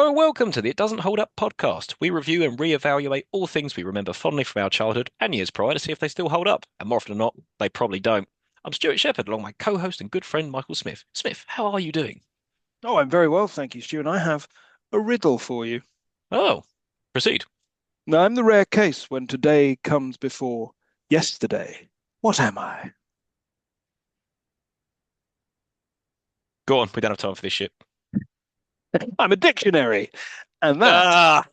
Hello and welcome to the It Doesn't Hold Up podcast. We review and re-evaluate all things we remember fondly from our childhood and years prior to see if they still hold up. And more often than not, they probably don't. I'm Stuart Shepherd, along with my co-host and good friend Michael Smith. Smith, how are you doing? Oh, I'm very well, thank you, Stu. And I have a riddle for you. Oh, proceed. Now, I'm the rare case when today comes before yesterday. What am I? Go on, we don't have time for this shit. I'm a dictionary. And that Ah,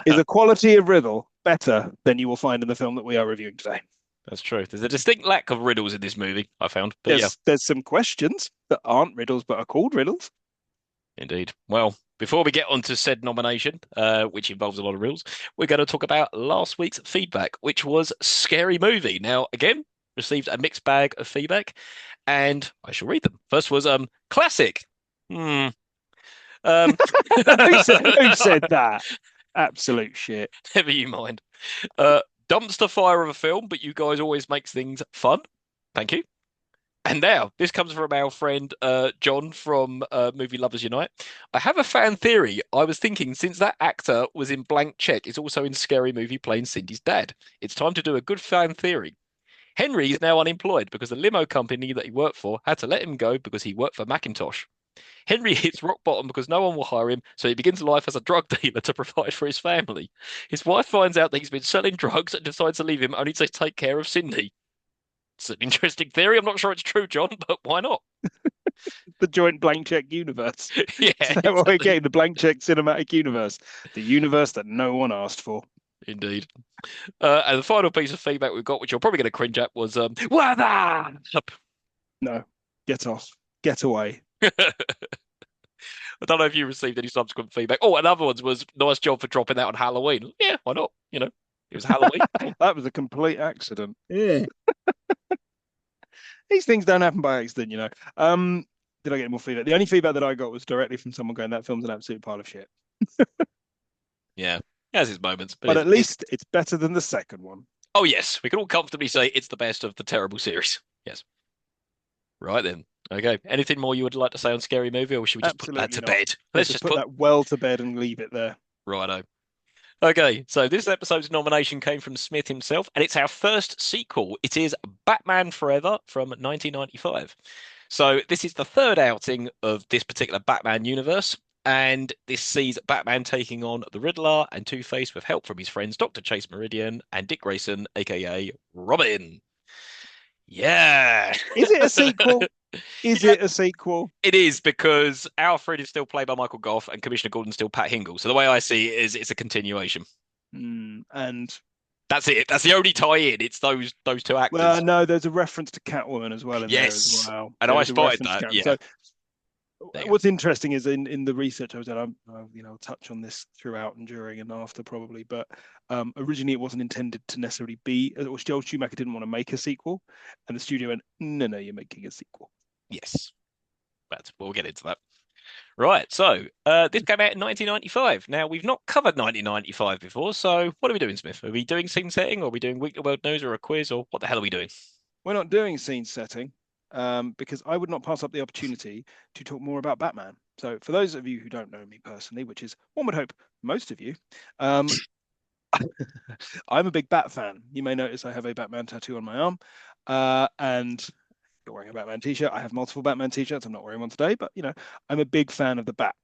is a quality of riddle better than you will find in the film that we are reviewing today. that's true. There's a distinct lack of riddles in this movie, I found. But yeah, There's some questions that aren't riddles but are called riddles. indeed. Well, before we get on to said nomination, which involves a lot of riddles, we're going to talk about last week's feedback, which was Scary Movie. Now, again, received a mixed bag of feedback, and I shall read them. First was classic. Hmm. Um, Who said that? Absolute shit. never you mind. Uh, Dumpster fire of a film, but you guys always makes things fun. Thank you. And now, this comes from our friend John from Movie Lovers Unite. I have a fan theory. I was thinking, since that actor was in Blank Check, is also in Scary Movie playing Cindy's dad. It's time to do a good fan theory. Henry is now unemployed because the limo company that he worked for had to let him go because he worked for Macintosh. Henry hits rock bottom because no one will hire him, so he begins life as a drug dealer to provide for his family. His wife finds out that he's been selling drugs and decides to leave him only to take care of Cindy. It's an interesting theory. I'm not sure it's true, John, but why not? The joint blank check universe. Yeah, Is that what we're getting? The blank check cinematic universe. The universe that no one asked for. indeed. And the final piece of feedback we've got, which you're probably going to cringe at, was "What up?" No, get off. Get away. I don't know if you received any subsequent feedback. Oh, another one was nice job for dropping that on Halloween. Yeah, why not? It was Halloween. That was a complete accident. Yeah. These things don't happen by accident, you know. Did I get more feedback? The only feedback that I got was directly from someone going, "That film's an absolute pile of shit." Yeah, it has its moments, but But at least it's better than the second one. oh yes, we can all comfortably say it's the best of the terrible series. Yes. Right then. Okay. Anything more you would like to say on Scary Movie, or should we just put that Absolutely to not. bed? Let's Let's just just put put that well to bed and leave it there. righto. Okay, so this episode's nomination came from Smith himself, and it's our first sequel. It is Batman Forever from 1995. So this is the third outing of this particular Batman universe, and this sees Batman taking on the Riddler and Two-Face with help from his friends Dr. Chase Meridian and Dick Grayson, aka Robin. Yeah. Is it a sequel? Is Yeah, it a sequel? it is because Alfred is still played by Michael Gough and Commissioner Gordon's still Pat Hingle. So the way I see it is it's a continuation. And That's it. That's the only tie-in. It's those two well, actors. no, there's a reference to Catwoman as well in there as Yes. well. And I There's a spotted reference to that. Catwoman. Yeah. So There you what's interesting is in the research I was done, I'll touch on this throughout and during and after probably, but originally it wasn't intended to necessarily be, or Joel Schumacher didn't want to make a sequel, and the studio went, no, no, you're making a sequel. Yes. But we'll get into that. Right. So this came out in 1995. Now we've not covered 1995 before. So what are we doing, Smith? Are we doing scene setting, or are we doing Weekly World News, or a quiz, or what the hell are we doing? We're not doing scene setting because I would not pass up the opportunity to talk more about Batman. So for those of you who don't know me personally, which is one would hope most of you, um, I'm a big Bat fan. You may notice I have a Batman tattoo on my arm, and you're wearing a Batman t-shirt. I have multiple Batman t-shirts. I'm not wearing one today, but I'm a big fan of the Bat.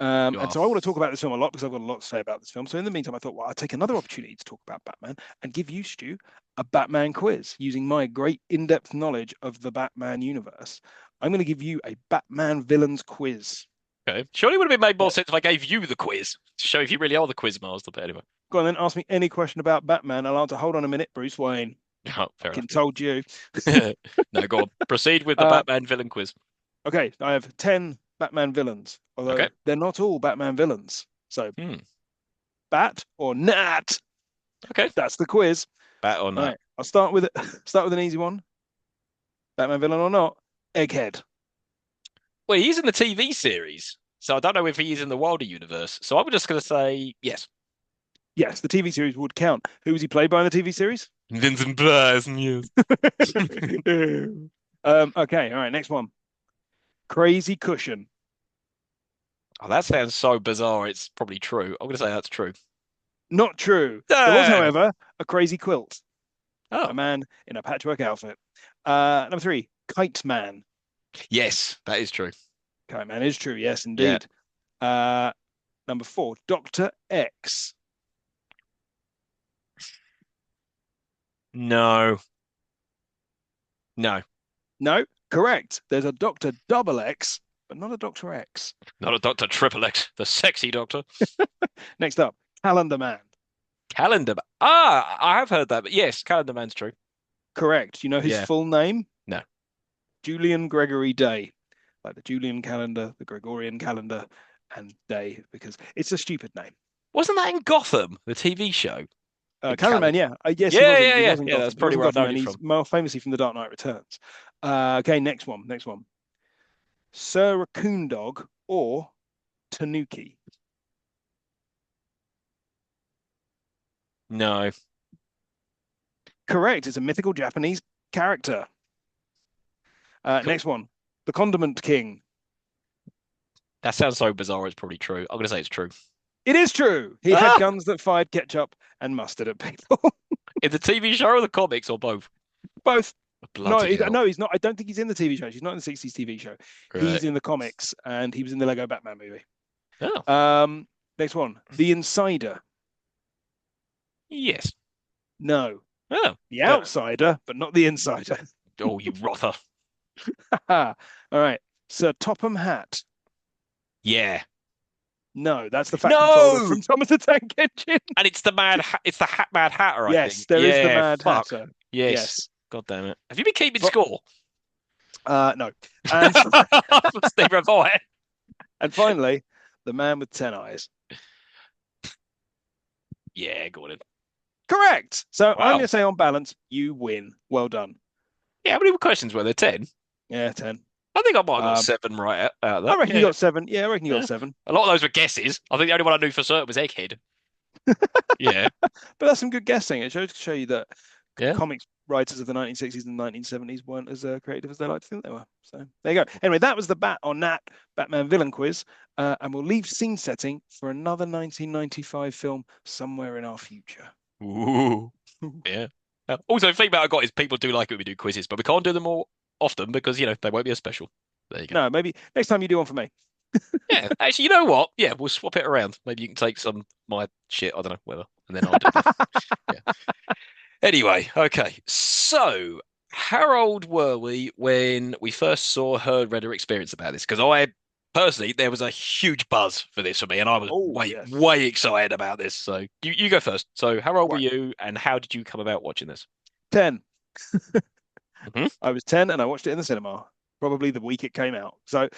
You And are. so I want to talk about this film a lot because I've got a lot to say about this film. So in the meantime, I thought, well, I'll take another opportunity to talk about Batman and give you, Stu, a Batman quiz using my great in-depth knowledge of the Batman universe. I'm going to give you a Batman villains quiz. Okay. Surely it would have been made more Yeah. sense if I gave you the quiz to show if you really are the quiz master. But anyway. Go on then, ask me any question about Batman. I'll answer. Hold on a minute, Bruce Wayne. Oh, fair Fucking enough. told you. No, go on. Proceed with the Uh, Batman villain quiz. okay, I have 10 Batman villains, although Okay. they're not all Batman villains. So Hmm. Bat or Nat? Okay. That's the quiz. Bat or All not. right, I'll start with it. Start with an easy one. Batman villain or not? Egghead. Well, he's in the TV series, so I don't know if he's in the Wilder universe. So I'm just going to say yes. Yes, the TV series would count. Who was he played by in the TV series? Vincent Price, yes. Okay, all right, next one. Crazy Cushion. Oh, that sounds so bizarre. It's probably true. I'm going to say that's true. Not true. There was, Damn. however, a crazy quilt, a Oh, man in a patchwork outfit. Number three, Kite Man. yes, that is true. Kite Man is true, yes, Yeah. indeed. Uh, Number four, Dr. X. No. No. No, correct. There's a Dr. Double X, but not a Dr. X. Not a Dr. Triple X, the sexy doctor. Next up, Calendar Man. Calendar. Ah, I have heard that, but yes, Calendar Man's true. Correct. You know his Yeah. full name? No. Julian Gregory Day, like the Julian calendar, the Gregorian calendar, and Day, because it's a stupid name. Wasn't that in Gotham, the TV show? The Calendar Cal Man, yeah. Yes, Yeah, he yeah, yeah. was in Yeah, that's Gotham. He was probably in where I Gotham, know and you he's from. more famously from The Dark Knight Returns. Okay, next one. Next one. Sir Raccoon Dog or Tanuki. No. Correct. It's a mythical Japanese character. Cool. Next one. The Condiment King. That sounds so bizarre, it's probably true. I'm going to say it's true. It is true. He had Ah! guns that fired ketchup and mustard at people. In the TV show or the comics or both? Both. No, Bloody hell. no, he's not. I don't think he's in the TV show. He's not in the 60s TV show. Right. He's in the comics and he was in the Lego Batman movie. Oh, Next one. The Insider. yes. No. Oh, The but, Outsider, but not the Insider. oh, you rother. All right. Sir Topham Hatt. Yeah. No, that's the Fat Controller No! from Thomas the Tank Engine. And it's the it's the Mad Hatter, I Yes, think. there is the Yeah, Mad fuck. Hatter. Yes. Yes. God damn it. Have you been keeping score? No. And Neither have I. and finally, the Man with 10 Eyes. Yeah, Gordon. Correct. So I'm Wow. going to say on balance, you win. Well done. Yeah, how many questions were there? 10? Yeah, 10. I think I might have got Um, 7 right out of I that. reckon Yeah. you got 7. Yeah, I reckon you Yeah. got 7. A lot of those were guesses. I think the only one I knew for certain was Egghead. Yeah. But that's some good guessing. It shows to show you that Yeah. comics writers of the 1960s and 1970s weren't as creative as they like to think they were. So there you go. Anyway, that was the Bat on Nat Batman villain quiz. And we'll leave scene setting for another 1995 film somewhere in our future. Ooh. Yeah. Also, the feedback I got is people do like it when we do quizzes, but we can't do them more often because, they won't be as special. There you go. No, maybe next time you do one for me. Yeah. Actually, you know what? Yeah, we'll swap it around. Maybe you can take some of my shit. I don't know whether, and then I'll do that. Yeah. Anyway, okay. So, how old were we when we first saw, heard, read, or experienced about this? Because I personally, there was a huge buzz for this for me, and I was Oh, way, yes. way excited about this. So, you go first. So, how old were Right. you, and how did you come about watching this? 10. Mhm. I was 10 and I watched it in the cinema, probably the week it came out. So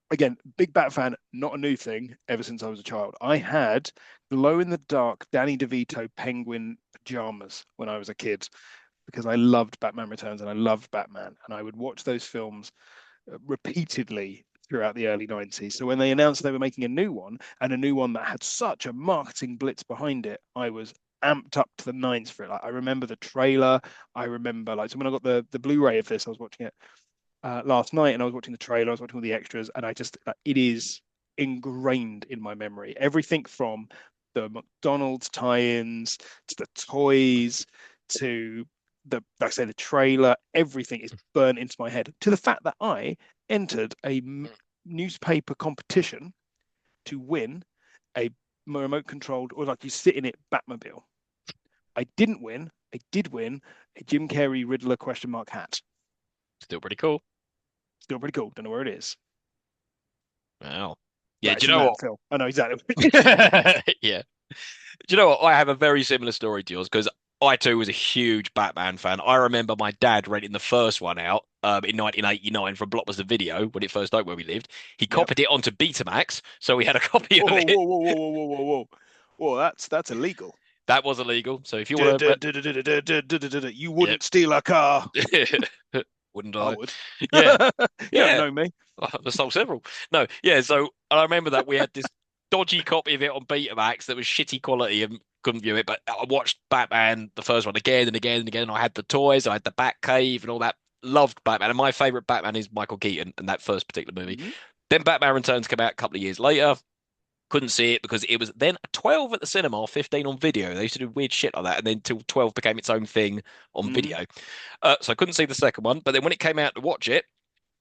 again, big Bat fan, not a new thing ever since I was a child. I had glow in the dark Danny DeVito penguin pajamas when I was a kid because I loved Batman Returns and I loved Batman. And I would watch those films repeatedly throughout the early 90s. So when they announced they were making a new one and a new one that had such a marketing blitz behind it, I was amped up to the nines for it. Like, I remember the trailer. I remember so when I got the Blu-ray of this, I was watching it last night and I was watching the trailer, I was watching all the extras, and I just it is ingrained in my memory. Everything from the McDonald's tie-ins to the toys to like I say, the trailer, everything is burnt into my head to the fact that I entered a newspaper competition to win a remote controlled, or like you sit in it, Batmobile. I didn't win. I did win a Jim Carrey Riddler question mark hat. Still pretty cool. Still pretty cool. Don't know where it is. Wow. Yeah, Right, do it's you in know what? landfill. I know exactly. Yeah. Do you know what? I have a very similar story to yours because I too was a huge Batman fan. I remember my dad renting the first one out in 1989 from Blockbuster Video when it first opened where we lived. He Yep. copied it onto Betamax, so we had a copy of Whoa, it. whoa, whoa, whoa, whoa, whoa, whoa, whoa. Whoa, that's illegal. That was illegal. So if you want to, You yeah, wouldn't steal a car. wouldn't I I? would. Yeah, You don't yeah. know me. I sold several. No, yeah. So I remember that we had this dodgy copy of it on Betamax that was shitty quality and couldn't view it. But I watched Batman, the first one, again and again and again. And I had the toys, I had the Batcave and all that. Loved Batman. And my favorite Batman is Michael Keaton and that first particular movie. Mhm. Then Batman Returns came out a couple of years later. Couldn't see it because it was then 12 at the cinema, 15 on video. They used to do weird shit like that, and then until 12 became its own thing on Mm. video. So I couldn't see the second one. But then when it came out to watch it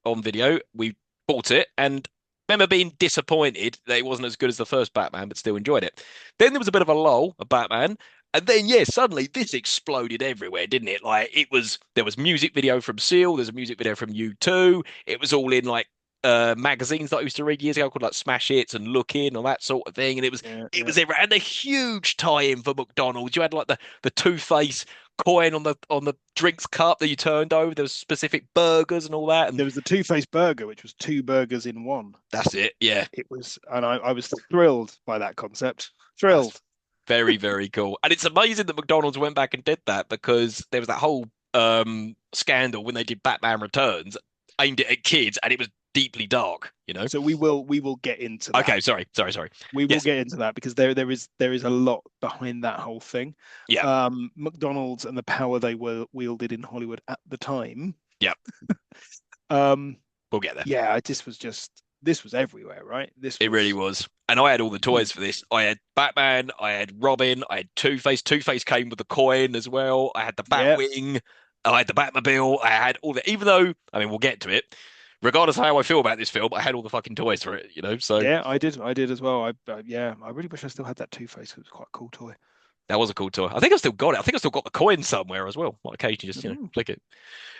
on video, we bought it and remember being disappointed that it wasn't as good as the first Batman, but still enjoyed it. Then there was a bit of a lull of Batman. And then, yeah, suddenly this exploded everywhere, didn't it? Like there was music video from Seal, there's a music video from U2. It was all in like magazines that I used to read years ago called like Smash Hits and Look In and that sort of thing. And Yeah, it yeah. was everywhere. And a huge tie-in for McDonald's. You had like the Two-Face coin on the drinks cup that you turned over. There was specific burgers and all that. And There was the Two-Face burger, which was two burgers in one. that's it. Yeah. It was, and I was thrilled by that concept. That's Thrilled. very, very cool. And it's amazing that McDonald's went back and did that because there was that whole scandal when they did Batman Returns, aimed it at kids, and it was deeply dark, you know? So we will get into that. Okay, sorry. We will Yes. get into that because there is a lot behind that whole thing. Yeah. McDonald's and the power they were wielded in Hollywood at the time. Yeah. Um, We'll get there. yeah, this was everywhere, right? This It really was was. And I had all the toys for this. I had Batman, I had Robin, I had Two-Face. Two-Face came with the coin as well. I had the yeah, Batwing, I had the Batmobile, I had all the, even though, I mean, we'll get to it. Regardless of how I feel about this film, I had all the fucking toys for it, you know? So yeah, I did as well. Yeah, I really wish I still had that Two-Face. It was quite a cool toy. that was a cool toy. I think I still got it. I think I still got the coin somewhere as well. Might occasionally just, Mhm. flick it.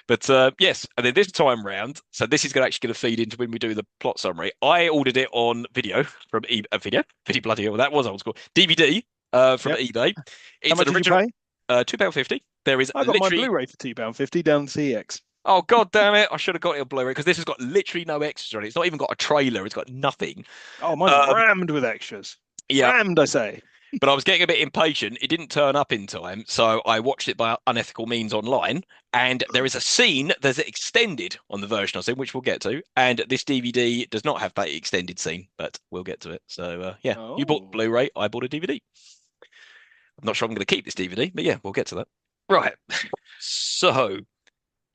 But yes, and then this time round, so this is actually going to feed into when we do the plot summary. I ordered it on video from video bloody hell, that was old school DVD from Yep. eBay. How It's much an did you original pay? £2.50. There is I got my literally Blu-ray for £2.50 down CX. oh god damn it, I should have got it on Blu-ray because this has got literally no extras on it. It's not even got a trailer. It's got nothing. Oh, mine's Um, rammed with extras. yeah, Rammed, I say. but I was getting a bit impatient. It didn't turn up in time, so I watched it by unethical means online. And there is a scene that's extended on the version I've seen, which we'll get to. And this DVD does not have that extended scene, but we'll get to it. So yeah, you bought the Oh. Blu-ray, I bought a DVD. I'm not sure I'm going to keep this DVD, but yeah, we'll get to that. Right. So,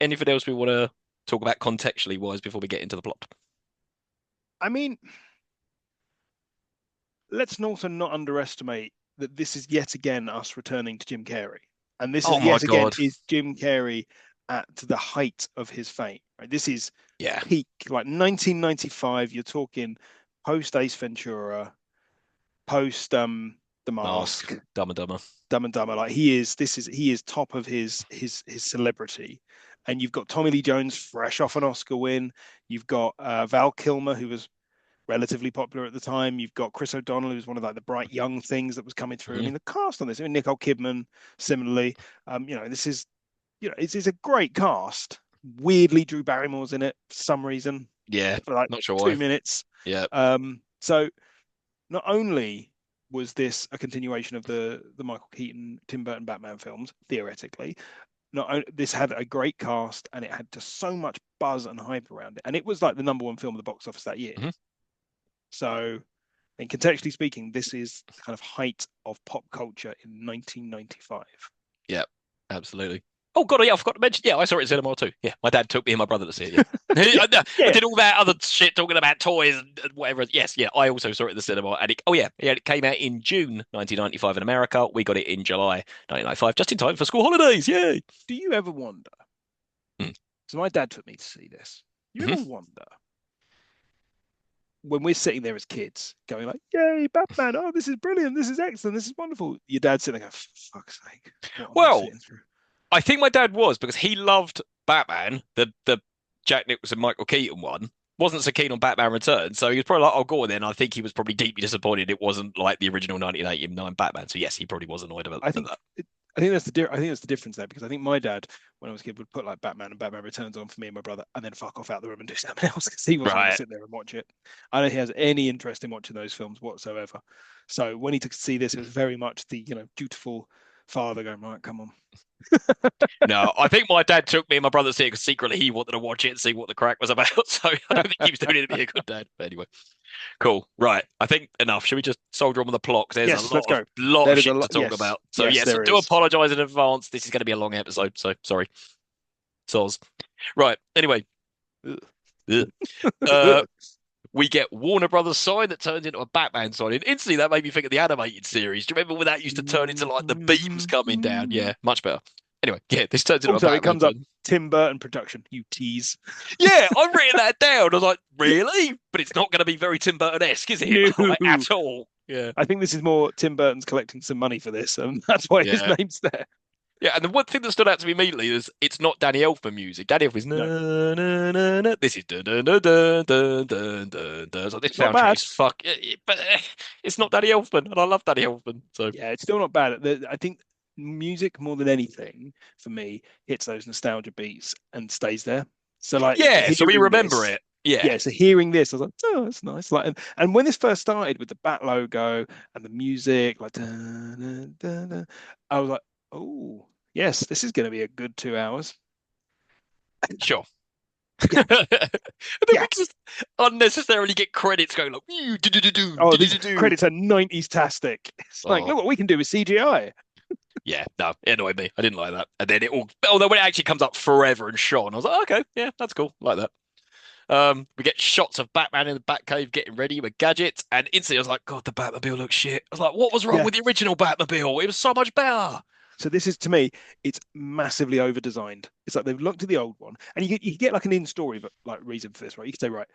anything else we want to talk about contextually wise before we get into the plot? I mean, let's also not underestimate that this is yet again us returning to Jim Carrey. And this Oh is my yet again God. is Jim Carrey at the height of his fame. Right? This is Yeah. peak, like 1995. You're talking post Ace Ventura, post The Mask, Dumb and Dumber. Dumb and Dumber. Like he is top of his celebrity. And you've got Tommy Lee Jones fresh off an Oscar win. You've got Val Kilmer, who was relatively popular at the time. You've got Chris O'Donnell, who was one of like the bright young things that was coming through. I Mhm. mean, the cast on this, I mean, Nicole Kidman, similarly. This is, it's a great cast. Weirdly, Drew Barrymore's in it for some reason Yeah. for like Not sure why. 2 minutes. Yeah. So not only was this a continuation of the Michael Keaton, Tim Burton Batman films, theoretically, this had a great cast and it had just so much buzz and hype around it, and it was like the number one film at the box office that year. Mhm. So, and contextually speaking, this is the kind of height of pop culture in 1995. Yeah. Absolutely. Oh God, yeah, I forgot to mention. Yeah, I saw it in cinema too. Yeah, my dad took me and my brother to see it. Yeah. I did all that other shit talking about toys and whatever. Yes, yeah, I also saw it in the cinema. And it came out in June 1995 in America. We got it in July 1995, just in time for school holidays. Yay! Do you ever wonder? Hmm. So my dad took me to see this. You ever Mhm. wonder when we're sitting there as kids, going like, "Yay, Batman! Oh, this is brilliant! This is excellent! This is wonderful!" Your dad's sitting there, going, "For fuck's sake, what am I Well, sitting through?" I think my dad was because he loved Batman, the Jack Nicholson, Michael Keaton one. Wasn't so keen on Batman Returns, so he was probably like, "I'll go on then." I think he was probably deeply disappointed it wasn't like the original 1989 Batman. So yes, he probably was annoyed about I think that. I think that's the difference there, because I think my dad, when I was a kid, would put like Batman and Batman Returns on for me and my brother, and then fuck off out the room and do something else because he wasn't going Right. to sit there and watch it. I don't think he has any interest in watching those films whatsoever. So when he took to see this, it was very much the dutiful father going, "Right, come on." No, I think my dad took me and my brother to see it because secretly he wanted to watch it and see what the crack was about. So I don't think he was doing it to be a good dad. But anyway, cool. Right. I think enough. Should we just soldier on with the plot? 'Cause there's Yes, a let's go. lot There of is a shit to lot. talk Yes, about. So yes, yes, there I do is. apologize in advance. This is going to be a long episode. So sorry. Soz. Right. Anyway. Ugh. Uh, We get Warner Brothers sign that turns into a Batman sign. And instantly, that made me think of the animated series. Do you remember when that used to turn into like the beams coming down? Yeah, much better. Anyway, yeah, this turns into a Also, it Batman comes up film. Tim Burton production. You tease. Yeah, I've written that down. I was like, really? But it's not going to be very Tim Burton-esque, is it? Like, No. at all. Yeah. I think this is more Tim Burton's collecting some money for this, and that's why his Yeah. name's there. Yeah, and the one thing that stood out to me immediately is it's not Danny Elfman music. Danny Elfman's No, na na na na. This is dun dun dun dun dun dun dun dun. So this it's not soundtrack bad. is but it's not Danny Elfman, and I love Danny Elfman. So Yeah, it's still not bad. I think music more than anything for me hits those nostalgia beats and stays there. So like yeah, so we hearing remember this, it. Yeah, yeah. So hearing this, I was like, oh, that's nice. Like, and when this first started with the Bat logo and the music, like, I was like, oh, yes, this is going to be a good 2 hours. sure. Yeah, And then yeah. we just unnecessarily get credits going like, "Ew, do do do do Oh, do do these do do." credits are 90s tastic. It's like, Oh, look what we can do with CGI. yeah, no, it annoyed me. I didn't like that. And then it all, although when it actually comes up forever and shone, I was like, okay, yeah, that's cool. Like that. We get shots of Batman in the Batcave getting ready with gadgets, and instantly I was like, God, the Batmobile looks shit. I was like, what was wrong Yeah. with the original Batmobile? It was so much better. So this is to me, it's massively over designed. It's like they've looked at the old one, and you get like an in story, but like reason for this, right? You could say, right,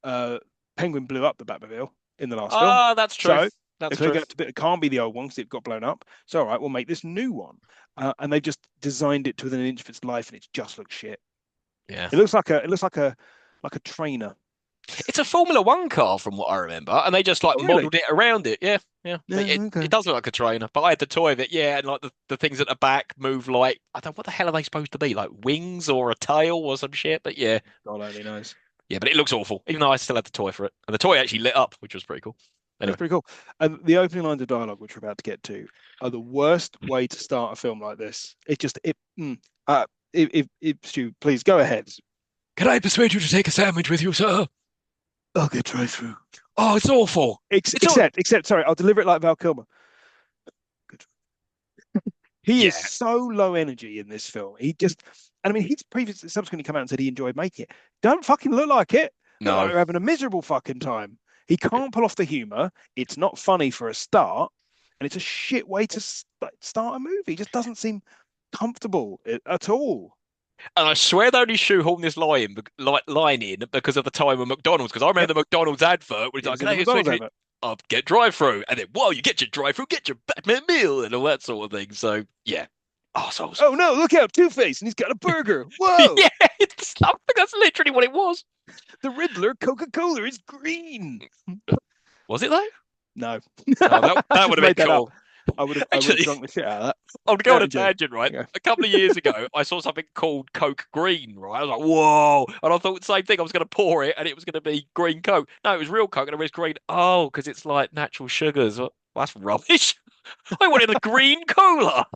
uh, Penguin blew up the Batmobile in the last film, Ah, that's true. so That's if they true. go to it can't be the old one because it got blown up. So all right, we'll make this new one, and they've just designed it to within an inch of its life, and it just looks shit. Yeah. It looks like a trainer. It's a Formula One car from what I remember, and they just like Oh really? modelled it around it. Yeah, yeah. Yeah, It okay. does look like a trainer, but I had the toy of it, yeah, and like the things at the back move like I don't what the hell are they supposed to be? Like wings or a tail or some shit. But yeah, God only knows. yeah, but it looks awful, even though I still had the toy for it. And the toy actually lit up, which was pretty cool. That's Anyway. pretty cool. And the opening lines of dialogue, which we're about to get to, are the worst way to start a film like this. It just it. If Stu, please go ahead. Can I persuade you to take a sandwich with you, sir? I'll get right through. Oh, it's awful. It's all Except, sorry, I'll deliver it like Val Kilmer. Good. He is yeah. so low energy in this film. And I mean, he's previously subsequently come out and said he enjoyed making it. Don't fucking look like it. Look like No. we're having a miserable fucking time. He can't pull off the humor. It's not funny for a start, and it's a shit way to start a movie. It just doesn't seem comfortable at all. And I swear they only shoehorned this line in because of the time of McDonald's. Because I remember Yep, the McDonald's advert where it's it like, was "Can in the I persuade McDonald's you? advert. I'll get drive-through," and then, "Whoa, you get your drive-through, get your Batman meal," and all that sort of thing. So yeah, assholes. Oh no, look out, Two-Face, and he's got a burger. Whoa, Yeah, I think that's literally what it was. the Riddler Coca-Cola is green. Was it though? No, Oh, that I that just would have made been that up. cool. I would have Actually, drunk the shit out of that. I'm going on No, a joke. tangent, right? Yeah. A couple of years ago, I saw something called Coke Green, right? I was like, whoa. And I thought the same thing. I was going to pour it and it was going to be green Coke. No, it was real Coke and it was green. Oh, because it's like natural sugars. Well, that's rubbish. I wanted a green cola.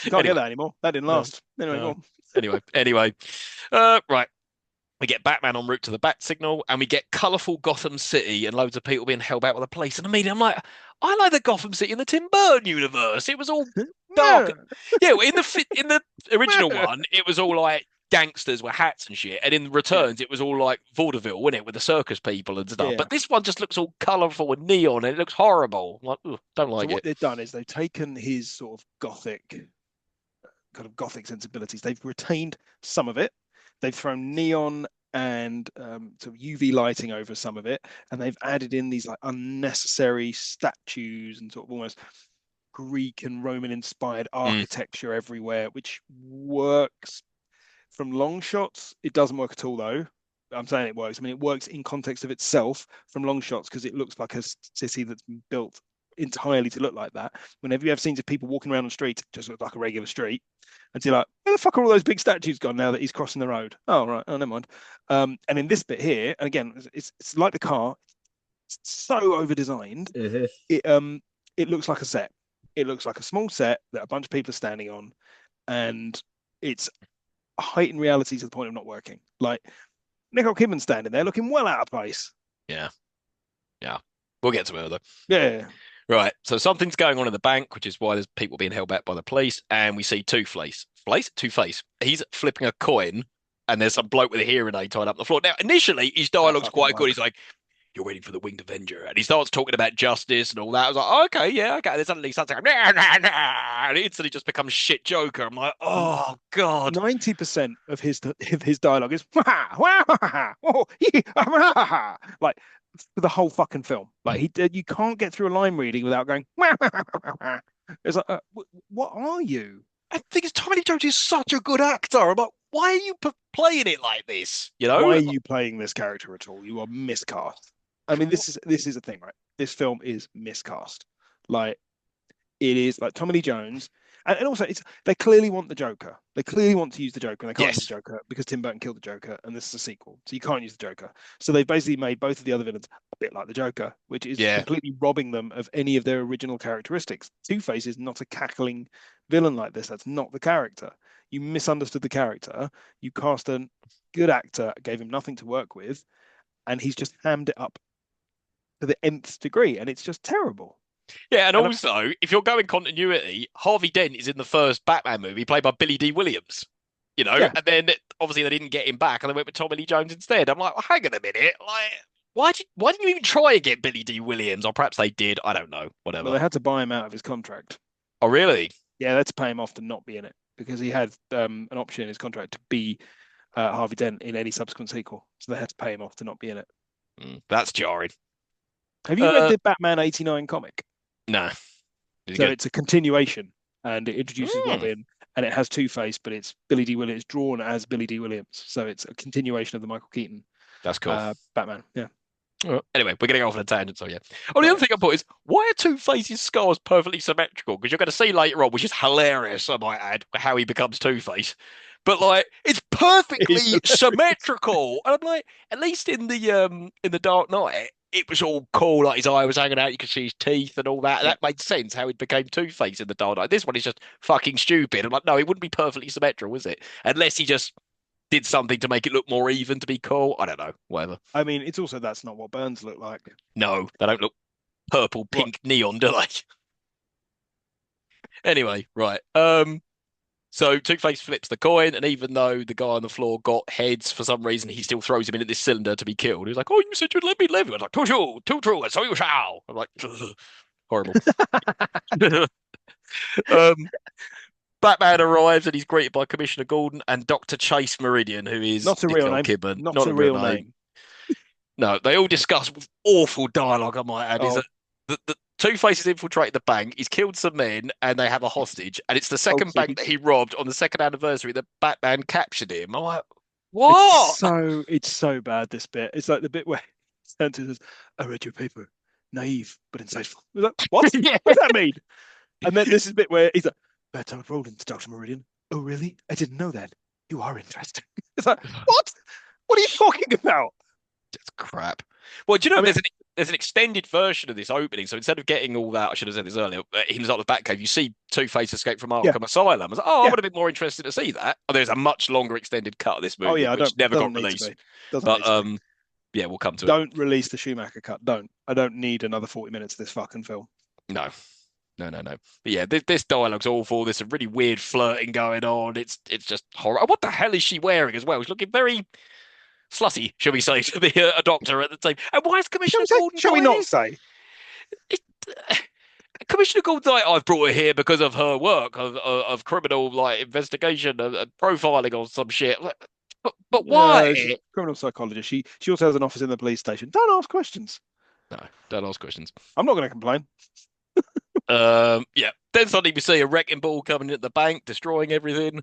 You can't get Anyway, that anymore. That didn't no, last. Anyway, go no. on. Anyway. Right. We get Batman en route to the Bat Signal, and we get colourful Gotham City and loads of people being held back with the police. And immediately I'm like, I like the Gotham City in the Tim Burton universe. It was all dark. Yeah. Yeah, well, in the original one, it was all like gangsters with hats and shit, and in Yeah. Returns, it was all like vaudeville, wasn't it, with the circus people and stuff. Yeah. But this one just looks all colourful and neon, and it looks horrible. I'm like, ugh, don't So like what it. they've done is they've taken his sort of gothic sensibilities. They've retained some of it. They've thrown neon and sort of UV lighting over some of it, and they've added in these like unnecessary statues and sort of almost Greek and Roman inspired Mm. architecture everywhere, which works from long shots. It doesn't work at all though. I'm saying it works. I mean, it works in context of itself from long shots because it looks like a city that's been built entirely to look like that. Whenever you have scenes of people walking around the street, it just looks like a regular street. And you're like, where the fuck are all those big statues gone now that he's crossing the road? Oh, right. Oh, never mind. And in this bit here, and again, it's like the car, it's so over designed. It looks like a set. It looks like a small set that a bunch of people are standing on, and it's heightened reality to the point of not working. Like Nicole Kidman standing there looking well out of place. Yeah, yeah. We'll get to it though. Yeah. Right, so something's going on in the bank, which is why there's people being held back by the police, and we see Two-Face. He's flipping a coin, and there's some bloke with a hearing aid tied up on the floor. Now, initially, his That dialogue's fucking quite good. works. He's like, "You're waiting for the Winged Avenger," and he starts talking about justice and all that. I was like, oh, "Okay, yeah, okay." And then suddenly he starts like, "Nah, nah, nah," and it instantly just becomes shit Joker. I'm like, "Oh God." 90% of his dialogue is oh, like for the whole fucking film. Like you can't get through a line reading without going. It's like, what are you? I think it's Tommy Lee Jones is such a good actor. I'm like, why are you playing it like this? You Why know? are you playing this character at all? You are miscast. I mean, this is a thing, right? This film is miscast. Like it is like Tommy Lee Jones, and also it's they clearly want the Joker. They clearly want to use the Joker, and they can't use Yes. the Joker because Tim Burton killed the Joker, and this is a sequel, so you can't use the Joker. So they've basically made both of the other villains a bit like the Joker, which is Yeah. completely robbing them of any of their original characteristics. Two-Face is not a cackling villain like this. That's not the character. You misunderstood the character. You cast a good actor, gave him nothing to work with, and he's just hammed it up to the nth degree, and it's just terrible. Yeah, and And also, if you're going continuity, Harvey Dent is in the first Batman movie, played by Billy D. Williams. You know, yeah, and then obviously they didn't get him back, and they went with Tommy Lee Jones instead. I'm like, well, hang on a minute, like, why didn't you even try and get Billy D. Williams? Or perhaps they did. I don't know. well, Whatever. they had to buy him out of his contract. Oh, really? Yeah, they had to pay him off to not be in it because he had an option in his contract to be Harvey Dent in any subsequent sequel. So they had to pay him off to not be in it. That's jarring. Have you read Uh, the Batman '89 comic? no. Is it So good? it's a continuation and it introduces Mm, Robin and it has Two-Face, but it's Billy D. Williams drawn as Billy D. Williams. So it's a continuation of the Michael Keaton that's cool. Batman. Yeah. Anyway, we're getting off on a tangent, so yeah. Oh, the Yeah, other thing I put is why are Two-Face's scars perfectly symmetrical? Because you're going to see later on, which is hilarious, I might add, how he becomes Two-Face. But like, it's He's perfectly symmetrical, and I'm like, at least in the Dark Knight, it was all cool. Like his eye was hanging out, you could see his teeth and all that. yeah. That made sense how he became Two-Face in the Dark Knight. This one is just fucking stupid. I'm like, no, it wouldn't be perfectly symmetrical, is it? Unless he just did something to make it look more even to be cool. I don't know, whatever. I mean, it's also that's not what Burns look like. No, they don't look purple, Right. pink, neon, do they? Anyway, right. So Two-Face flips the coin, and even though the guy on the floor got heads for some reason, he still throws him into this cylinder to be killed. He's like, "Oh, you said you'd let me live." I was like, too true, and so you shall." I'm like, "Ugh." Horrible. um, Batman arrives and he's greeted by Commissioner Gordon and Dr. Chase Meridian, who is Not a real Nicole name. Kidman. Not Not a a real real name. name. No, they all discuss with awful dialogue, I might add, is Oh, that the Two-Face has infiltrated the bank, he's killed some men, and they have a hostage. And it's the oh, second so bank he, that he robbed on the second anniversary that Batman captured him. I'm like, it's what? so bad. This bit. It's like the bit where Santa says, "I read your paper, naive but insightful." We're like, what? Yeah. What does that mean? And then this is a bit where he's like, "Bad time of Roland, Doctor Meridian." Oh, really? I didn't know that. You are interesting. It's like, what? What are you talking about? That's crap. Well, do you know I mean, there's an extended version of this opening. So instead of getting all that, I should have said this earlier, him like the Batcave, you see Two-Face escape from yeah, Arkham Asylum. I was like, oh, I yeah. would have been more interested to see that. Oh, there's a much longer extended cut of this Oh, movie, yeah. I which don't. never got Doesn't need to released. be. Doesn't But need to be. yeah, we'll come to it. Don't release the Schumacher cut. Don't. I don't need another 40 minutes of this fucking film. No. No, no, no. But yeah, this dialogue's awful. There's some really weird flirting going on. It's just horror. What the hell is she wearing as well? She's looking very slutty, shall we say, to be a doctor at the time. And why is Shall Commissioner we say? Gordon Shall we got not here? say? It, Commissioner Gordon's like, I've brought her here because of her work of criminal like investigation and profiling or some shit. But She's why? a criminal psychologist. She also has an office in the police station. Don't ask questions. No, don't ask questions. I'm not going to complain. Yeah. Then suddenly we see a wrecking ball coming in at the bank, destroying everything.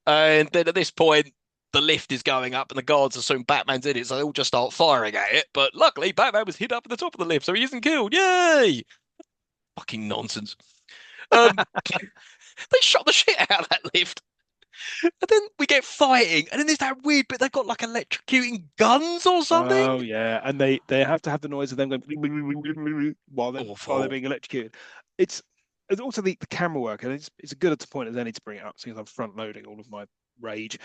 And then at this point, the lift is going up and the guards assume Batman's in it, so they all just start firing at it. But luckily, Batman was hid up at the top of the lift, so he isn't killed. Yay! Fucking nonsense. Um, they shot the shit out of that lift. And then we get fighting, and then there's that weird bit they've got like electrocuting guns or something. Oh yeah, and they have to have the noise of them going while they're Awful. being electrocuted. It's also the camera work, and it's a good at the point as any to bring it up, since I'm front loading all of my rage.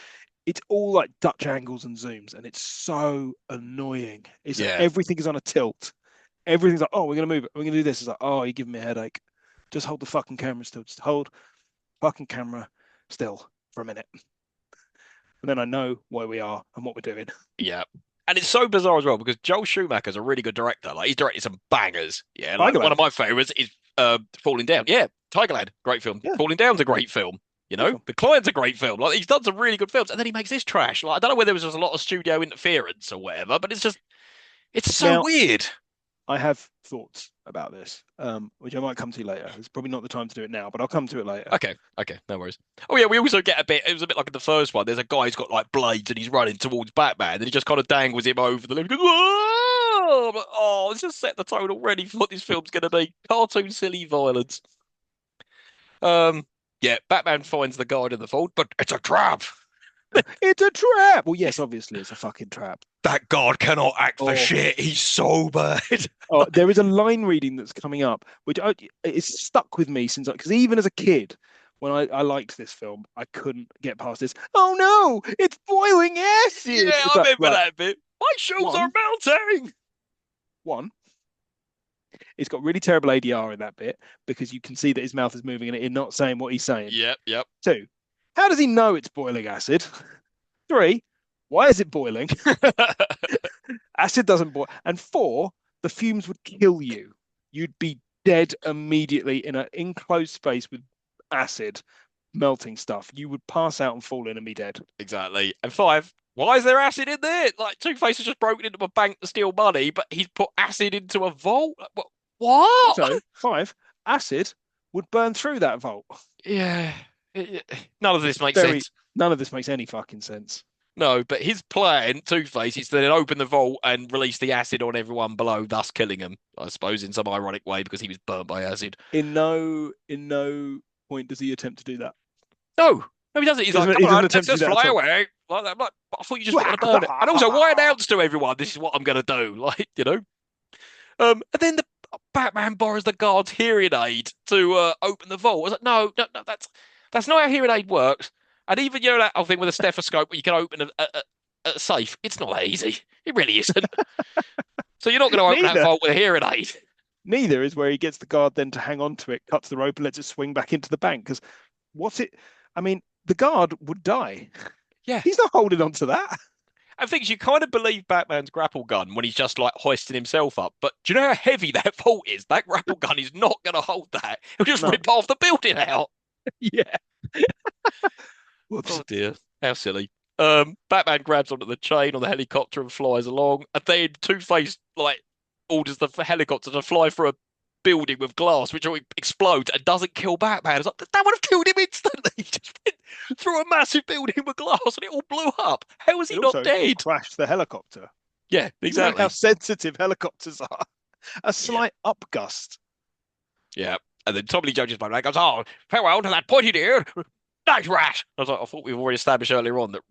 It's all like Dutch angles and zooms, and it's so annoying. It's like Yeah, everything is on a tilt. Everything's like, oh, we're gonna move it. We're gonna do this. It's like, oh, you're giving me a headache. Just hold the fucking camera still. Just hold fucking camera still for a minute, and then I know where we are and what we're doing. yeah. And it's so bizarre as well because Joel Schumacher's a really good director. Like he's directed some bangers. Yeah, like one of Tigerland. my favorites is Falling Down. Yeah, Tigerland, great film. Yeah, Falling Down's a great film. You good know, film. The Client's a great film. Like he's done some really good films, and then he makes this trash. Like I don't know whether there was just a lot of studio interference or whatever, but it's so Now, weird. I have thoughts about this, which I might come to later. It's probably not the time to do it now, but I'll come to it later. Okay, no worries. Oh yeah, we also get a bit. It was a bit like in the first one. There's a guy who's got like blades and he's running towards Batman, and he just kind of dangles him over the limb. He goes, "Whoa!" I'm like, oh, it's just set the tone already for what this film's going to be. Cartoon, silly violence. Um, yeah, Batman finds the guard in the vault, but it's a trap. It's a trap. Well, yes, obviously it's a fucking trap. That guard cannot act for Oh, shit. He's so bad. oh, there is a line reading that's coming up, which it's stuck with me since because even as a kid, when I liked this film, I couldn't get past this. Oh no, it's boiling acid. Yeah, It's I like, remember right, that bit. My shoes are one, melting. one. It's got really terrible ADR in that bit because you can see that his mouth is moving and it's not saying what he's saying. Yep. Two, how does he know it's boiling acid? Three, why is it boiling? Acid doesn't boil. And four, the fumes would kill you. You'd be dead immediately in an enclosed space with acid melting stuff. You would pass out and fall in and be dead. Exactly. And five, why is there acid in there? Like Two-Face has just broken into a bank to steal money, but he's put acid into a vault. What? So, five, acid would burn through that vault. Yeah. None of this makes Very sense. None of this makes any fucking sense. No, but his plan, Two-Face, is to then open the vault and release the acid on everyone below, thus killing him. I suppose in some ironic way because he was burnt by acid. In no point does he attempt to do that. No, he doesn't. He's like, He come doesn't on, let's attempt to do just that fly at all. away. Like that. I'm like, I thought you just wanted to burn it. And also, why announce to everyone this is what I'm going to do? Like, you know. And then the Batman borrows the guard's hearing aid to open the vault. I was like, no, that's not how hearing aid works. And even you know that whole thing with a stethoscope where you can open a safe. It's not that easy. It really isn't. So you're not going to open that Neither. vault with a hearing aid. Neither is where he gets the guard then to hang on to it, cuts the rope, and lets it swing back into the bank. Because what's it? I mean, the guard would die. Yeah. He's not holding on to that. I think you kind of believe Batman's grapple gun when he's just like hoisting himself up. But do you know how heavy that vault is? That grapple gun is not going to hold that. It'll just No. rip half the building out. Yeah. Whoops. Oh dear, how silly. Batman grabs onto the chain on the helicopter and flies along. And then Two-Face like orders the helicopter to fly through a building with glass, which explodes and doesn't kill Batman. It's like that would have killed him instantly. He just went through a massive building with glass and it all blew up. How is he It not also dead? crashed the helicopter. Yeah, You know exactly. how sensitive helicopters are. A slight upgust. Yeah. And then Tommy Lee Jones goes, oh, farewell to that pointy ear. Nice rat. I was like, I thought we've already established earlier on that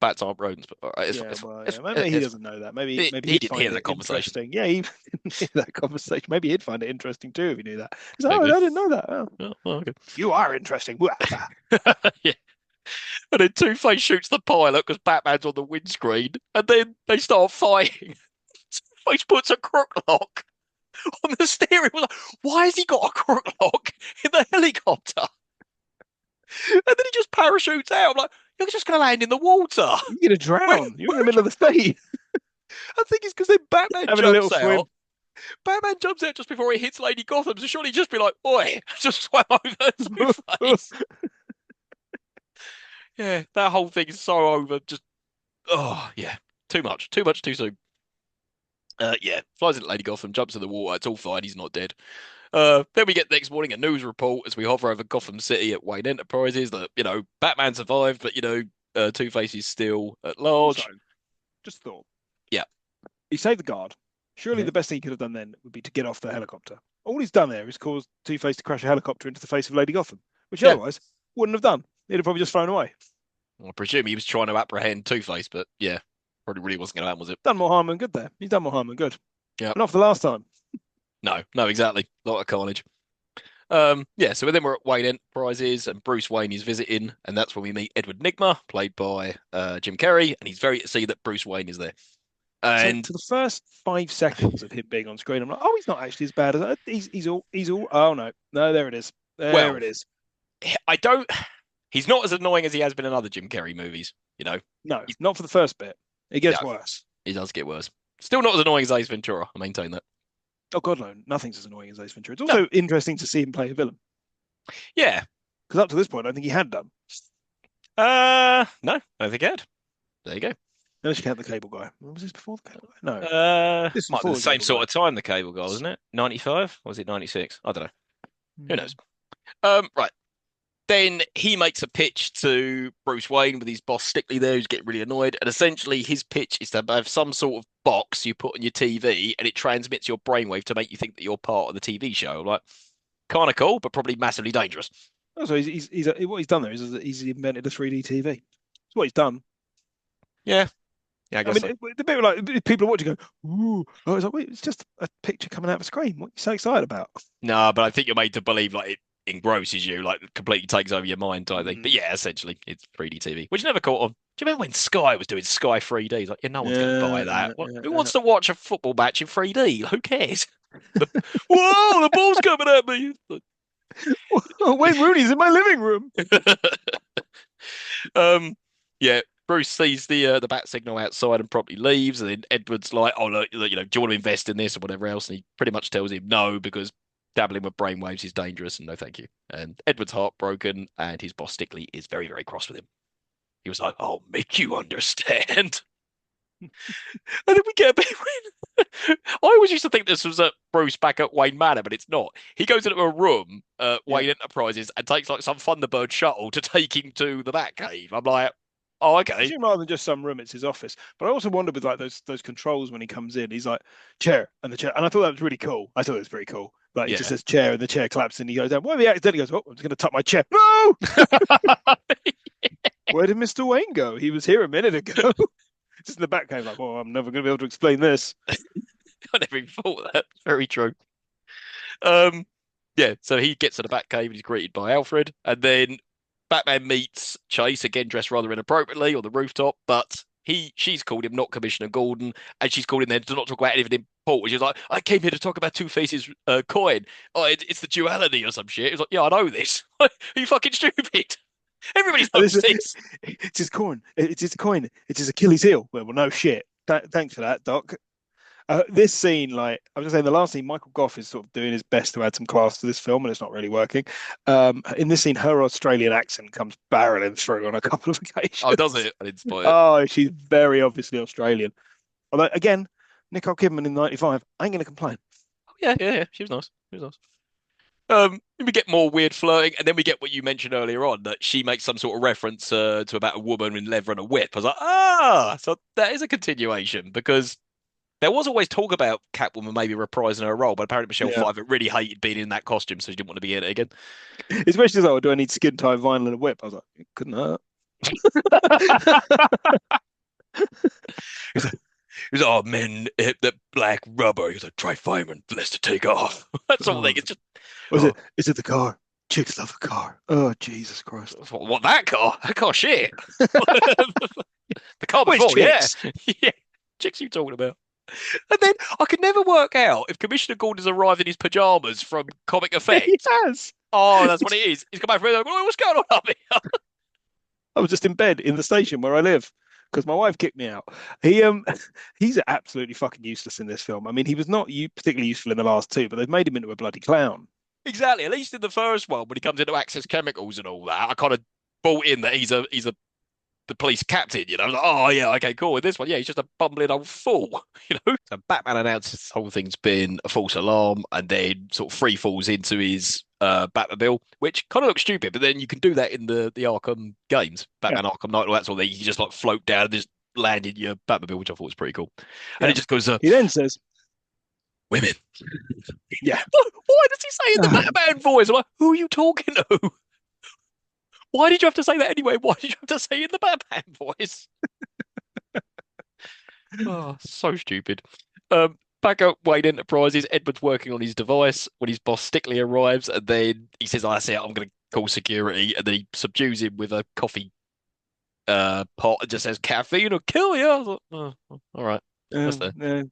bats aren't rodents, but Maybe he doesn't know that. Maybe he he'd didn't find hear the it conversation. interesting. Yeah, he didn't hear that conversation. Maybe he'd find it interesting too if he knew that. He's like, Maybe. oh, I didn't know that. Oh. Oh, okay. You are interesting. Yeah. And then Two-Face shoots the pilot because Batman's on the windscreen, and then they start fighting. Two-Face puts a crook lock on the steering wheel. Why has he got a crook lock in the helicopter? And then he just parachutes out. I'm like, you're just going to land in the water. You're gonna drown. You're in the middle of the sea. I think it's because then Batman Having a little jumps swim. out. Batman jumps out just before he hits Lady Gotham, so surely he'd just be like, oi, just swam over Two-Face. Yeah, that whole thing is so over. Just, oh, yeah, too much, too soon. Yeah, flies into Lady Gotham, jumps in the water. It's all fine. He's not dead. Then we get next morning a news report as we hover over Gotham City at Wayne Enterprises that Batman survived, but Two-Face is still at large. So, just thought. Yeah. He saved the guard. Surely Mhm. the best thing he could have done then would be to get off the helicopter. All he's done there is caused Two-Face to crash a helicopter into the face of Lady Gotham, which Yeah. otherwise wouldn't have done. He'd have probably just flown away. I presume he was trying to apprehend Two-Face, but yeah, probably really wasn't going to happen, was it? Done more harm than good there. He's done more harm than good. Yeah. But not for the last time. No, exactly. A lot of carnage. Yeah, so then we're at Wayne Enterprises and Bruce Wayne is visiting, and that's when we meet Edward Nigma, played by Jim Carrey, and he's very to see that Bruce Wayne is there. And so for the first 5 seconds of him being on screen, I'm like, oh, he's not actually as bad as that. He's all. Oh no, there it is. There it is. I don't. He's not as annoying as he has been in other Jim Carrey movies. No, not for the first bit. It gets worse. He does get worse. Still not as annoying as Ace Ventura. I maintain that. Oh God, no, nothing's as annoying as Ace Ventura. It's No. also interesting to see him play a villain Yeah. because up to this point, I think he had done. No, I don't think I had. There you go. Unless you count the cable guy. Was this before the cable guy? No, this is Might be before the the same cable sort guy. of time, the cable guy, wasn't it? 95? Or was it 96? I don't know. Who knows? Hmm. Right. Then he makes a pitch to Bruce Wayne with his boss Stickley there, who's getting really annoyed. And essentially, his pitch is to have some sort of box you put on your TV and it transmits your brainwave to make you think that you're part of the TV show. Like, kind of cool, but probably massively dangerous. Also, what he's done there is he's invented a 3D TV. That's what he's done. Yeah, yeah, I I guess mean, so. the bit like people are watching go, ooh. I was like, wait, it's just a picture coming out of a screen. What are you so excited about? No, but I think you're made to believe like it engrosses you, like completely takes over your mind type thing. But Mm. yeah, essentially, it's 3D TV, which never caught on. Do you remember when Sky was doing Sky 3D? Like, yeah, no one's going to buy that. What, who wants to watch a football match in 3D? Who cares? The, whoa, the ball's coming at me. Wayne Rooney's in my living room. um, yeah, Bruce sees the bat signal outside and promptly leaves, and then Edward's like, "Oh, look, do you want to invest in this or whatever else?" And he pretty much tells him no because dabbling with brainwaves is dangerous, and no, thank you. And Edward's heartbroken, and his boss Stickley is very, very cross with him. He was like, "I'll make you understand." And then we get a bit when I always used to think this was Bruce back at Wayne Manor, but it's not. He goes into a room at Yeah. Wayne Enterprises and takes like some Thunderbird shuttle to take him to the Batcave. I'm like, oh, I okay. presume rather than just some room, it's his office. But I also wonder with like those controls when he comes in, he's like chair and the chair, and I thought that was really cool. I thought it was very cool. Like he just Yeah. says chair and the chair collapses and he goes down. What if he accidentally goes? Oh, I'm just going to tuck my chair. No, where did Mr. Wayne go? He was here a minute ago. Just in the back came like, well, I'm never going to be able to explain this. I never even thought of that. Very true. Um, yeah, so he gets to the Batcave and he's greeted by Alfred, and then Batman meets Chase again, dressed rather inappropriately on the rooftop, but she's called him not Commissioner Gordon, and she's called him there to not talk about anything important. She's like, I came here to talk about Two Faces coin. Oh, it's the duality or some shit. It's like, yeah, I know this. Are you fucking stupid? Everybody And knows this. it's his coin. It's his coin. It's his Achilles heel. Well, no shit. Thanks for that, Doc. This scene, like I was just saying, the last scene, Michael Gough is sort of doing his best to add some class to this film, and it's not really working. In this scene, her Australian accent comes barreling through on a couple of occasions. Oh, does it? I didn't spoil it. Oh, she's very obviously Australian. Although, again, Nicole Kidman in '95, I ain't going to complain. Oh, yeah. She was nice. She was nice. We get more weird flirting, and then we get what you mentioned earlier on that she makes some sort of reference to about a woman in leather and a whip. I was like, so that is a continuation because there was always talk about Catwoman maybe reprising her role, but apparently Michelle Yeah. Pfeiffer really hated being in that costume, so she didn't want to be in it again. Especially as like, oh, do I need skin tight vinyl and a whip? I was like, it couldn't hurt. He's like, oh man, that black rubber. He's like, try fireman, less to take off. That sort of thing. It's just, Was oh, it? Is it the car? Chicks love a car. Oh, Jesus Christ. what that car? That car shit. The car Which before, yeah. chicks? Yeah. Chicks you talking about? And then I could never work out if Commissioner Gordon's arrived in his pajamas from Comic He Effect. has. Oh, that's what it is. He's come back from like, what's going on up here? I was just in bed in the station where I live because my wife kicked me out. He he's absolutely fucking useless in this film. I mean, he was not particularly useful in the last two, but they've made him into a bloody clown. Exactly. At least in the first one, when he comes into Access Chemicals and all that, I kind of bought in that he's a the police captain. You know, I was like, oh yeah, okay, cool. With this one, yeah, he's just a bumbling old fool. You know. So Batman announces this whole thing's been a false alarm, and then sort of free falls into his Batmobile, which kind of looks stupid, but then you can do that in the Arkham games, Yeah, Batman Arkham Knight, all that sort of thing. You can just like float down and just land in your Batmobile, which I thought was pretty cool. And yeah. it just goes, He then says, women. "Yeah, Why does he say it in the Batman voice? I'm like, who are you talking to? Why did you have to say that anyway? Why did you have to say it in the Batman voice? Oh, so stupid. Back at Wayne Enterprises, Edward's working on his device when his boss Stickley arrives, and then he says, I see it, I'm going to call security, and then he subdues him with a coffee pot and just says, caffeine will kill you. I was like, oh, all right, that's there.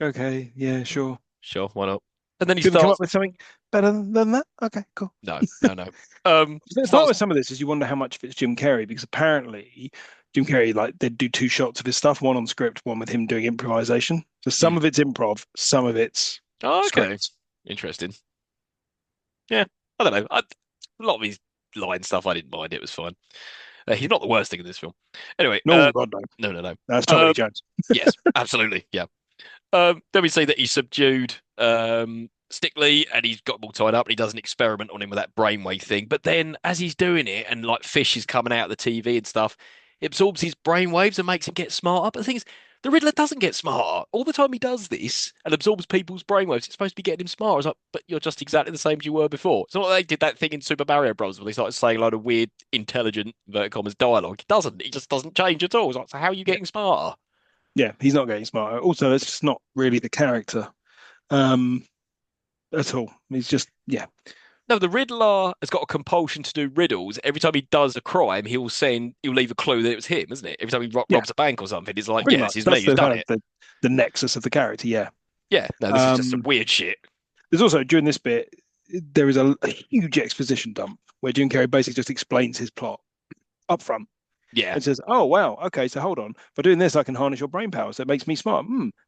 okay, yeah, sure. Sure, why not? And then he Couldn't come starts. up with something better than that. Okay, cool." No. The problem Starts. with some of this is you wonder how much of it's Jim Carrey because apparently Jim Carrey, like they'd do two shots of his stuff, one on script, one with him doing improvisation. So some Mm. of it's improv, some of it's Oh, okay. script. Interesting. Yeah. I don't know. A lot of his line stuff I didn't mind. It was fine. He's not the worst thing in this film. Anyway, No, God no, no, no, no. that's Tommy Lee Um, Jones. yes, absolutely. Yeah. Then we see that he's subdued Stickley and he's got them all tied up and he does an experiment on him with that brainwave thing. But then as he's doing it and like fish is coming out of the TV and stuff, it absorbs his brainwaves and makes him get smarter. But the thing is, the Riddler doesn't get smarter. All the time he does this and absorbs people's brainwaves, it's supposed to be getting him smarter. It's like, but you're just exactly the same as you were before. It's not like they did that thing in Super Mario Bros. Where they started saying a lot of weird, intelligent, inverted commas dialogue. He doesn't. He just doesn't change at all. It's like, so how are you Yeah, getting smarter? yeah, he's not getting smarter. Also, it's just not really the character um, at all. He's just yeah, No, the Riddler has got a compulsion to do riddles. Every time he does a crime, he'll leave a clue that it was him, isn't it? Every time he yeah, robs a bank or something, it's like, pretty yeah, this much. is me That's who's the done kind of it. the nexus of the character. Yeah. Yeah, no, this is just some Um, weird shit. there's also during this bit there is a huge exposition dump where Jim Carrey basically just explains his plot up front Yeah. and says, "Oh wow, okay, so hold on. By doing this, I can harness your brain power, so it makes me smart.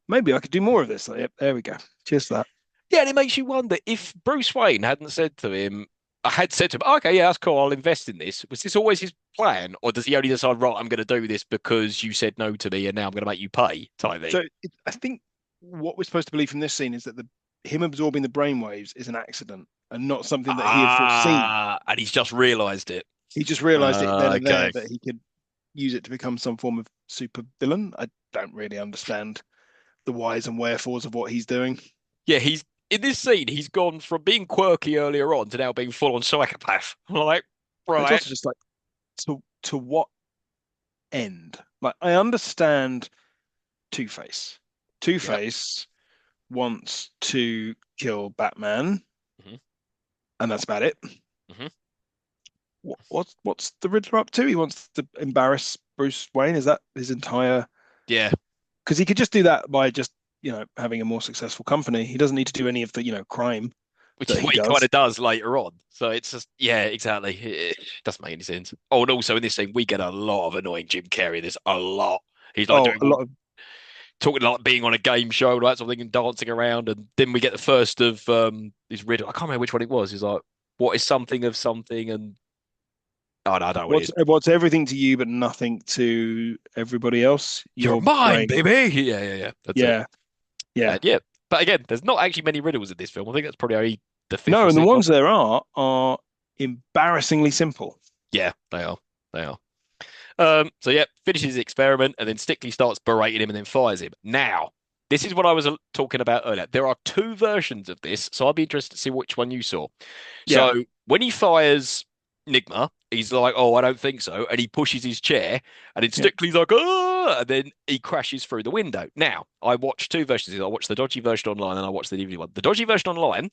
Maybe I could do more of this." Like, yep, there we go. Cheers for that. Yeah, and it makes you wonder if Bruce Wayne hadn't said to him, I had said to him, okay, yeah, that's cool, I'll invest in this. Was this always his plan? Or does he only decide, right, I'm going to do this because you said no to me and now I'm going to make you pay type thing? So I think what we're supposed to believe from this scene is that the him absorbing the brainwaves is an accident and not something that he had foreseen. And he's just realized it. He just realized it then and there Okay. that he could use it to become some form of super villain. I don't really understand the whys and wherefores of what he's doing. Yeah, he's in this scene, he's gone from being quirky earlier on to now being full on psychopath. I'm like, But it's right. also just like to what end? Like I understand Two-Face. Yeah. Two-Face wants to kill Batman, Hmm. and that's about it. Hmm. What's the Riddler up to? He wants to embarrass Bruce Wayne. Is that his entire? Yeah. Because he could just do that by just having a more successful company. He doesn't need to do any of the crime Which that is he what he kind does. of does later on. So it's just, yeah, exactly. It doesn't make any sense. Oh, and also in this scene, we get a lot of annoying Jim Carrey. There's a lot. He's like Oh, doing a all, lot of talking like being on a game show and that sort of thing and dancing around. And then we get the first of this riddle. I can't remember which one it was. He's like, what is something of something? And oh, no, I don't know what it is. what's everything to you but nothing to everybody else. You're Your mine, brain. baby. Yeah, yeah, yeah. That's it. Yeah, yeah. Yeah. But again, there's not actually many riddles in this film. I think that's probably only the fifth No, or and the sixth one. ones there are embarrassingly simple. Yeah, they are. They are. So yeah, finishes his experiment and then Stickley starts berating him and then fires him. Now, this is what I was talking about earlier. There are two versions of this, so I'd be interested to see which one you saw. Yeah, So when he fires Nigma, he's like, "Oh, I don't think so," and he pushes his chair, and then yeah. Stickley's like, "Oh," and then he crashes through the window. Now, I watched two versions of it. I watched the dodgy version online and I watched the DVD one. The dodgy version online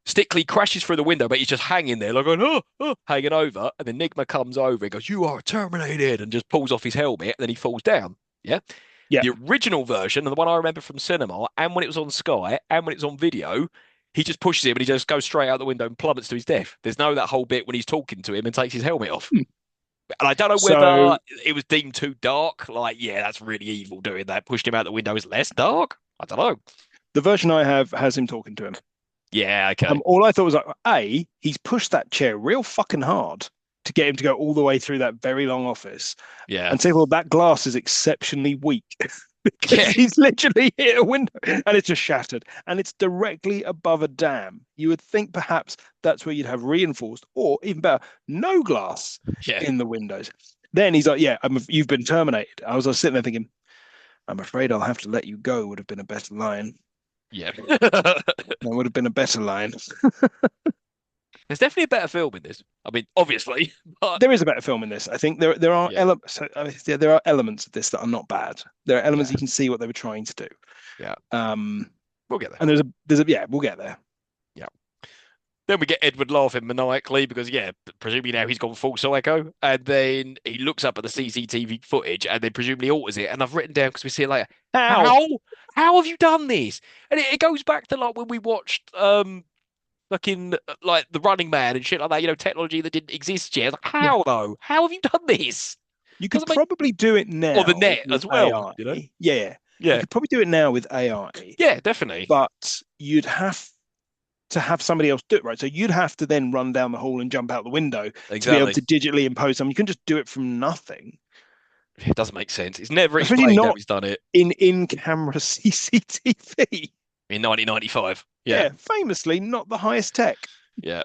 Stickley crashes through the window, but he's just hanging there, like going, hanging over. And then Nigma comes over and goes, "You are terminated," and just pulls off his helmet, and then he falls down. Yeah. Yeah. The original version, and the one I remember from cinema, and when it was on Sky, and when it's on video, he just pushes him and he just goes straight out the window and plummets to his death. There's no that whole bit when he's talking to him and takes his helmet off. Hmm. And I don't know So whether it was deemed too dark. Like, yeah, that's really evil doing that. Pushed him out the window is less dark. I don't know. the version I have has him talking to him. Yeah, okay. All I thought was like, A, he's pushed that chair real fucking hard to get him to go all the way through that very long office. Yeah. And second of all, that glass is exceptionally weak because Yeah. he's literally hit a window and it's just shattered. And it's directly above a dam. You would think perhaps that's where you'd have reinforced or even better, no glass Yeah. in the windows. Then he's like, yeah, you've been terminated. I was sitting there thinking, I'm afraid I'll have to let you go would have been a better line. Yeah. That would have been a better line. There's definitely a better film in this. I mean, obviously, but There is a better film in this. I think there are yeah, elements. There are elements of this that are not bad. There are elements yeah, you can see what they were trying to do. yeah. Um, We'll get there. and there's a yeah, we'll get there. Yeah. Then we get Edward laughing maniacally because, yeah, presumably now he's gone full psycho. And then he looks up at the CCTV footage and then presumably alters it. And I've written down because we see it later. How? How? How have you done this? And it goes back to like when we watched fucking like the Running Man and shit like that, technology that didn't exist yet. Like, Yeah. how though? How have you done this? You could Doesn't make probably do it or the now net with as well, AI. you know? Yeah, you Yeah. could probably do it now with AI, Yeah, definitely. but you'd have to have somebody else do it, right? So you'd have to then run down the hall and jump out the window to be able Exactly. to digitally impose something. You can just do it from nothing, It doesn't make sense. It's never especially explained how not he's done it in camera CCTV. in 1995. Yeah. Yeah, famously not the highest tech. Yeah.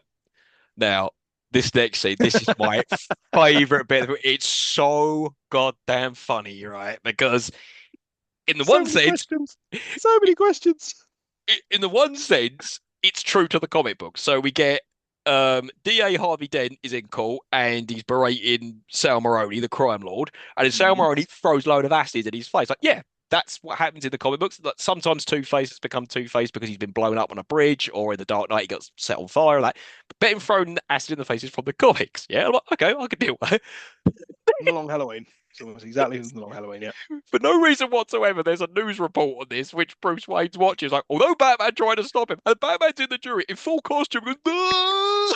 Now, this next scene, this is my favorite bit. It's so goddamn funny, right? Because in the So one many sense, questions. So many questions. in the one sense, it's true to the comic book. So we get DA Harvey Dent is in court and he's berating Sal Maroni, the crime lord, and then Sal Mhm. Maroni throws a load of acid in his face. Like, yeah, that's what happens in the comic books. Like, sometimes Two-Face has become Two-Face because he's been blown up on a bridge, or in the Dark Knight he got set on fire. Like, but him throwing acid in the face is from the comics. Yeah, I'm like, okay, I can deal with it. The Long Halloween. It's almost exactly the Long Halloween, yeah. For no reason whatsoever, there's a news report on this, which Bruce Wayne's watches. Like, although Batman tried to stop him, and Batman's in the jury in full costume, goes, "No!"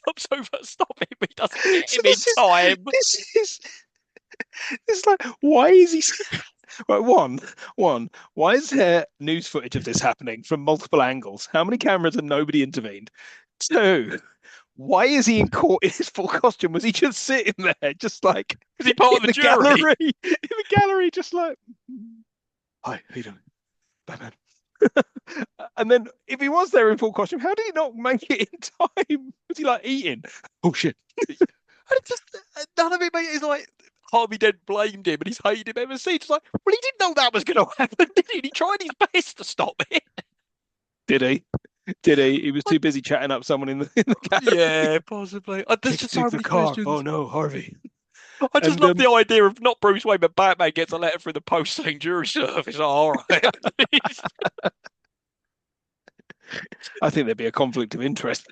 Jumps over to stop him, but he doesn't get So him in time. this is it's like, why is he right, why is there news footage of this happening from multiple angles? How many cameras and nobody intervened? Two, why is he in court in his full costume? Was he just sitting there, just like Is he part in of the the jury? gallery, in the gallery, just like, hi, how you doing, Batman? And then if he was there in full costume, how did he not make it in time? Was he like eating? Oh shit! And it just none of it, mate. Is like Harvey Dent blamed him, and he's hated him ever since. It's like, well, he didn't know that was going to happen, did he? He tried his best to stop it. Did he? Did he? He was too busy chatting up someone in the gallery. Yeah, possibly. There's Take just to so the many car. questions. Oh no, Harvey. I just And love the idea of not Bruce Wayne, but Batman gets a letter through the post saying jury service. Oh, all right. I think there'd be a conflict of interest.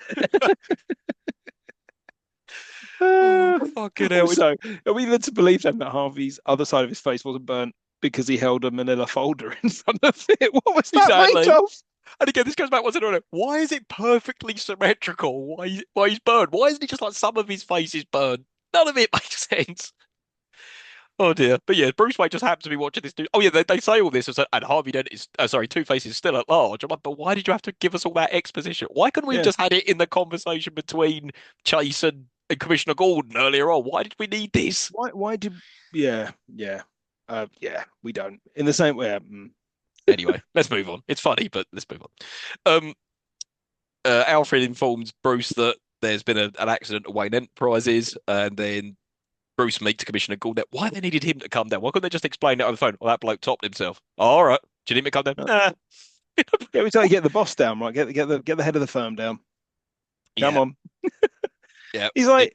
Oh, fucking hell. Also, are we led to believe then that Harvey's other side of his face wasn't burnt because he held a manila folder in front of it? What was that made Exactly. of? And again, this goes back once another. Why is it perfectly symmetrical? Why he's burned? Why isn't he just like some of his face is burned? None of it makes sense. Oh dear. But yeah, Bruce Wayne just happens to be watching this dude. Oh yeah, they say all this, and Harvey Dent is, sorry, Two-Face is still at large. I'm like, but why did you have to give us all that exposition? Why couldn't we have Yeah. just had it in the conversation between Chase and Commissioner Gordon earlier on? Why did we need this? Why did yeah, yeah. Yeah, we don't. In the same way. Anyway, let's move on. It's funny, but let's move on. Alfred informs Bruce that there's been an accident at Wayne Enterprises, and then Bruce meets Commissioner Gordon. Why they needed him to come down? Why couldn't they just explain it on the phone? Well, that bloke topped himself. Oh, all right. Do you need me to come down? Uh, Nah. yeah, we try to get the boss down, right? Get the head of the firm down. Come Yeah, on. yeah. He's like,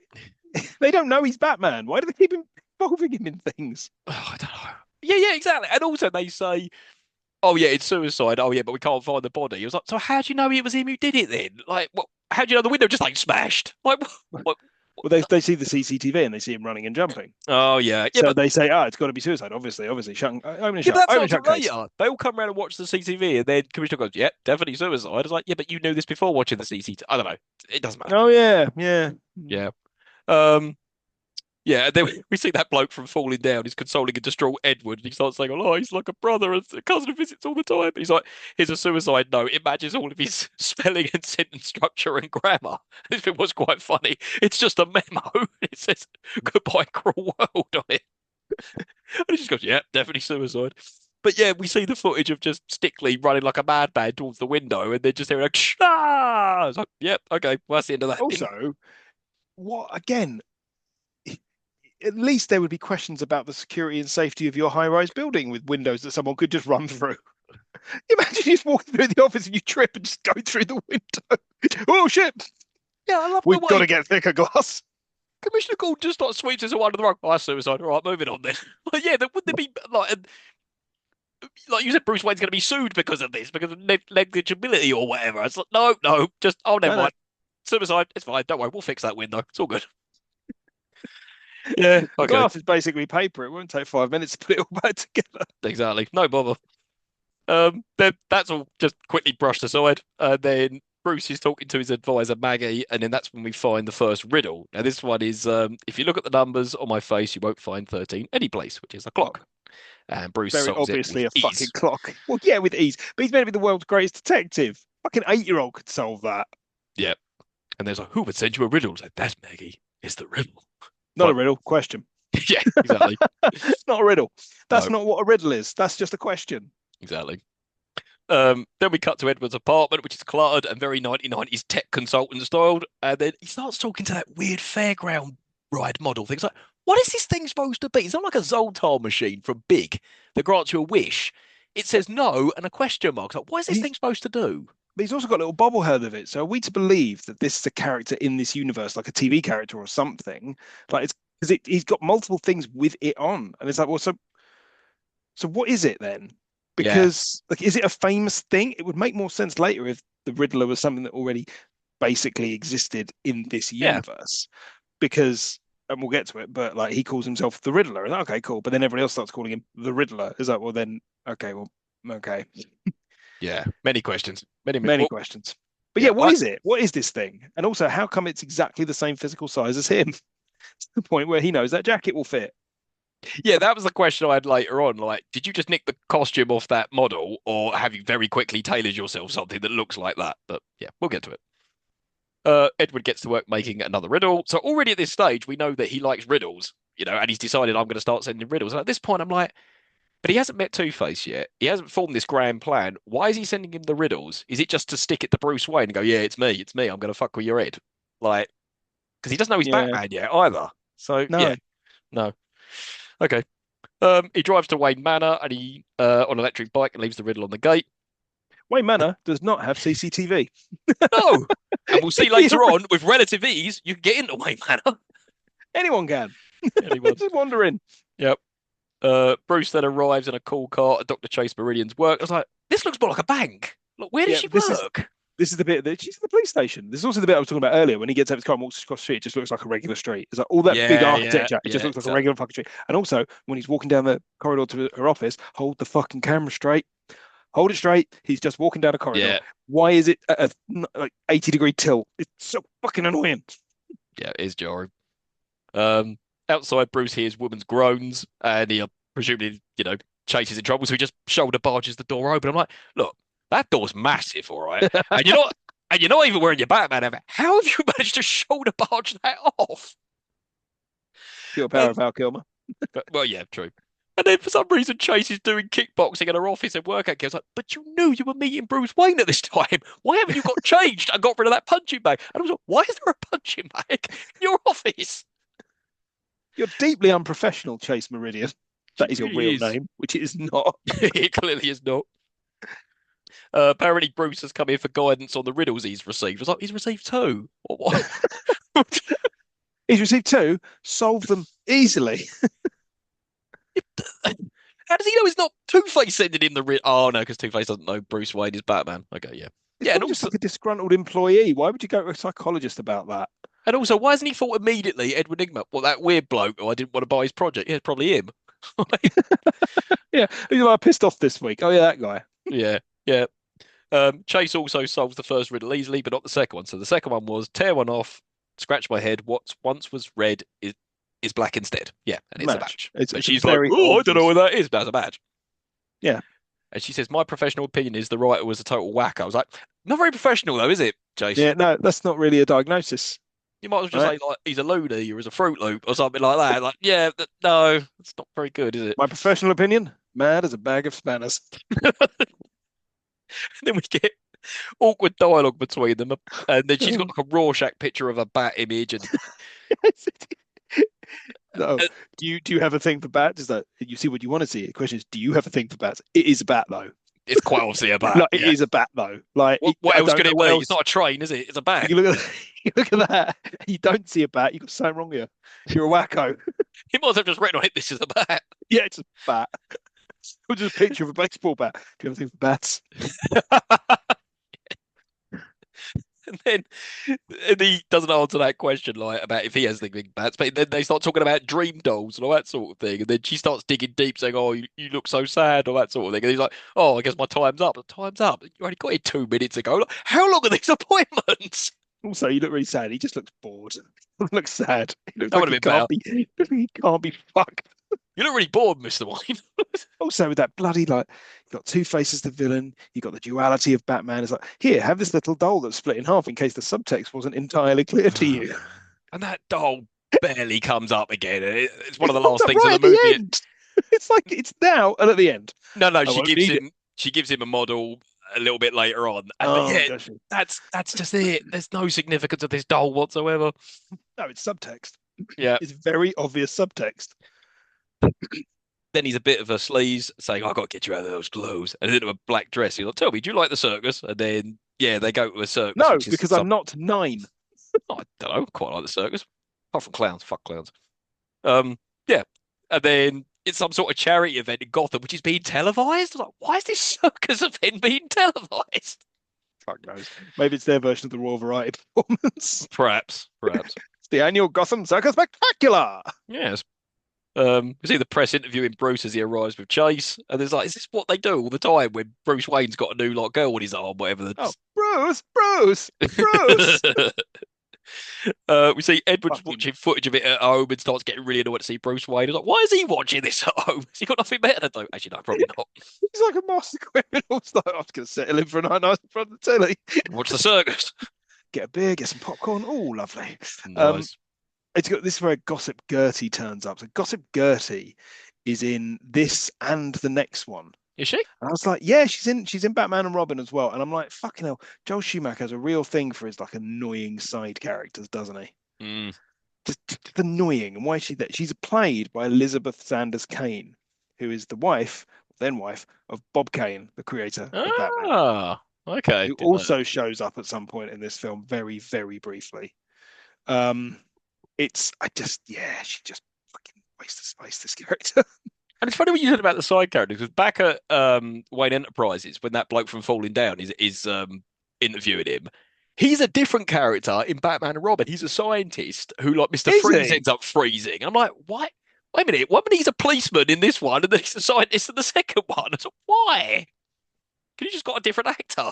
they don't know he's Batman. Why do they keep involving him in things? I don't know. Yeah, yeah, exactly. And also they say, "Oh yeah, it's suicide." Oh yeah, but we can't find the body. It was like, so how do you know it was him who did it then? Like, what? How do you know the window just like smashed? Like, what? Well, they see the CCTV and they see him running and jumping. Oh yeah, yeah, So but they say, it's got to be suicide. Obviously. Shut, open and yeah, shut, but that's open and not shut case. later. They all come around and watch the CCTV, and then Commissioner goes, "Yeah, definitely suicide." It's like, yeah, but you knew this before watching the CCTV. I don't know. It doesn't matter. Oh yeah, yeah. Yeah. Um. Yeah, and then we see that bloke from Falling Down. He's consoling a distraught Edward, and he starts saying, "Oh, he's like a brother, and a cousin visits all the time." And he's like, "Here's a suicide note. It matches all of his spelling and sentence structure and grammar." This bit was quite funny. It's just a memo. It says "Goodbye, cruel world" on it, and he just goes, "Yeah, definitely suicide." But yeah, we see the footage of just Stickley running like a madman towards the window, and then just hearing like, "Shah!" It's like, "Yep, okay, well, that's the end of that." Also, what again? At least there would be questions about the security and safety of your high-rise building with windows that someone could just run through. Imagine you just walking through the office and you trip and just go through the window. Oh shit! Yeah, I love the We've got way to get thicker glass. Commissioner Gordon just like sweeps this one under the rug. Oh, that's suicide. All right, moving on then. Like, yeah, wouldn't there be like you said, Bruce Wayne's going to be sued because of this, because of negligibility or whatever? It's like, no, no, just never No, no. mind. Suicide. It's fine. Don't worry. We'll fix that window. It's all good. Yeah. The Okay. glass is basically paper. It won't take 5 minutes to put it all back together. Exactly. No bother. Then that's all just quickly brushed aside. Then Bruce is talking to his advisor Maggie, and then that's when we find the first riddle. Now, this one is if you look at the numbers on my face, you won't find 13 any place, which is a clock. And Bruce Very solves it obviously with a fucking ease. clock. Well, yeah, with ease. But he's meant to be the world's greatest detective. Fucking 8-year-old could solve that. Yeah. And there's like, who would send you a riddle? It's like, that's Maggie. It's the riddle. Not a riddle, question. Yeah, exactly. Not a riddle. That's No, not what a riddle is. That's just a question. exactly. Then we cut to Edward's apartment, which is cluttered and very 1990s tech consultant styled. And then he starts talking to that weird fairground ride model thing. It's like, what is this thing supposed to be? It's not like a Zoltar machine from Big that grants you a wish. It says no and a question mark. It's like, what is this He's, thing supposed to do? but he's also got a little bobblehead of it. So are we to believe that this is a character in this universe, like a TV character or something? Like it's because he's got multiple things with it on, and it's like, well, so what is it then? Yeah, Because like, is it a famous thing? It would make more sense later if the Riddler was something that already basically existed in this yeah, universe. Because, and we'll get to it, but like he calls himself the Riddler. And okay, cool. But then everybody else starts calling him the Riddler. Is that well then? Okay, well, okay. yeah. Many questions. Many, many. Many Well, questions. But yeah, yeah, what is it? What is this thing? And also, how come it's exactly the same physical size as him? To the point where he knows that jacket will fit. yeah, that was the question I had later on. Like, did you just nick the costume off that model, or have you very quickly tailored yourself something that looks like that? But yeah, we'll get to it. Edward gets to work making another riddle. So already at this stage, we know that he likes riddles, and he's decided I'm going to start sending riddles. And at this point, I'm like, but he hasn't met Two-Face yet. He hasn't formed this grand plan. Why is he sending him the riddles? Is it just to stick it to Bruce Wayne and go, yeah, it's me, it's me. I'm going to fuck with your head, like, because he doesn't know he's Yeah. Batman yet either. So yeah, No. no, okay. He drives to Wayne Manor and he on an electric bike and leaves the riddle on the gate. Wayne Manor does not have CCTV. No, and we'll see You're later on with relative ease you can get into Wayne Manor. Anyone can. Anyone? Just wondering. Yep. Bruce then arrives in a cool car at Dr. Chase Meridian's work. I was like, this looks more like a bank. Look, where does Yeah, she this is work? this is the bit that she's at the police station. This is also the bit I was talking about earlier when he gets out of his car and walks across the street. It just looks like a regular street. It's like all that big Yeah, yeah, architecture. It just yeah, looks like a exactly. regular fucking street. And also when he's walking down the corridor to her office, hold the fucking camera straight. Hold it straight. He's just walking down a corridor. Yeah, Why is it at a like 80-degree tilt? It's so fucking annoying. yeah, it is jarring. Um, Outside, Bruce hears woman's groans and he presumably, Chase is in trouble, so he just shoulder barges the door open. I'm like, look, that door's massive, all right, and you're not even wearing your Batman outfit. How have you managed to shoulder barge that off? Pure power And of Val Kilmer. well, yeah, true. And then for some reason, Chase is doing kickboxing in her office and workout gear. I was like, but you knew you were meeting Bruce Wayne at this time. Why haven't you got changed and got rid of that punching bag? And I was like, why is there a punching bag in your office? You're deeply unprofessional, Chase Meridian. She That is your really real is. name, which it is not. It clearly is not. Apparently, Bruce has come in for guidance on the riddles he's received. I was like, he's received two. What? He's received two. Solve them easily. How does he know it's not Two-Face sending him the riddle? Oh, no, because Two-Face doesn't know Bruce Wayne is Batman. Okay, yeah. It's Yeah, and probably just also, like a disgruntled employee. Why would you go to a psychologist about that? and also, why hasn't he thought immediately, Edward Nigma, well, that weird bloke who I didn't want to buy his project? Yeah, it's probably him. Yeah, who am I pissed off this week? Oh yeah, that guy. Yeah, yeah. Chase also solves the first riddle easily, but not the second one. So the second one was tear one off, scratch my head. What once was red is black instead. Yeah, and it's a Match. badge. It's And a she's like, very oh, I don't know obvious. what that is. That's a badge. Yeah, And she says, my professional opinion is the writer was a total whack. I was like, not very professional though, is it, Chase? yeah. No, that's not really a diagnosis, You might as well just right? say like he's a loony or he's a Fruit Loop or something like that. Like, yeah, no, it's not very good, is it? My professional opinion: mad as a bag of spanners. Then we get awkward dialogue between them, and then she's got like a Rorschach picture of a bat image, and No. uh, Do you have a thing for bats? Is that you see what you want to see? The question is, do you have a thing for bats? It is a bat though. it's quite obviously a bat. Like it Yeah. is a bat though. Like What I else don't could know it what be? else. It's not a train, is it? It's a bat. You look at you look at that. You don't see a bat. You got something wrong here. You're a wacko. He might have just written on it, this is a bat. Yeah, it's a bat. Or just a picture of a baseball bat. Do you have a thing for bats? And then and he doesn't answer that question like about if he has the big bats, but then they start talking about dream dolls and all that sort of thing. And then she starts digging deep, saying, "Oh, you look so sad," or that sort of thing. And he's like, "Oh, I guess my time's up." Time's up. You only got here 2 minutes ago. Like, how long are these appointments? Also, you look really sad. He just looks bored. Looks sad. He looks That like would have been better. he looks like he can't be fucked. You look really bored, Mr. Wayne. Also, with that bloody like, you got Two Face as the villain. You got the duality of Batman. It's like, here, have this little doll that's split in half in case the subtext wasn't entirely clear to you. And that doll barely comes up again. It's one It of the comes last up things in right the at the movie. end. It's like it's now and at the end. No, no, I won't need it. she gives him a model a little bit later on. But Oh, yeah, does she? that's just it. There's no significance of this doll whatsoever. No, it's subtext. Yeah. It's very obvious subtext. Then he's a bit of a sleaze, saying, "I've got to get you out of those clothes." And in a black dress, he's like, "Tell me, do you like the circus?" And then, yeah, they go to a circus, No, which is because I'm not 9. I don't know, quite like the circus. Apart from clowns, fuck clowns. Um, yeah. And then it's some sort of charity event in Gotham, which is being televised. I was like, why is this circus event being televised? Fuck knows. Maybe it's their version of the Royal Variety performance. Perhaps, perhaps. It's the annual Gotham Circus Spectacular. Yes. You see the press interviewing Bruce as he arrives with Chase, and there's like, is this what they do all the time when Bruce Wayne's got a new like girl on his arm, whatever? Oh, Bruce. We see Edward's Fucking watching footage of it at home and starts getting really annoyed to see Bruce Wayne. He's like, why is he watching this at home? Has he got nothing better to do? Actually, no, probably not. He's like a master criminal. It's like, I was going to settle in for a night nice in front of the telly. Watch the circus. Get a beer, get some popcorn. Oh, lovely. Nice. This is where Gossip Gertie turns up. So Gossip Gertie is in this and the next one. Is she? And I was like, yeah, she's in Batman and Robin as well. And I'm like, fucking hell, Joel Schumacher has a real thing for his like annoying side characters, doesn't he? Mm. Just annoying. And why is she that? She's played by Elizabeth Sanders Kane, who is the then wife of Bob Kane, the creator of Batman, Okay. who Didn't know. also shows up at some point in this film very, very briefly. She just fucking wastes the space, this character. And it's funny what you said about the side characters, because back at Wayne Enterprises, when that bloke from Falling Down is interviewing him, he's a different character in Batman and Robin. He's a scientist who, like Mr. Is Freeze, he? ends up freezing. I'm like, why? Wait a minute. Why when he's a policeman in this one and then he's a scientist in the second one? I thought, why? Could you just got a different actor?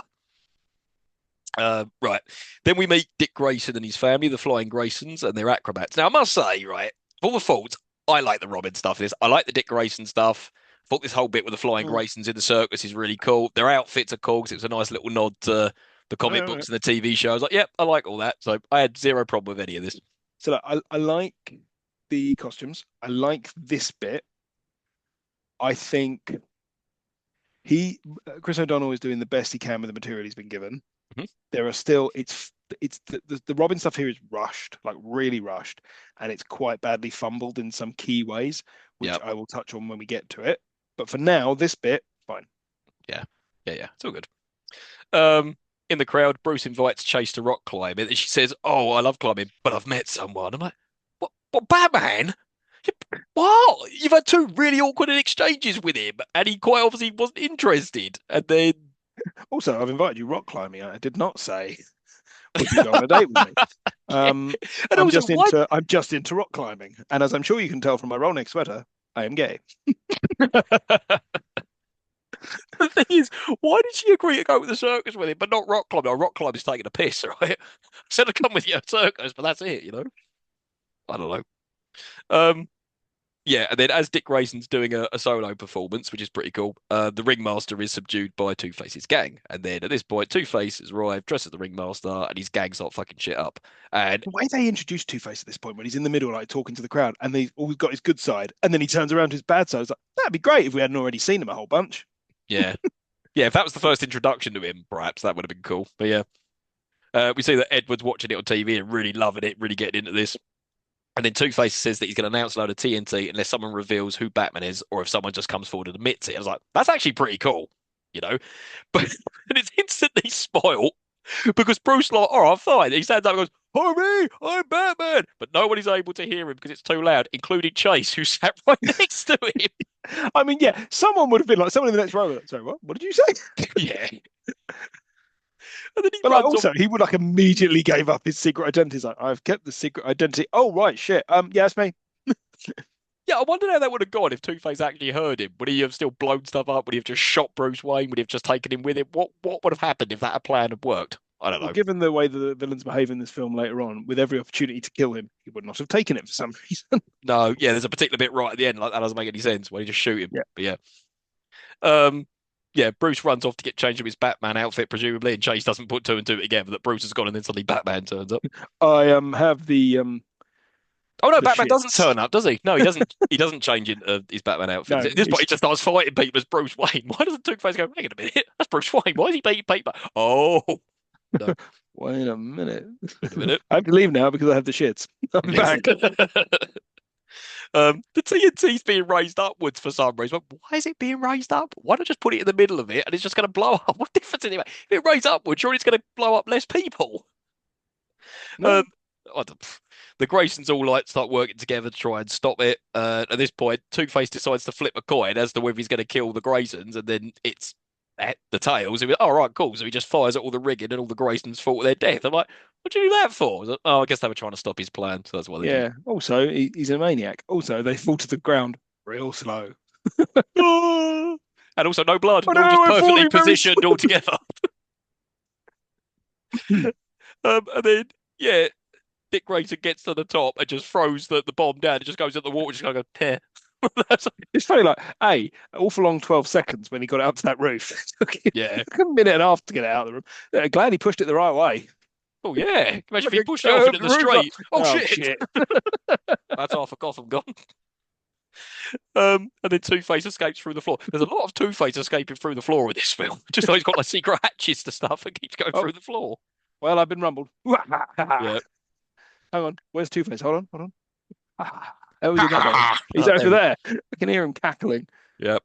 Right. Then we meet Dick Grayson and his family, the Flying Graysons, and their acrobats. Now, I must say, right, for all the faults, I like the Robin stuff. I like the Dick Grayson stuff. I thought this whole bit with the Flying Mm. Graysons in the circus is really cool. Their outfits are cool because it was a nice little nod to the comic Yeah. books and the TV shows. I was like, yep, I like all that. So I had zero problem with any of this. So look, I like the costumes. I like this bit. I think Chris O'Donnell is doing the best he can with the material he's been given. Mhm. There are still it's the Robin stuff here is rushed, like really rushed, and it's quite badly fumbled in some key ways, which Yep. I will touch on when we get to it. But for now, this bit, fine. Yeah. Yeah. It's all good. Um, in the crowd, Bruce invites Chase to rock climbing, and she says, "Oh, I love climbing, but I've met someone." I'm like, "What? What? Batman? What? You've had two really awkward exchanges with him, and he quite obviously wasn't interested." And then, Also, I've invited you rock climbing. I did not say would you go on a date with me. and I'm also, just why? into rock climbing, and as I'm sure you can tell from my roll neck sweater, I am gay. The thing is, why did she agree to go with the circus with him, but not rock climbing? Oh, rock climbing's taking a piss, right? I said I'd come with you to circus, but that's it, I don't know. Um, Yeah, and then as Dick Grayson's doing a solo performance, which is pretty cool, the ringmaster is subdued by Two-Face's gang. And then at this point, Two-Face has arrived, dressed as the ringmaster, and his gang start fucking shit up. And The way they introduce Two Face at this point, when he's in the middle, like talking to the crowd, and they always got his good side, and then he turns around to his bad side. I was like, that'd be great if we hadn't already seen him a whole bunch. yeah, yeah, if that was the first introduction to him, perhaps that would have been cool. But yeah, we see that Edward's watching it on TV and really loving it, really getting into this. And then Two-Face says that he's going to announce a load of TNT unless someone reveals who Batman is, or if someone just comes forward and admits it. I was like, that's actually pretty cool, you know? But and it's instantly spoiled because Bruce, like, all right, fine. He stands up and goes, "Hi, me, I'm Batman." But nobody's able to hear him because it's too loud, including Chase, who sat right next to him. I mean, yeah, someone would have been like, someone in the next row, like, sorry, what? What did you say? Yeah. And then he But like, runs off. also, he would like immediately gave up his secret identity. He's like, I've kept the secret identity. Oh right, shit. Yeah, it's me. Yeah, I wonder how that would have gone if Two-Face actually heard him. Would he have still blown stuff up? Would he have just shot Bruce Wayne? Would he have just taken him with him? What would have happened if that plan had worked? I don't Well, know. given the way the villains behave in this film later on, with every opportunity to kill him, he would not have taken it for some reason. No, yeah, there's a particular bit right at the end, like that doesn't make any sense when he just shoot him. Yeah. But yeah. Um yeah, Bruce runs off to get changed of his Batman outfit, presumably, and Chase doesn't put two and two together that Bruce has gone and then suddenly Batman turns up. I have Oh no, the Batman doesn't shits. turn up, does he? No, he doesn't. He doesn't change into his Batman outfit. No, At this point, he just starts fighting people as Bruce Wayne. Why doesn't Two-Face go? Hang on a minute, that's Bruce Wayne. Why is he beating people? Oh no, wait a minute. wait a minute. I have to leave now because I have the shits. I'm back. The TNT's being raised upwards for some reason. Why is it being raised up? Why not just put it in the middle of it and it's just going to blow up? What difference does it make? If it raised upwards, surely it's going to blow up less people. No, Um, the Graysons all like start working together to try and stop it. At this point, Two-Face decides to flip a coin as to whether he's going to kill the Graysons, and then it's at the tails. All right, cool. So he just fires at all the rigging, and all the Graysons fall to their death. I'm like, what'd you do that for? I was like, oh, I guess they were trying to stop his plan, so that's why they did yeah. Also, he's a maniac. Also, they fall to the ground real slow. it. And also no blood. Oh They're all no, just I'm perfectly falling very positioned all together. And then yeah, Dick Grayson gets to the top and just throws the bomb down. It just goes at the water, just going to go, That's- It's funny, like, hey, awful long 12 seconds when he got it up to that roof. yeah. Took a minute and a half to get it out of the room. Glad he pushed it the right way. Oh yeah. Imagine if he Like a pushed it off into curved the roof up. street. Oh, shit. That's half of Gotham gone. And then Two-Face escapes through the floor. There's a lot of Two-Face escaping through the floor in this film. Just like he's got like secret hatches to stuff and keeps going Oh. through the floor. Well, I've been rumbled. Yeah. Hang on. Where's Two-Face? Hold on. Oh, you're that way. He's Oh, over there. I can hear him cackling. Yep.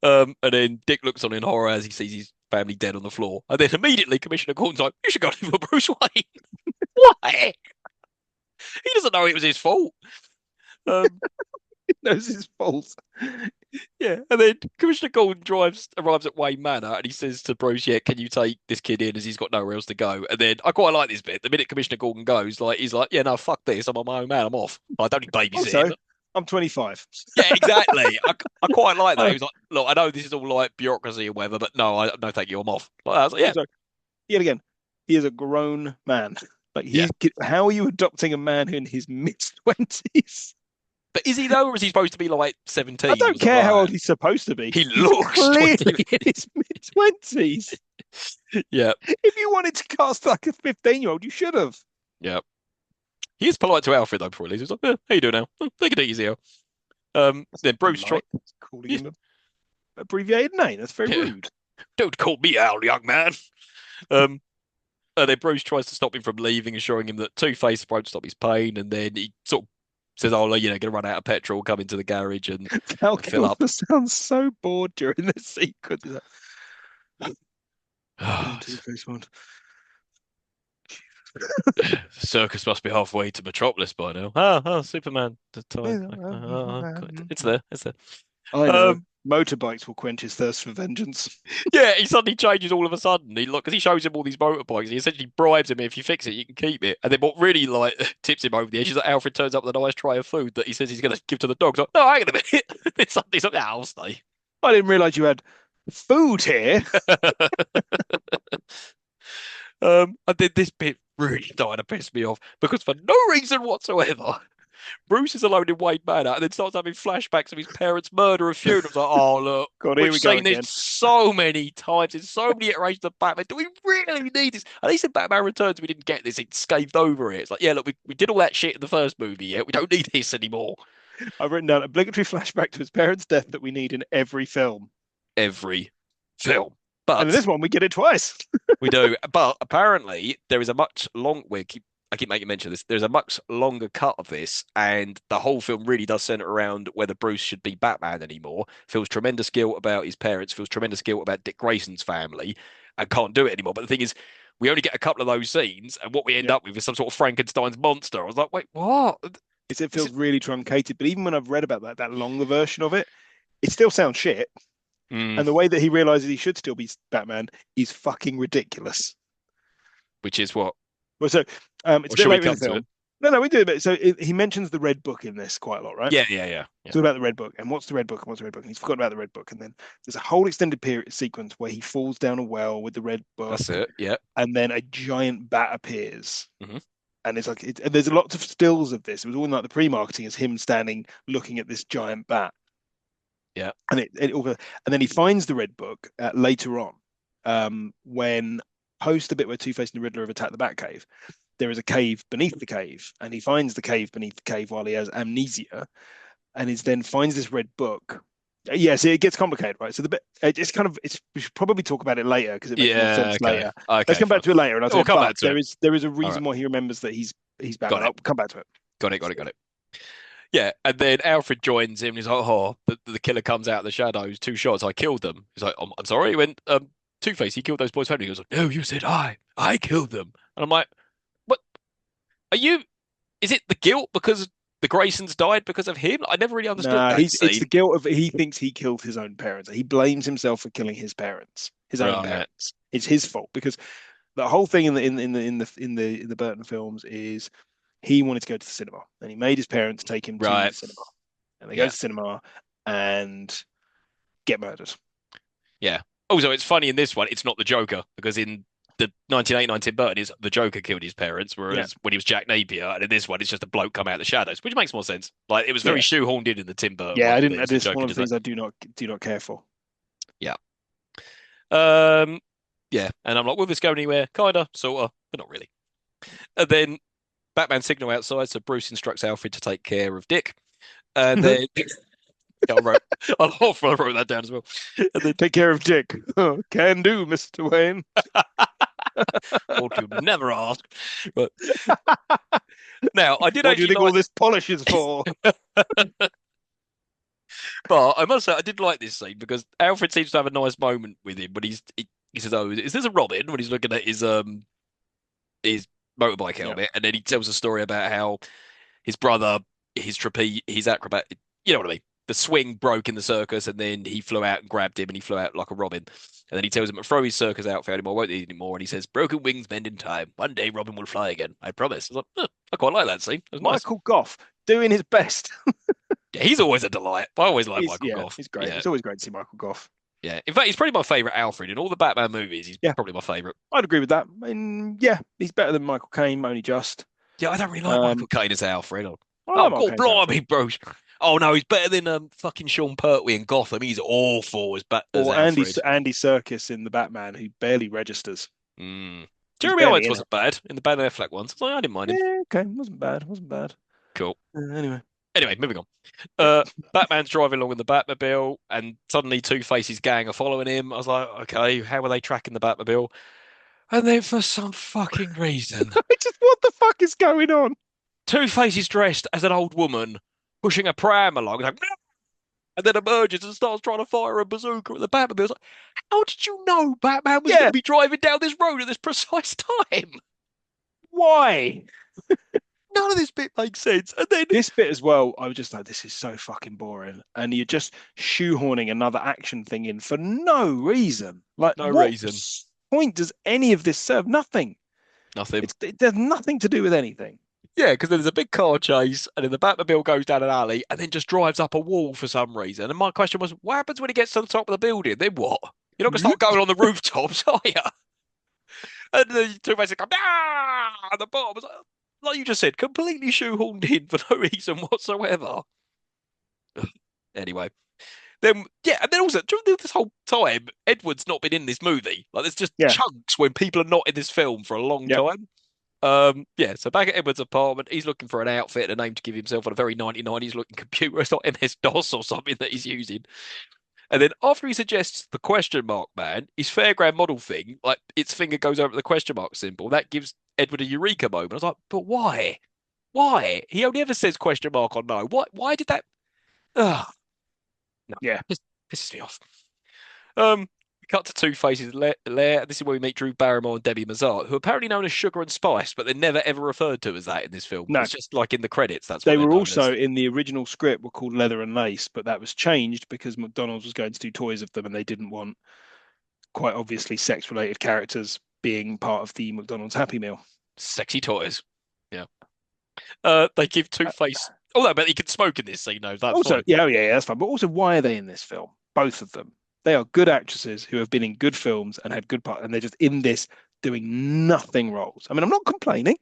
And then Dick looks on in horror as he sees his family dead on the floor. And then immediately Commissioner Gordon's like, you should go live with Bruce Wayne. Why? He doesn't know it was his fault. Um, He knows his faults. yeah. And then Commissioner Gordon arrives at Wayne Manor and he says to Bruce, yeah, can you take this kid in as he's got nowhere else to go? And then I quite like this bit. The minute Commissioner Gordon goes, like he's like, yeah, no, fuck this. I'm on my own man. I'm off. I don't need babysitting. Also, I'm 25. Yeah, exactly. I quite like that. He was like, look, I know this is all like bureaucracy or whatever, but no, no, thank you, I'm off. Like, I was like, yeah, Also, yet again, he is a grown man. Like, how are you adopting a man in his mid-20s? but is he though, or is he supposed to be like 17? I don't care how old he's supposed to be. He He's looks clearly 20. in his mid-20s. Yeah, If you wanted to cast like a 15-year-old, you should have. yeah. He is polite to Alfred though before he leaves. He's like, how you doing now? Take it easy. Then Bruce tries. Calling him an abbreviated name. That's very rude. Don't call me Al, young man. Um, and then Bruce tries to stop him from leaving and showing him that Two-Face won't stop his pain. And then he sort of says, "Oh, going to run out of petrol, come into the garage and Val fill up." Kilmer sounds so bored during this sequence. He's like, Two-Face one. Circus must be halfway to Metropolis by now. Oh, Superman. It's there. It's there. I know. Motorbikes will quench his thirst for vengeance. Yeah, he suddenly changes all of a sudden. Because he shows him all these motorbikes. He essentially bribes him, if you fix it, you can keep it. And then what really like tips him over the edge is that Alfred turns up with a nice tray of food that he says he's going to give to the dogs. Like, no, hang on a minute. It's suddenly like, I'll stay. I didn't realise you had food here. And then this bit really started to piss me off because for no reason whatsoever, Bruce is alone in Wayne Manor and then starts having flashbacks of his parents' murder and funerals. Like, oh look, God, here we've we go seen again. this so many times in so many iterations of Batman. Do we really need this? At least in Batman Returns, we didn't get this. It scathed over it. It's like, yeah, look, we did all that shit in the first movie. Yeah, we don't need this anymore. I've written down obligatory flashback to his parents' death that we need in every film. Every film. And But in this one, we get it twice. we do. But apparently, there is a much I keep making mention of this. There's a much longer cut of this, and the whole film really does center around whether Bruce should be Batman anymore. Feels tremendous guilt about his parents, feels tremendous guilt about Dick Grayson's family, and can't do it anymore. But the thing is, we only get a couple of those scenes, and what we end up with is some sort of Frankenstein's monster. I was like, wait, what? It feels really truncated. But even when I've read about that longer version of it, it still sounds shit. And the way that he realizes he should still be Batman is fucking ridiculous. which is what? Well, so it's Or a bit shall we later in come the to it? film. No, we do a bit. So he mentions the Red Book in this quite a lot, right? Yeah, yeah, yeah, yeah. Talk about the Red Book and what's the Red Book and what's the Red Book, and he's forgotten about the Red Book, and then there's a whole extended period sequence where he falls down a well with the Red That's Book, it. Yeah. and then a giant bat appears, Hmm. and it's like and there's lots of stills of this. It was all in like the pre-marketing as him standing looking at this giant bat, Yeah. and and then he finds the Red Book later on, when post the bit where Two Face and the Riddler have attacked the Batcave. There is a cave beneath the cave, and he finds the cave beneath the cave while he has amnesia, and is then finds this red book. Yeah, so it gets complicated, right? So the bit it's kind of it's we should probably talk about it later because it makes more Yeah. sense Okay. later. Let's Okay. come back Fine. to it later, and I'll tell We'll you. come But back to it. there is a All right. reason why he remembers that he's Got Batman. it. I'll come back to it. Got it. Got it. Got it. Yeah. And then Alfred joins him. And he's like, "Oh, the killer comes out of the shadows. Two shots. I killed them." He's like, I'm sorry." He went, Two Face. He killed those boys' family. He goes, like, "No, you said I. I killed them." And I'm like, "What? Are you? Is it the guilt because the Graysons died because of him? I never really understood Nah, that it's the scene." guilt of he thinks he killed his own parents. He blames himself for killing his parents, his own Right. parents. It's his fault because the whole thing in the Burton films is he wanted to go to the cinema and he made his parents take him to Right. the cinema, and they go Yeah. to the cinema and get murdered. Yeah. Also, it's funny in this one, it's not the Joker because in the 1989 Tim Burton is the Joker killed his parents, Yeah, whereas when he was Jack Napier, and in this one, it's just a bloke come out of the shadows, which makes more sense. Like it was very yeah, shoehorned in the Tim Burton yeah. one. I didn't. There's the This is one Joker of the did that. things I do not care for. Yeah. Um. Yeah. And I'm like, will this go anywhere? Kinda, sorta, but not really. And then Batman signal outside, so Bruce instructs Alfred to take care of Dick. And then I wrote, I wrote that down as well. And then Take care of Dick. Oh, can do, Mr. Wayne. thought you'd never ask. But now I did What do you actually think all like. this polish is for? But I must say, I did like this scene because Alfred seems to have a nice moment with him when he says, "Oh, is this a Robin?" When he's looking at his motorbike Yeah, helmet, and then he tells a story about how his brother, his trapeze, his acrobat, you know what I mean? The swing broke in the circus, and then he flew out and grabbed him, and he flew out like a robin. And then he tells him to throw his circus outfit at him. I won't need anymore. And he says, "Broken wings bend in time. One day Robin will fly again. I promise." I was like, I quite like that scene. It was nice. Michael Gough doing his best. Yeah, he's always a delight. I always like He's Michael Gough. he's great. Yeah, It's always great to see Michael Gough. yeah. In fact, he's probably my favorite Alfred in all the Batman movies. He's Yeah, probably my favorite. I'd agree with that. And yeah, he's better than Michael Caine, only just. Yeah, I don't really like Michael Um, Caine as Alfred. Oh, I oh like Michael God, Caine's blimey, Alfred. bro. Oh no, he's better than fucking Sean Pertwee in Gotham. He's awful as Or Andy Alfred. Andy Serkis in the Batman, who barely registers. Mm. He's Jeremy barely Irons in it. wasn't bad in the Ben Affleck ones. So I didn't mind him. Yeah, okay, wasn't bad. Wasn't bad. Cool. Anyway, Anyway, moving on. yeah. Batman's driving along in the Batmobile, and suddenly Two-Face's gang are following him. I was like, okay, how are they tracking the Batmobile? And then for some fucking reason, Just what the fuck is going on? Two-Face is dressed as an old woman pushing a pram along, like, and then emerges and starts trying to fire a bazooka at the Batmobile. I was like, how did you know Batman was going Yeah, to be driving down this road at this precise time? why? None of this bit makes sense. And then, This bit as well, I was just like, this is so fucking boring. And you're just shoehorning another action thing in for no reason. Like, no what reason, point does any of this serve? Nothing. nothing. It has nothing to do with anything. Yeah, because there's a big car chase, and then the Batmobile goes down an alley, and then just drives up a wall for some reason. And my question was, what happens when he gets to the top of the building? Then what? You're not going to start going on the rooftops, are you? And the two mates come, ah, at the bottom. It's like you just said, completely shoehorned in for no reason whatsoever. Anyway, then yeah, and then also during this whole time, Edward's not been in this movie. Like there's just Yeah. chunks when people are not in this film for a long Yep. time. Yeah, so back at Edward's apartment, he's looking for an outfit and a name to give himself on a very 1990s looking computer. It's not MS-DOS or something that he's using. And then after he suggests the question mark man, his Fairground model thing, like its finger goes over the question mark symbol, that gives Edward a eureka moment. I was like, but why? Why? He only ever says question mark or no. Why did that? Ugh, no, Yeah. pisses me off. We cut to Two Faces lair. This is where we meet Drew Barrymore and Debbie Mazar, who are apparently known as Sugar and Spice, but they're never ever referred to as that in this film. No. It's just like in the credits. That's what They they're were known also as. in the original script were called Leather and Lace, but that was changed because McDonald's was going to do toys of them and they didn't want quite obviously sex related characters being part of the McDonald's Happy Meal. Sexy toys. Yeah. They give Two-Face. Oh no, but he can smoke in this, so that's Also, fine. yeah, that's fine. But also, why are they in this film? Both of them. They are good actresses who have been in good films and had good part, and they're just in this doing nothing roles. I mean, I'm not complaining.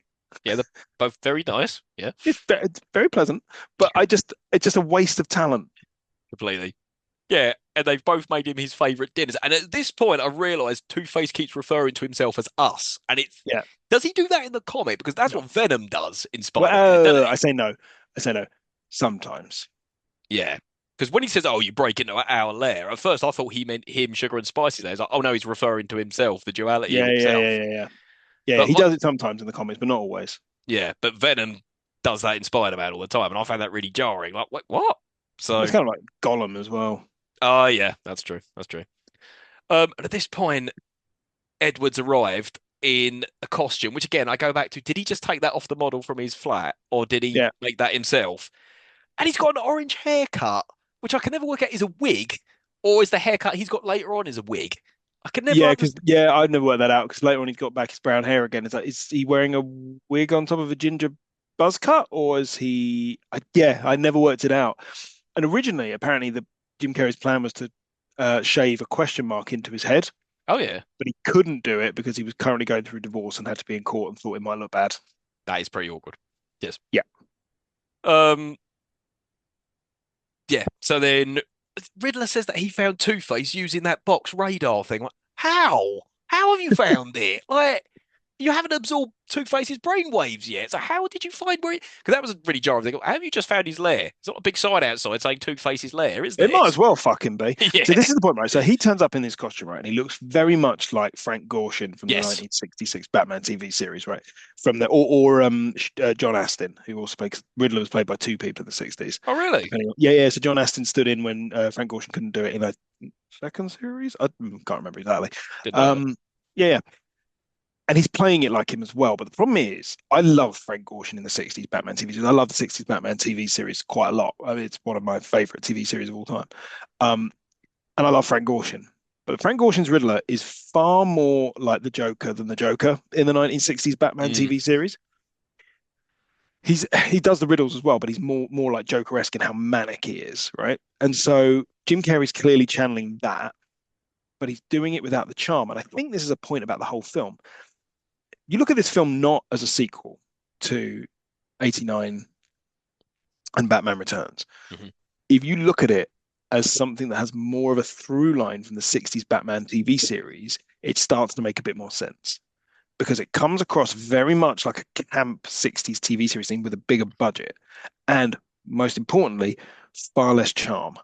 Yeah, they're both very nice. Yeah, It's very pleasant, but it's just a waste of talent. completely. Yeah, and they've both made him his favorite dinners. And at this point, I realized Two-Face keeps referring to himself as us. And it's Yeah. does he do that in the comic? Because that's No. what Venom does in Spider-Man, doesn't Well, he? I say no. I say no. Sometimes. Yeah. Because when he says, "Oh, you break into our lair," at first I thought he meant him, Sugar and Spicy. There, it's like, oh no, he's referring to himself, the duality of himself. Yeah, But he does it sometimes in the comics, but not always. yeah, but Venom does that in Spider-Man all the time, and I found that really jarring. Like, what? So, It's kind of like Gollum as well. oh yeah, that's true. That's true. And at this point, Edwards arrived in a costume, which again, I go back to, did he just take that off the model from his flat or did he Yeah. make that himself? And he's got an orange haircut, which I can never work out is a wig or is the haircut he's got later on is a wig. I can never Yeah, because understand. I've never worked that out because later on he's got back his brown hair again. Is he wearing a wig on top of a ginger buzz cut, or is he? I never worked it out. And originally, apparently, the Jim Carrey's plan was to shave a question mark into his head, Oh, yeah, but he couldn't do it because he was currently going through a divorce and had to be in court and thought it might look bad. that is pretty awkward. Yes. Yeah. Um, yeah. So then Riddler says that he found Two-Face using that box radar thing. Like, how? How have you found it? Like, you haven't absorbed Two-Face's brainwaves yet. So how did you find where? Because that was a really jarring thing. Have you just found his lair? It's not a big sign outside saying Two-Face's lair, is It there? might as well fucking be. Yeah. So this is the point, right? So he turns up in this costume, right? And he looks very much like Frank Gorshin from the Yes. 1966 Batman TV series, right? From the or John Astin, who also plays Riddler, was played by two people in the 60s. Oh, really? Yeah. So John Astin stood in when Frank Gorshin couldn't do it in a second series. I can't remember exactly. Didn't know that. Um, yeah. And he's playing it like him as well. But the problem is, I love Frank Gorshin in the 60s Batman TV series. I love the 60s Batman TV series quite a lot. I mean, it's one of my favorite TV series of all time. Um, and I love Frank Gorshin. But Frank Gorshin's Riddler is far more like the Joker than the Joker in the 1960s Batman Mm. TV series. He does the riddles as well, but he's more like Joker-esque in how manic he is, right? And so Jim Carrey's clearly channeling that, but he's doing it without the charm. And I think this is a point about the whole film. You look at this film not as a sequel to 89 and Batman Returns. Hmm. If you look at it as something that has more of a through line from the 60s Batman TV series, it starts to make a bit more sense because it comes across very much like a camp 60s TV series thing with a bigger budget and most importantly, far less charm.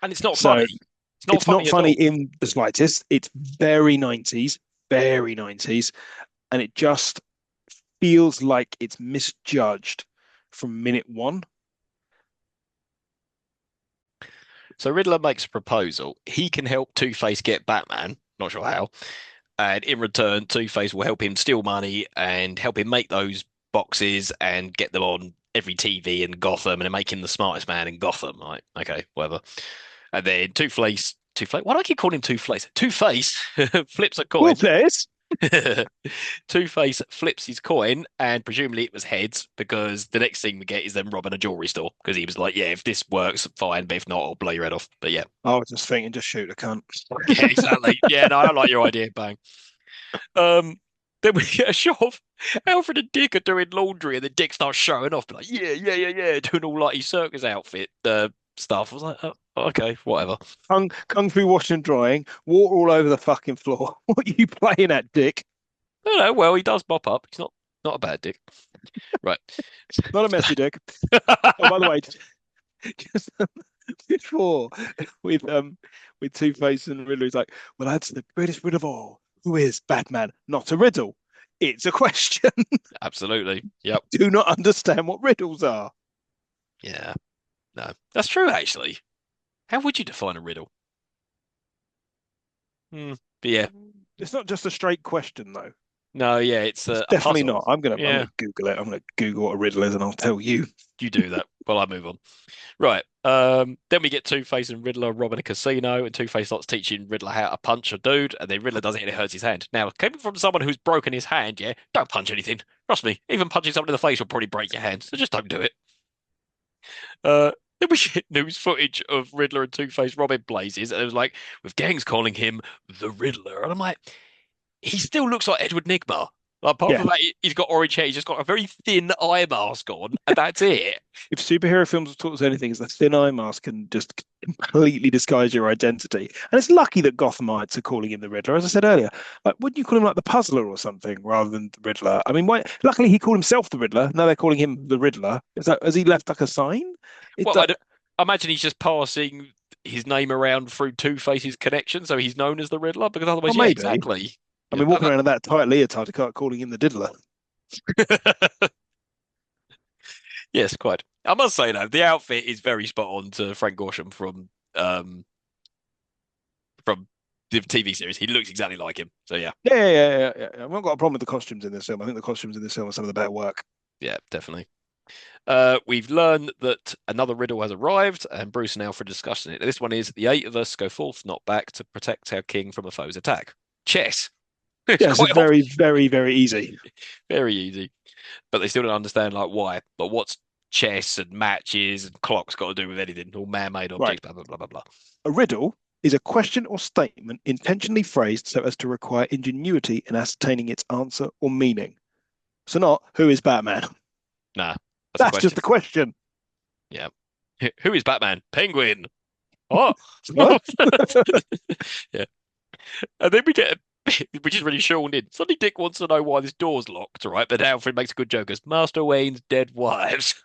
And it's not So funny. It's not it's not funny at funny all. in the slightest. It's very 90s, and it just feels like it's misjudged from minute one. So Riddler makes a proposal. He can help Two-Face get Batman. Not sure how. And in return, Two-Face will help him steal money and help him make those boxes and get them on every TV in Gotham and make him the smartest man in Gotham. Like, okay, whatever. And then Two-Face, why do I keep calling him Two-Face? Two-Face flips a Well, coin. there's Two-Face flips his coin, and presumably it was heads because the next thing we get is them robbing a jewelry store because he was like, "Yeah, if this works, fine, but if not, I'll blow your head off." But yeah, I was just thinking, just shoot a cunt. yeah, exactly. Yeah, no, I like your idea. Bang. Then we get a shot of Alfred and Dick are doing laundry, and then Dick starts showing off, like, yeah, doing all like his circus outfit stuff. I was like, oh, okay, whatever. Kung Fu washing and drying, water all over the fucking floor. What are you playing at, Dick? No, no, well, he does mop up. He's not a bad Dick, right? Not a messy Dick. Oh, by the way, just before with Two Face and Riddler, he's like, well, that's the greatest riddle of all. Who is Batman? Not a riddle. It's a question. Absolutely. Yep. Do not understand what riddles are. Yeah. No, that's true, actually. How would you define a riddle? Hmm. But yeah, It's not just a straight question, though. No, yeah, it's It's a definitely puzzle. not. I'm Yeah, gonna Google it. I'm gonna Google what a riddle is, and I'll tell you. you do that while I move on. Right. Then we get Two-Face and Riddler robbing a casino, and Two-Face starts teaching Riddler how to punch a dude, and then Riddler does it and it hurts his hand. Now, coming from someone who's broken his hand, yeah, don't punch anything. Trust me, even punching someone in the face will probably break your hand, so just don't do it. Uh, then we get news footage of Riddler and Two-Face robbing Blazes, and it was like, with gangs calling him the Riddler. And I'm like, he still looks like Edward Nigma. Like, apart Yeah, from that, he's got orange hair. He's just got a very thin eye mask on, and that's it. if superhero films have taught us anything, it's that thin eye mask can just completely disguise your identity. And it's lucky that Gothamites are calling him the Riddler. As I said earlier, like, wouldn't you call him like the Puzzler or something rather than the Riddler? I mean, why? Luckily, he called himself the Riddler. Now they're calling him the Riddler. Has he left like a sign? It, Well, I imagine he's just passing his name around through Two-Face's connection, so he's known as the Riddler. Because well, otherwise, yeah, maybe. exactly. I Yeah, mean, walking around in that tight leotard, you can't calling him the Diddler. yes, quite. I must say though, the outfit is very spot on to Frank Gorshin from the TV series. He looks exactly like him. So yeah, I've not got a problem with the costumes in this film. I think the costumes in this film are some of the better work. yeah, definitely. We've learned that another riddle has arrived, and Bruce and Alfred discussing it. This one is the eight of us go forth, not back, to protect our king from a foe's attack. Chess. It's Yes, it's quite very, very, very easy. very easy, but they still don't understand like why. But what's chess and matches and clocks got to do with anything? All man-made Right. objects, blah blah blah blah blah. A riddle is a question or statement intentionally phrased so as to require ingenuity in ascertaining its answer or meaning. So not who is Batman? Nah, that's the That's just question. the question. Yeah. Who is Batman? Penguin. Oh. What? Yeah. And then we get a bit, which is really shown in. Suddenly Dick wants to know why this door's locked, right? But Alfred makes a good joke as Master Wayne's dead wives.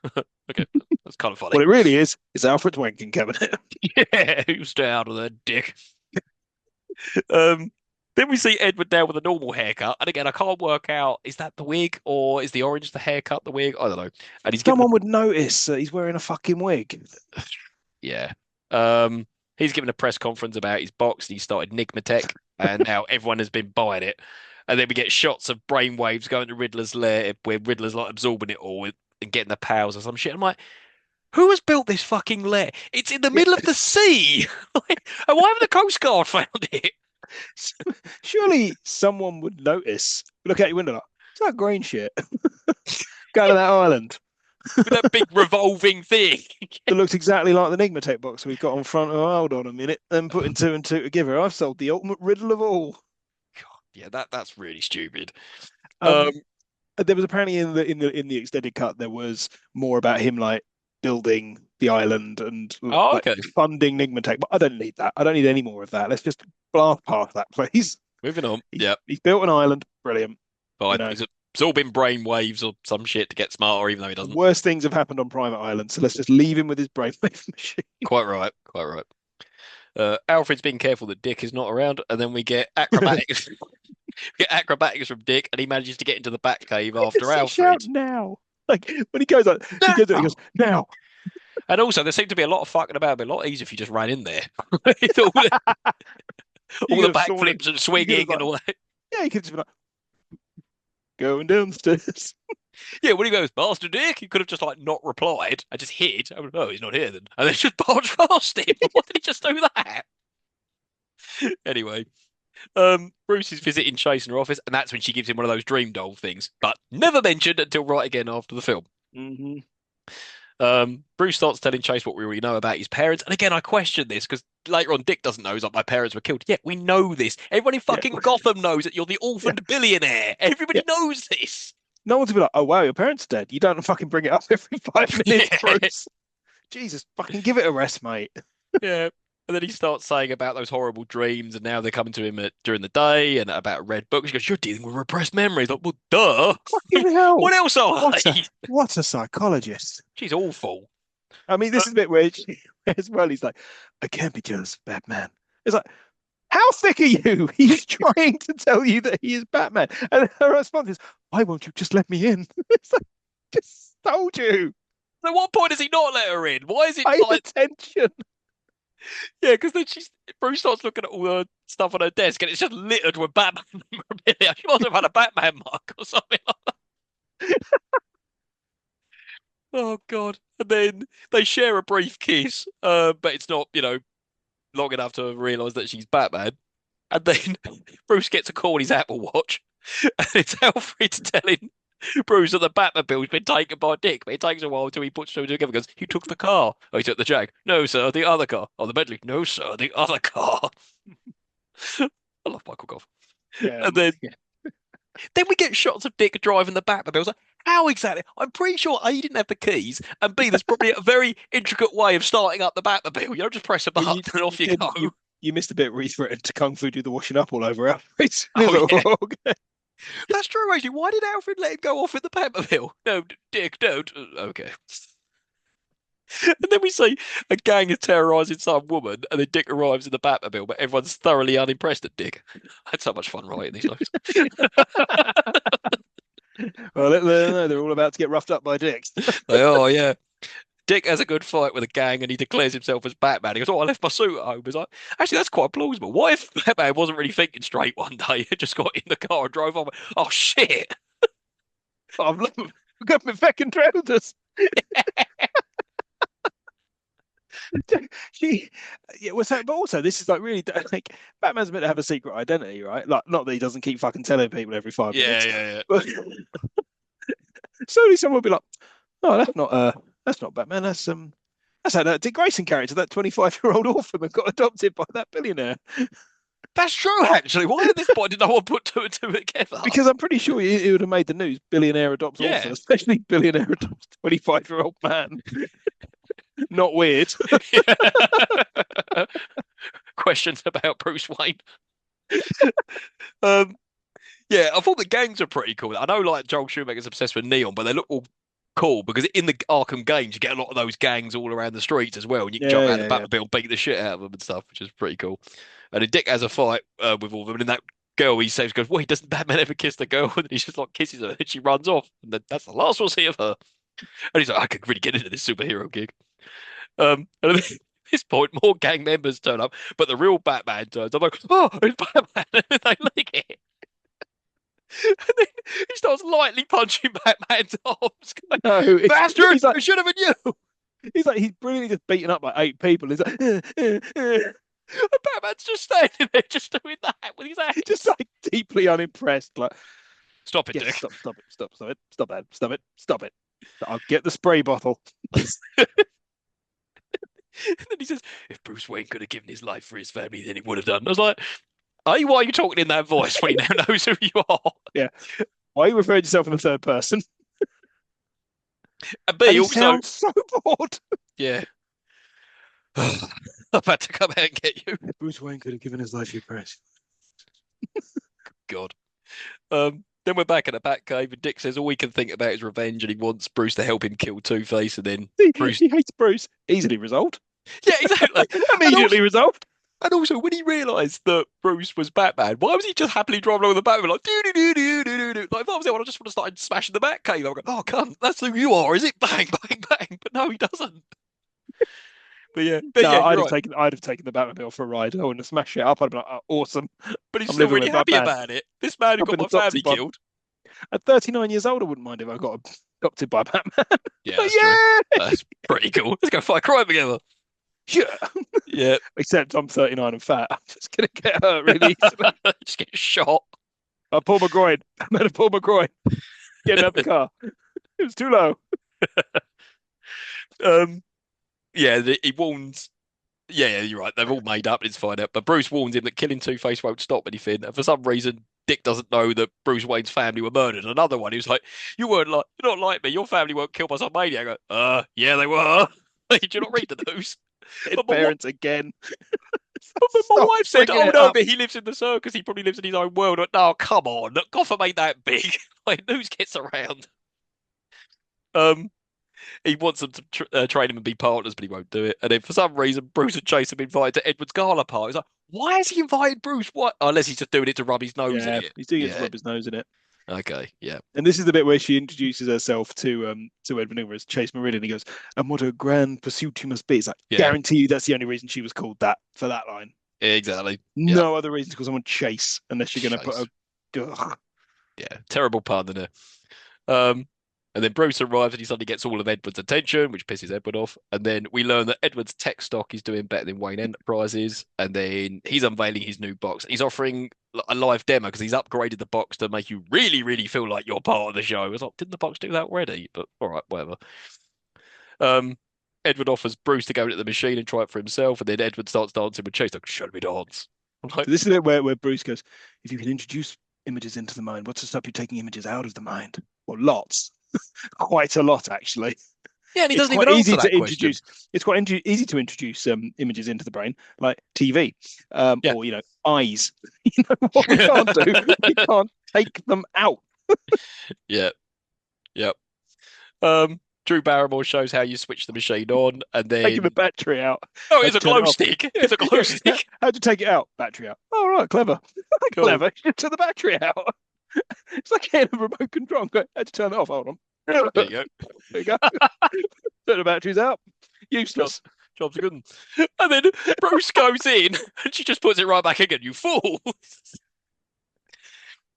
Okay, that's kind of funny. What it really is Alfred's wanking cabinet. Yeah, you stay out of there, Dick. Um, then we see Edward now with a normal haircut. And again, I can't work out, is that the wig or is the orange the haircut, the wig? I don't know. And he's given a Someone would notice that he's wearing a fucking wig. yeah. Um, he's given a press conference about his box and he started Nigmatech, and now everyone has been buying it. And then we get shots of brainwaves going to Riddler's lair where Riddler's like absorbing it all and getting the powers or some shit. I'm like, who has built this fucking lair? It's in the Yeah. middle of the sea. And why haven't the Coast Guard found it? Surely someone would notice. Look out your window. Like, it's that green shit. Go to that island. With that big revolving thing. That looks exactly like the Enigmatech box we've got on front. Oh, hold on a minute. Then putting two and two together, I've solved the ultimate riddle of all. Yeah, that's really stupid. Um, Um, there was apparently in the extended cut there was more about him like building the island and oh, like okay. funding Enigmatech, but I don't need that. I don't need any more of that. Let's just blast past that, please. Moving on. He's, Yeah, he's built an island, brilliant. You fine. know, It's all been brain waves or some shit to get smarter, even though he the doesn't. worst things have happened on Private Island, so let's just leave him with his brainwave machine. Quite right. Quite right. Alfred's being careful that Dick is not around, and then we get acrobatics. We get acrobatics from Dick, and he manages to get into the Batcave after Does he shout Alfred. now? Like when he goes like he goes Now! now. And also, there seemed to be a lot of fucking about. It'd be a lot easier if you just ran in there. It's You all could the have sawn it. backflips and You could have swinging and like all that. yeah, you could have been like going downstairs. Yeah, when he goes, Master Dick, he could have just like not replied and just hid. I would, oh, he's not here then. And then just barge past him. Why did he just do that? Anyway, Bruce is visiting Chase in her office, and that's when she gives him one of those dream doll things, but never mentioned until right again after the film. Mm-hmm. Bruce starts telling Chase what we already know about his parents, and again, I question this because later on, Dick doesn't know he's like my parents were killed. Yeah, we know this. Everyone in Yeah, fucking Gotham knows that you're the yeah, orphaned billionaire. yeah. Everybody knows this. No one's gonna be like, oh wow, your parents are dead. You don't fucking bring it up every 5 minutes, Yeah, Bruce. Jesus, fucking give it a rest, mate. yeah. And then he starts saying about those horrible dreams, and now they're coming to him during the day, and about a red book. She goes, "You're dealing with repressed memories." Like, well, duh. Fucking hell. What else are What a they? what a psychologist. She's awful. I mean, this is a bit weird as well. He's like, I can't be jealous of Batman. It's like, how thick are you? He's trying to tell you that he is Batman. And her response is, why won't you just let me in? It's like, just told you. At what point does he not let her in? Why is it Pay like attention. Yeah, because then Bruce starts looking at all the stuff on her desk, and it's just littered with Batman memorabilia. She must have had a Batman mug or something. Oh God! And then they share a brief kiss, but it's not, long enough to realise that she's Batman. And then Bruce gets a call on his Apple Watch, and it's Alfred telling Bruce that the Batmobile's been taken by Dick, but it takes a while until he puts two together. Goes, "You took the car." Oh, he took the Jag. No, sir, the other car. Oh, the Bentley. No, sir, the other car. I love Michael Goff. Yeah, And then we get shots of Dick driving the Batmobile. I was like, how exactly? I'm pretty sure A, he didn't have the keys, and B, there's probably a very intricate way of starting up the Batmobile. You don't just press a yeah, button and off you didn't. go. You missed a bit where he threatened to kung fu do the washing up all over Alfred. Oh yeah, Okay. that's true. Actually, why did Alfred let him go off with the Batmobile? No, Dick, don't. Okay. And then we see a gang is terrorizing some woman, and then Dick arrives in the Batmobile, but everyone's thoroughly unimpressed at Dick. I had so much fun writing these notes. Well, let them know they're all about to get roughed up by dicks. Like, oh yeah. Dick has a good fight with a gang and he declares himself as Batman. He goes, "Oh, I left my suit at home." He's like, "Actually, that's quite plausible. What if Batman wasn't really thinking straight one day and just got in the car and drove off? Oh, shit." I've got my fucking trousers. She, yeah, was that, but also this is like really like Batman's meant to have a secret identity, right? Like, not that he doesn't keep fucking telling people every five Yeah, minutes, yeah, yeah. but slowly someone will be like, "Oh, that's not Batman. That's that Dick Grayson character, that 25-year-old orphan that got adopted by that billionaire." That's true, actually. Why at this point did no one put two and two together? Because I'm pretty sure it would have made the news. Billionaire adopts orphan, Yeah. especially billionaire adopts 25-year-old man. Not weird. Questions about Bruce Wayne. Um, yeah, I thought the gangs are pretty cool. I know, like, Joel Schumacher's obsessed with Neon, but they look all cool because in the Arkham games you get a lot of those gangs all around the streets as well, and you can jump Yeah, around the yeah, yeah. Batmobile and beat the shit out of them and stuff, which is pretty cool. And then Dick has a fight with all of them, and then that girl he saves goes, "Wait, doesn't Batman ever kiss the girl?" And he just like kisses her, and she runs off, and then that's the last we'll see of her. And he's like, "I could really get into this superhero gig." And at this point, more gang members turn up, but the real Batman turns. I'm like, "Oh, it's Batman!" And then they lick it. And then he starts lightly punching Batman's arms, going, No, "Bastard! he's like It should have been you!" he's brilliantly just beaten up like 8 people. He's like And Batman's just standing there, just doing that with his hand. just like deeply unimpressed. Like, Stop it, yes, Dick. stop it, stop it. I'll get the spray bottle. And then he says, "If Bruce Wayne could have given his life for his family, then he would have done." I was like, "A, why are you talking in that voice when he now knows who you are? Yeah. Why are you referring to yourself in the third person? And And B, he also, sounds so bored. yeah, I'm about to come out and get you." Bruce Wayne could have given his life for your press. God. Then we're back at the Batcave, and Dick says all he can think about is revenge, and he wants Bruce to help him kill Two-Face, and then Bruce, He hates Bruce. Easily resolved. yeah, exactly. Immediately resolved. And also, when he realised that Bruce was Batman, why was he just happily driving along the Batman like do do do do do do? Like if I was there, I just would have started smashing the Batcave. I would go, "Oh, cunt, that's who you are, is it?" Bang, bang, bang. But no, he doesn't. But No, yeah, you're right. I'd have taken the Batmobile for a ride. I wouldn't have smashed it up. I'd be like, "Oh, awesome. But he's I'm still living really with happy Batman." about it. This man who I've got been my family adopted by killed. At 39 years old, I wouldn't mind if I got adopted by Batman. Yeah, But that's true. yeah, That's pretty cool. Let's go fight crime together. yeah. Yeah, Except I'm 39 and fat. I'm just gonna get hurt really easily. just get shot. I pulled my groin. I'm gonna pull my groin. Getting out the car. It was too low. Um, yeah, he warns. Yeah, you're right. They've all made up. It's fine out. But Bruce warns him that killing Two-Face won't stop anything. And for some reason, Dick doesn't know that Bruce Wayne's family were murdered. Another one who's like, you're not like me. Your family won't kill by some maniac." I go, yeah, they were." Did you not read the news? Dead But my, parents again. but my Stop wife said, bringing "Oh it no, up. but he lives in the circus. He probably lives in his own world." Like, no, come on. Gotham ain't that big. Like, news gets around. Um, he wants them to train him and be partners, but he won't do it. And then for some reason, Bruce and Chase have been invited to Edward's gala party. He's like, why has he invited Bruce? What? Unless he's just doing it to rub his nose in Yeah, it. he's doing it to Yeah, rub his nose in it. Okay, yeah, And this is the bit where she introduces herself to Edward Nygma as Chase Meridian. He goes, "And what a grand pursuit you must be." It's like, yeah, guarantee you that's the only reason she was called that for that line. exactly. Yeah, No other reason to call someone Chase unless you're going to put Chase. a. Ugh. Yeah, terrible pun there. Um, and then Bruce arrives and he suddenly gets all of Edward's attention, which pisses Edward off. And then we learn that Edward's tech stock is doing better than Wayne Enterprises. And then he's unveiling his new box. He's offering a live demo because he's upgraded the box to make you really, really feel like you're part of the show. I was like, didn't the box do that already? But all right, whatever. Um, Edward offers Bruce to go into the machine and try it for himself. And then Edward starts dancing with Chase, like, show me dance. I'm like, So this is it where Bruce goes, "If you can introduce images into the mind, what's to stop you taking images out of the mind?" Well, lots, quite a lot actually. yeah, and he It's doesn't quite even easy answer to that question. introduce. It's quite easy to introduce images into the brain, like TV, Yeah. or eyes. What we can't do, we can't take them out. Yeah. Yep. Drew Barrymore shows how you switch the machine on, and Taking the then battery out. oh, How it's to a turn it glow off. stick. It's a glow stick. How'd you take it out? Battery out. Oh, right, clever. Cool. Clever. You took the battery out. It's like getting a remote control. How'd you turn it off? Hold on. There There you go. you go. Turn the batteries out. Job, Useless. job's a good one. And then Bruce goes in, and she just puts it right back again. You fool.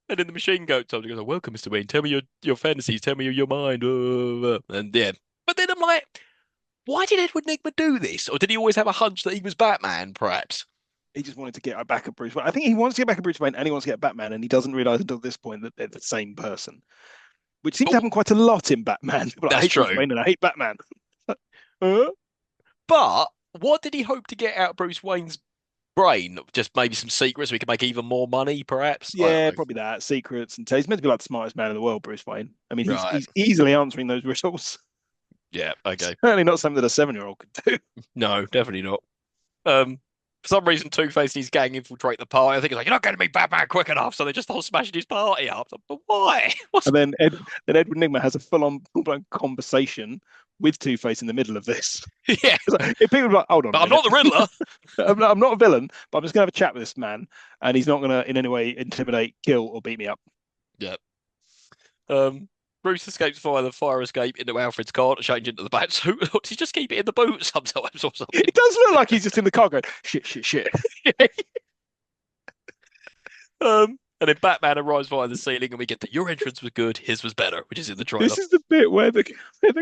And then the machine goes, "Welcome, Mr. Wayne. Tell me your fantasies. Tell me your mind." And yeah, but then I'm like, why did Edward Nygma do this? Or did he always have a hunch that he was Batman? Perhaps. He just wanted to get back at Bruce Wayne. I think he wants to get back at Bruce Wayne and he wants to get Batman, and he doesn't realize until this point that they're the same person, which seems to But happen quite a lot in Batman. People are like, I that's hate Bruce true. Wayne and I hate Batman. uh, But what did he hope to get out of Bruce Wayne's brain? Just maybe some secrets so he could make even more money, perhaps? I don't yeah, know. probably that. Secrets and he's meant to be like the smartest man in the world, Bruce Wayne. I mean, he's Right. he's easily answering those riddles. Yeah, okay. Certainly not something that a 7-year-old could do. No, definitely not. For some reason, Two-Face and his gang infiltrate the party. I think it's like, you're not going to be Batman quick enough, so they just start smashing his party up. But why? What's And then Edward Nygma has a full-blown conversation with Two-Face in the middle of this. yeah. It's like, if people are like, hold on But a I'm not minute. the Riddler. I'm not a villain, but I'm just gonna have a chat with this man, and he's not gonna in any way intimidate, kill, or beat me up. Yeah. Um, Bruce escapes via the fire escape into Alfred's car to change into the bat suit. Or does he just keep it in the boot sometimes or something? It does look like he's just in the car going shit, shit, shit. And then Batman arrives via the ceiling, and we get that your entrance was good, his was better, which is in the trailer. This is the bit where the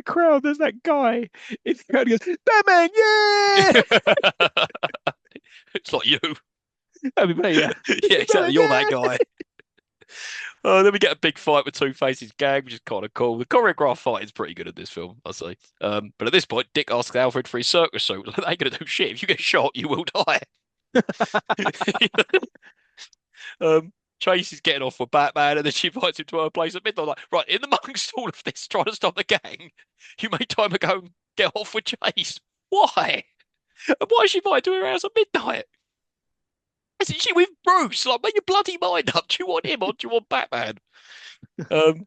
crowd, there's that guy in the crowd who goes, Batman, yeah! It's like you. That'd be me, yeah. Yeah, exactly. Batman, You're that yeah! guy. Then we get a big fight with Two-Face's gang, which is kind of cool. The choreographed fight is pretty good in this film, I say. But at this point, Dick asks Alfred for his circus suit. Like, they ain't gonna do shit. If you get shot, you will die. Chase is getting off with Batman, and then she invites him to her place at midnight. Like, right, in amongst all of this, trying to stop the gang, you made time to go and get off with Chase. Why? And why is she invited to her house at midnight? Isn't she with Bruce? Like, make your bloody mind up. Do you want him or do you want Batman? Um,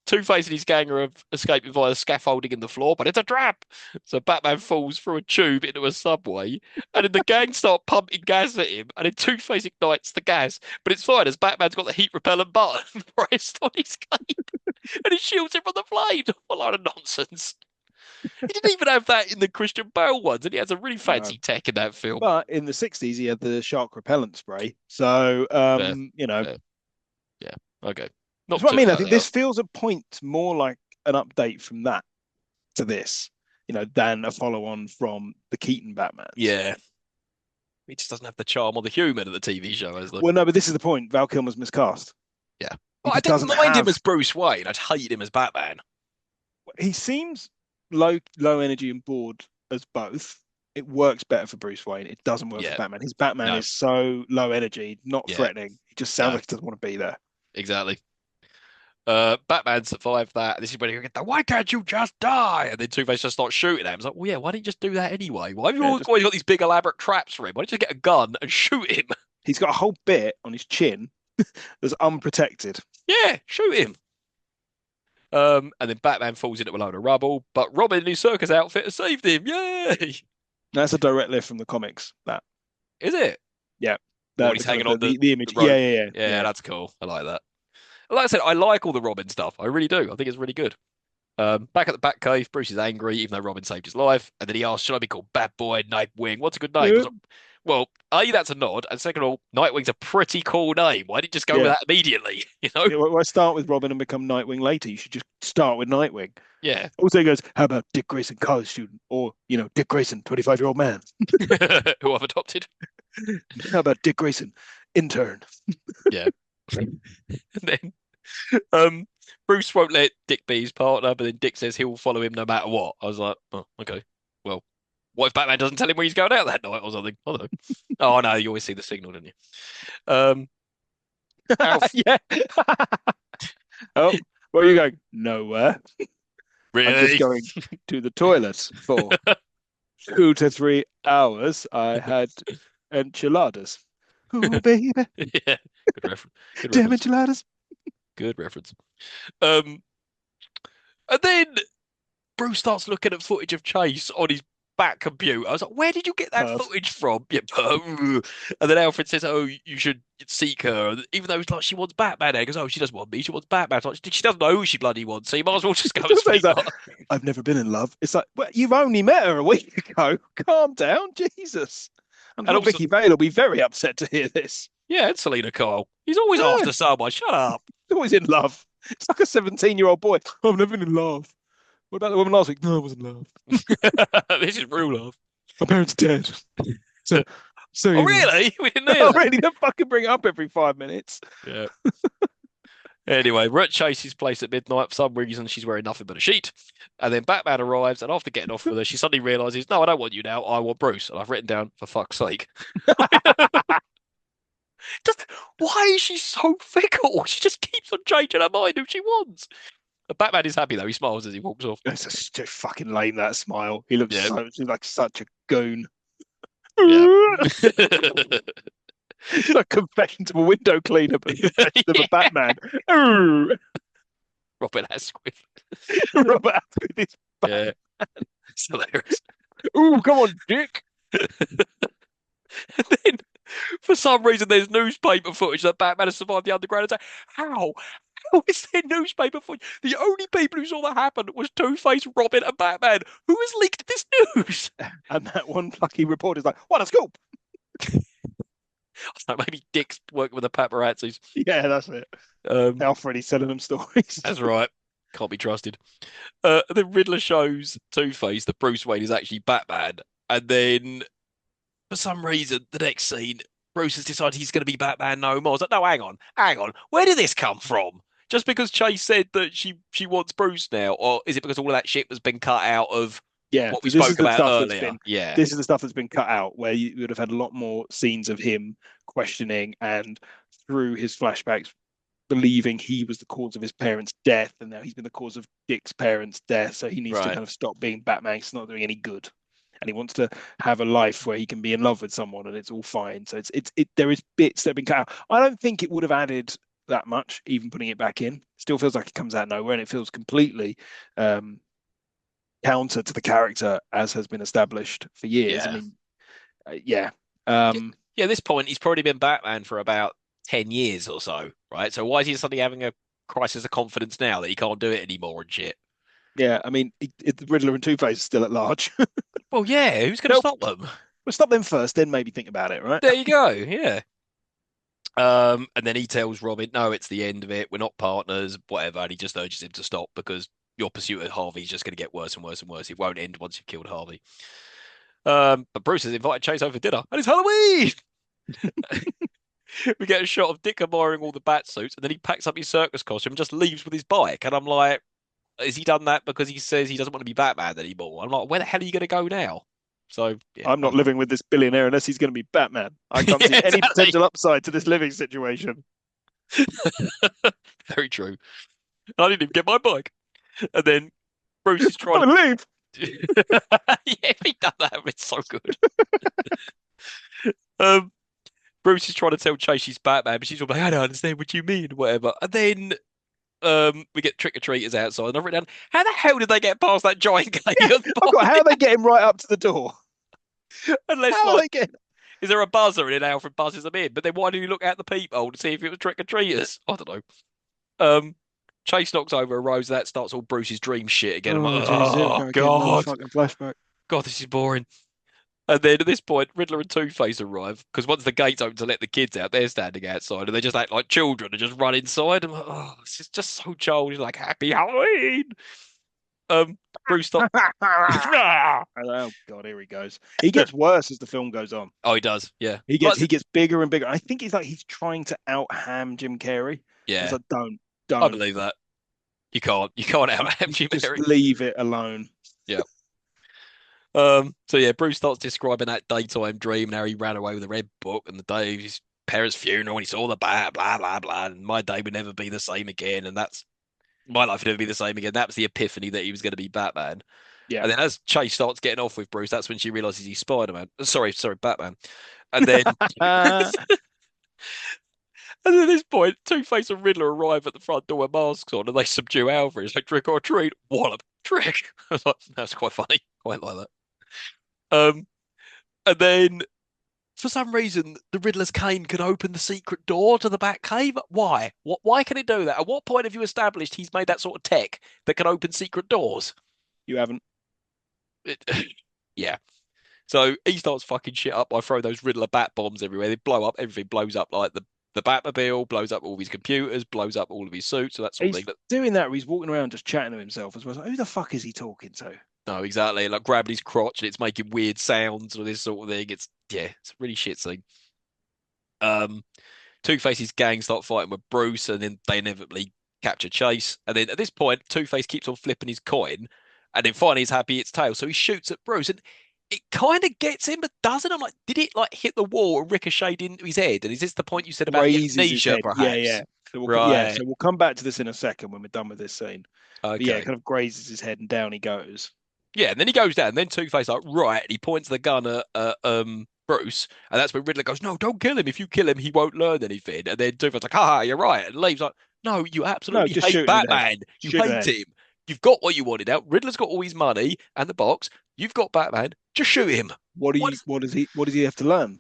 Two-Face and his gang are escaping via scaffolding in the floor, but it's a trap. So Batman falls through a tube into a subway, and then the gang start pumping gas at him, and then Two-Face ignites the gas. But it's fine as Batman's got the heat repellent button pressed on his cape, and it shields him from the flames. What a load of nonsense. He didn't even have that in the Christian Bale ones, and he has a really No. fancy tech in that film. But in the 60s, he had the shark repellent spray. So, Fair, fair. Yeah, okay. Not that's what I too mean. I bad, think this feels a point more like an update from that to this, than a follow-on from the Keaton Batman. Yeah. He just doesn't have the charm or the humour of the TV show, has there? Well, no, but this is the point. Val Kilmer's miscast. Yeah. He Well, I just didn't doesn't mind him have. as Bruce Wayne. I'd hate him as Batman. He seems low energy and bored as both. It works better for Bruce Wayne. It doesn't work Yeah. for Batman. His Batman No. is so low energy, not Yeah. threatening. He just sounds No. like he doesn't want to be there. Exactly. Batman survived that. This is when he get the why can't you just die? And then Two-Face just starts shooting at him. It's like, well, yeah, why didn't you just do that anyway? Why have you Yeah, always got these big elaborate traps for him? Why don't you just get a gun and shoot him? He's got a whole bit on his chin that's unprotected. Yeah, shoot him. And then Batman falls into a load of rubble, but Robin in his circus outfit has saved him. Yay! That's a direct lift from the comics. That Is it? yeah, When that he's the kind hanging of on the image. the rope. Yeah, yeah, yeah, Yeah, that's cool. I like that. Like I said, I like all the Robin stuff. I really do. I think it's really good. Back at the Batcave, Bruce is angry, even though Robin saved his life, and then he asks, "Should I be called Bat Boy, Nightwing? What's a good name?" I was Yeah. like, well, A, that's a nod, and second of all, Nightwing's a pretty cool name. Why didn't you just go with Yeah. that immediately? You know? Yeah, why start with Robin and become Nightwing later? You should just start with Nightwing. Yeah. Also, he goes, "How about Dick Grayson, college student, or Dick Grayson, 25-year-old man? Who I've adopted. How about Dick Grayson, intern?" Yeah. And then um, Bruce won't let Dick be his partner, but then Dick says he'll follow him no matter what. I was like, oh, okay. Well, what if Batman doesn't tell him where he's going out that night or something? I don't know. Oh no, you always see the signal, don't you? Um, Alf, Yeah. Oh, where are you going? Nowhere. I'm just really? going to the toilet for 2 to 3 hours. I had enchiladas. Oh, baby, Yeah, good reference. Good damn reference. enchiladas. Good reference. Um, and then Bruce starts looking at footage of Chase on his back computer. I was like, where did you get that Perv. footage from? Yeah, and then Alfred says, oh, you should seek her. Even though it's like she wants Batman. He goes, oh, she doesn't want me. She wants Batman. It's like, she doesn't know who she bloody wants. So you might as well just go and He's speak like, to her. I've never been in love. It's like, well, you've only met her a week ago. Calm down, Jesus. I'm And sure also, Vicky Vale will be very upset to hear this. yeah, and Selena Kyle. He's always Yeah, after someone. Shut up. he's always in love. It's like a 17-year-old boy. I've never been in love. What about the woman last week? No, I wasn't in love. This is real love. My parents are dead. So, so Oh, you know. really? We didn't hear I that. really don't fucking bring it up every 5 minutes. Yeah. Anyway, we're at Chase's place at midnight. For some reason, she's wearing nothing but a sheet. And then Batman arrives, and after getting off with her, she suddenly realizes, no, I don't want you now. I want Bruce. And I've written down, for fuck's sake. Just, why is she so fickle? She just keeps on changing her mind who she wants. Batman is happy, though. He smiles as he walks off. It's just so fucking lame, that smile. He looks Yeah, so like such a goon. yeah. Like confession to a window cleaner, but confession of a Yeah. Batman. Robin Asquith. Robert Atwood is Yeah, it's hilarious. ooh, come on, Dick. And then, for some reason, there's newspaper footage that Batman has survived the underground attack. How? How is there newspaper footage? The only people who saw that happen was Two-Face, Robin, and Batman. Who has leaked this news? And that one plucky reporter's like, what a scoop. So maybe Dick's working with the paparazzis. Yeah, that's it. Um, Alfred, selling them stories. that's right. Can't be trusted. The Riddler shows Two-Face that Bruce Wayne is actually Batman, and then for some reason, the next scene, Bruce has decided he's going to be Batman no more. I was like, no, hang on. Where did this come from? Just because Chase said that she wants Bruce now, or is it because all of that shit has been cut out of Yeah, what we so this is spoke the about stuff that's earlier? been Yeah, this is the stuff that's been cut out, where you would have had a lot more scenes of him questioning and through his flashbacks believing he was the cause of his parents' death, and now he's been the cause of Dick's parents' death. So he needs to right. kind of stop being Batman. It's not doing any good, and he wants to have a life where he can be in love with someone, and it's all fine. So there is bits that have been cut out. I don't think it would have added that much, even putting it back in. Still feels like it comes out of nowhere, and it feels completely counter to the character as has been established for years. I Yeah. mean, yeah. Yeah, yeah, at this point, he's probably been Batman for about 10 years or so, right? So why is he suddenly having a crisis of confidence now that he can't do it anymore and shit? Yeah, I mean, the Riddler and Two Face are still at large. Well, yeah, who's going to Nope. stop them? We'll stop them first, then maybe think about it, right? There you go. Yeah. And then he tells Robin, no, it's the end of it. We're not partners, whatever. And he just urges him to stop because your pursuit of Harvey is just going to get worse and worse and worse. It won't end once you've killed Harvey. But Bruce has invited Chase over for dinner, and it's Halloween. We get a shot of Dick admiring all the bat suits, and then he packs up his circus costume and just leaves with his bike. And I'm like, has he done that because he says he doesn't want to be Batman anymore? I'm like, where the hell are you going to go now? So yeah, I'm not living with this billionaire unless he's going to be Batman. I can't see yeah, any exactly. potential upside to this living situation. Very true. I didn't even get my bike. And then Bruce is trying I'm to. going to leave. Yeah, if he'd done that, it's so good. Um, Bruce is trying to tell Chase she's Batman, but she's all like, I don't understand what you mean, whatever. And then we get trick-or-treaters outside, and I've written down, how the hell did they get past that giant gate Yeah, of I've got how are they getting right up to the door? Unless, How are like, they getting? is there a buzzer and then Alfred buzzes them in? But then why do you look out the peephole to see if it was trick-or-treaters? I don't know. Um, Chase knocks over a rose. That starts all Bruce's dream shit again. I'm like, Oh, Jesus, here we oh go again. Another God, fucking flashback. God, this is boring. And then at this point, Riddler and Two-Face arrive because once the gates open to let the kids out, they're standing outside and they just act like children and just run inside. I'm like, oh, this is just so childish. Like, Happy Halloween. Um, Bruce stop. Oh God, here he goes. He gets worse as the film goes on. Oh, he does. Yeah. He gets But he gets bigger and bigger. I think he's trying to out ham Jim Carrey. It's yeah, like I don't. believe that. You can't out Jim Just Carrey. leave it alone. Yeah. So yeah, Bruce starts describing that daytime dream and how he ran away with a red book and the day of his parents' funeral and he saw the bat, blah blah blah, and my day would never be the same again, and that's my life would never be the same again. That was the epiphany that he was going to be Batman. Yeah. And then as Chase starts getting off with Bruce, that's when she realizes he's Spider-Man. Sorry, Batman. And then and at this point, Two-Face and Riddler arrive at the front door with masks on and they subdue Alfred. It's like trick or treat. What a trick. I was like, that's quite funny. Quite like that. Um, and then for some reason, the Riddler's cane can open the secret door to the Batcave. Why? Why can it do that? At what point have you established he's made that sort of tech that can open secret doors? You haven't. It, yeah. So he starts fucking shit up by throwing those Riddler bat bombs everywhere. They blow up. Everything blows up like the Batmobile, blows up all of his computers, blows up all of his suits, so that sort of He's thing. doing that. He's walking around just chatting to himself as well. Like, who the fuck is he talking to? No, exactly. Like grabbing his crotch and it's making weird sounds or this sort of thing. It's yeah, it's a really shit scene. Um, Two-Face's gang start fighting with Bruce, and then they inevitably capture Chase. And then at this point, Two-Face keeps on flipping his coin, and then finally he's happy it's tails, so he shoots at Bruce, and it kind of gets him, but doesn't. I'm like, did it like hit the wall or ricochet into his head? And is this the point you said about the Raises his amnesia, head. Yeah, perhaps? yeah. Yeah. Right. So we'll come back to this in a second when we're done with this scene. But yeah, it Okay. kind of grazes his head and down he goes. Yeah, and then he goes down, and then Two-Face like, right, and he points the gun at Bruce, and that's when Riddler goes, no, don't kill him. If you kill him, he won't learn anything. And then Two-Face like, haha, you're right, and leaves like, no, you No, absolutely just hate shooting in the head. Batman. You Shoot in the hate head. him. You've got what you wanted out. Riddler's got all his money and the box. You've got Batman. Just shoot him. What do What you? is... What does he have to learn?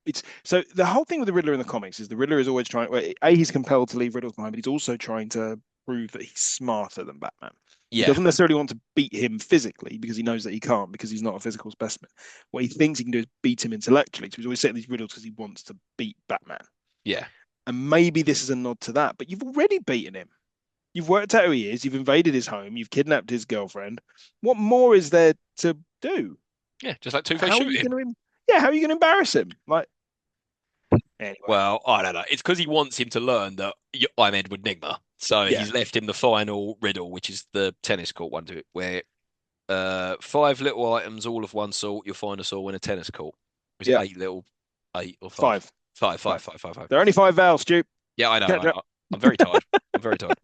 It's so the whole thing with the Riddler in the comics is the Riddler is always trying. Well, A, he's compelled to leave riddles behind, but he's also trying to prove that he's smarter than Batman. He Yeah, doesn't necessarily want to beat him physically because he knows that he can't because he's not a physical specimen. What he thinks he can do is beat him intellectually. So he's always setting these riddles because he wants to beat Batman. yeah. And maybe this is a nod to that, but you've already beaten him. You've worked out who he is. You've invaded his home. You've kidnapped his girlfriend. What more is there to do? Yeah, just like Two-Face How are shoot you him. going to? Yeah, how are you going to embarrass him? Like anyway, Well, I don't know. It's because he wants him to learn that I'm Edward Nigma. So yeah, he's left him the final riddle, which is the tennis court one to it, where five little items, all of one sort. You'll find us all in a tennis court. Was it yeah. eight little, eight or five? Five, Five, five, five. five, five, five. There are only five vowels, Stu. Yeah, I know. Catch up. I'm very tired. I'm very tired.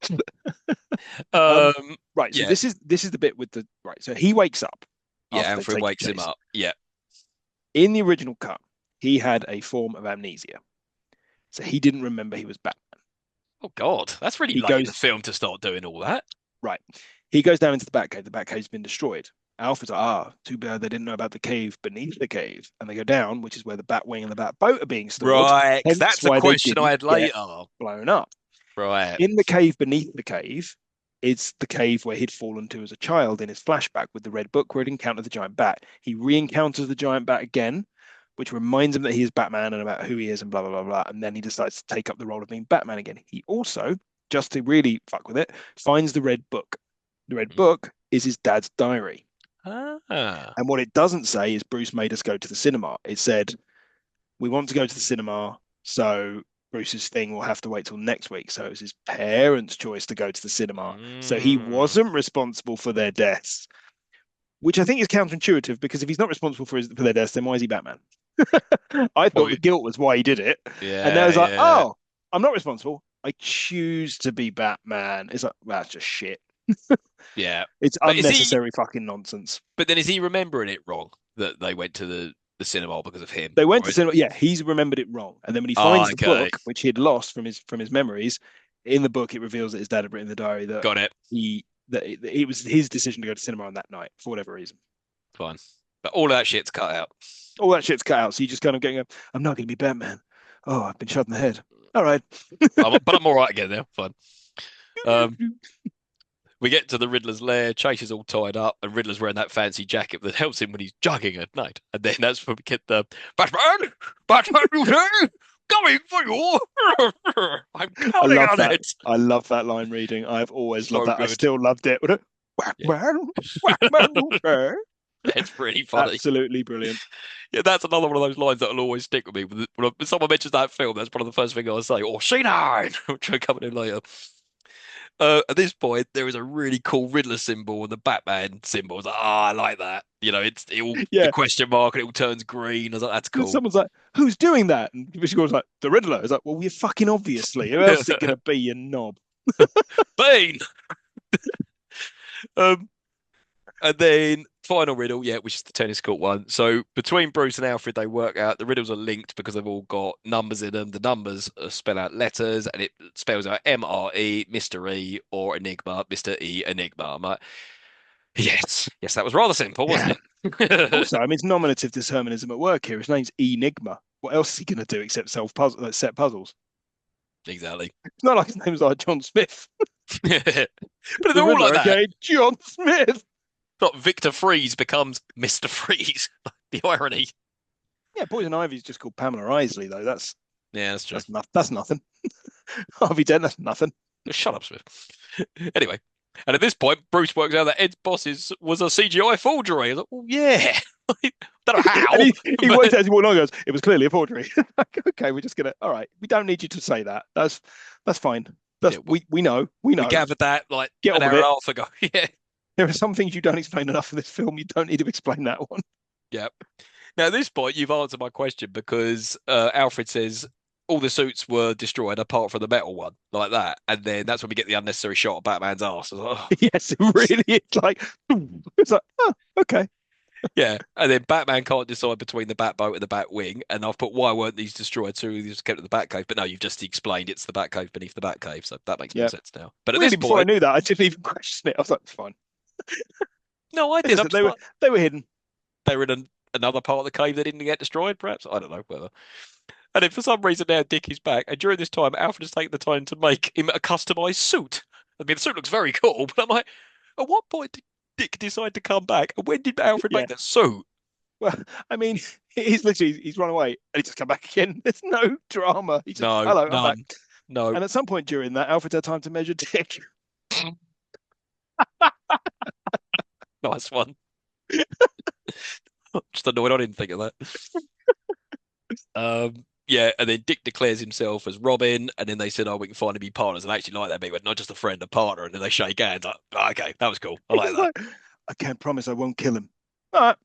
Um, Um, right. So yeah, this is the bit with the right. So he wakes up yeah. after they Alfred take wakes him Chase. up. Yeah. In the original cut, he had a form of amnesia, so he didn't remember he was Batman. Oh God, that's really He late in the goes film to start doing all that. right. He goes down into the Batcave. The Batcave's been destroyed. Alfred's like, too bad they didn't know about the cave beneath the cave. And they go down, which is where the Batwing and the Batboat are being stored. Right, 'cause Hence that's the why they question I didn't had get later. blown up. Right. In the cave beneath the cave, it's the cave where he'd fallen to as a child in his flashback with the red book where he'd encountered the giant bat. He re-encounters the giant bat again, which reminds him that he is Batman and about who he is and blah, blah, blah, blah. And then he decides to take up the role of being Batman again. He also, just to really fuck with it, finds the red book. The red book is his dad's diary. Ah. And what it doesn't say is Bruce made us go to the cinema. It said, we want to go to the cinema, so Bruce's thing will have to wait till next week. So it was his parents' choice to go to the cinema. So he Mm. wasn't responsible for their deaths, which I think is counterintuitive because if he's not responsible for their deaths, then why is he Batman? I Well, thought the guilt was why he did it. And then I yeah, was like, yeah. oh, I'm not responsible. I choose to be Batman. It's like, that's just shit. Yeah. It's But is he, unnecessary fucking nonsense. but then is he remembering it wrong that they went to the cinema because of him? They went Or to cinema. Yeah, he's remembered it wrong. And then when he oh, finds the okay. book, which he had lost from his memories, in the book it reveals that his dad had written in the diary that Got it. it was his decision to go to cinema on that night for whatever reason. Fine. But all of that shit's cut out. All that shit's cut out. So you just kind of getting I'm not going to be Batman. Oh, I've been shot in the head. All right. But I'm all right again now. Fine. Um, we get to the Riddler's lair. Chase is all tied up, and Riddler's wearing that fancy jacket that helps him when he's jogging at night. And then that's when we get the Batman, Batman, you say, coming for you. I'm I counting love on that. it. I love that line reading. I've always loved So that. I good. still loved it. Yeah. Whackman, whackman, okay. It's really funny. Absolutely brilliant. Yeah, that's another one of those lines that'll always stick with me. When someone mentions that film, that's one of the first things I'll say. Or C9, which will come in later. At this point, there is a really cool Riddler symbol and the Batman symbol. I was like, I like that. You know, it all the Yeah. question mark and it all turns green. I was like, that's And then cool. someone's like, "Who's doing that?" And she goes like, "The Riddler." It's like, "Well, you're fucking obviously. Who else is it gonna be, you knob?" Bane. Um, and then final riddle, yeah, which is the tennis court one. So between Bruce and Alfred, they work out the riddles are linked because they've all got numbers in them. The numbers spell out letters, and it spells out MRE, Mr. E, or Enigma, Mr. E, Enigma. I'm like, yes, yes, that was rather simple, Yeah. wasn't it? Also, I mean, it's nominative determinism at work here. His name's Enigma. What else is he gonna do except solve puzzle, set puzzles? Exactly. It's not like his name's like John Smith, But the they're all like Riddler. that. Okay, John Smith. Not Victor Freeze becomes Mr. Freeze. The irony. Yeah, Poison Ivy's just called Pamela Isley, though. Yeah, that's true. That's nothing. Harvey Dent, that's nothing. Shut up, Smith. Anyway, and at this point, Bruce works out that Ed's boss was a CGI forgery. I was like, oh, yeah. Don't know And how, he but worked out as he walked along and goes, it was clearly a forgery. Okay, we're just gonna all right, we don't need you to say that. That's fine. That's yeah, we know. We we know. gathered that like Get an on hour with and it. a half ago. Yeah, There are some things you don't explain enough in this film. You don't need to explain that one. yeah. Now, at this point, you've answered my question because Alfred says all the suits were destroyed apart from the metal one, like that. And then that's when we get the unnecessary shot of Batman's ass. I was like, oh. Yes, it really is like it's like, oh, okay. Yeah, and then Batman can't decide between the Batboat and the Batwing, and I've put why weren't these destroyed? So these kept at the Batcave, but no, you've just explained it's the Batcave beneath the Batcave, so that makes more Yeah. sense now. But at this Really, before I point, knew that, I didn't even question it. I was like, it's fine. no, I did. I'm Listen, just like they were hidden. they were in another part of the cave that didn't get destroyed, perhaps. I don't know whether. And then for some reason now Dick is back, and during this time, Alfred has taken the time to make him a customized suit. I mean, the suit looks very cool, but I'm like, at what point did Dick decide to come back, and when did Alfred Yeah. make that suit? Well, I mean, he's run away and he just come back again. There's no drama. He just No, hello, I'm back. none, no. And at some point during that, Alfred had time to measure Dick. Nice one. Just annoyed I didn't think of that. Yeah, and then Dick declares himself as Robin, and then they said, "Oh, we can finally be partners." And I actually like that bit, but not just a friend, a partner. And then they shake hands. Like, oh, okay, that was cool. I like He's that. like, I can't promise I won't kill him. All right.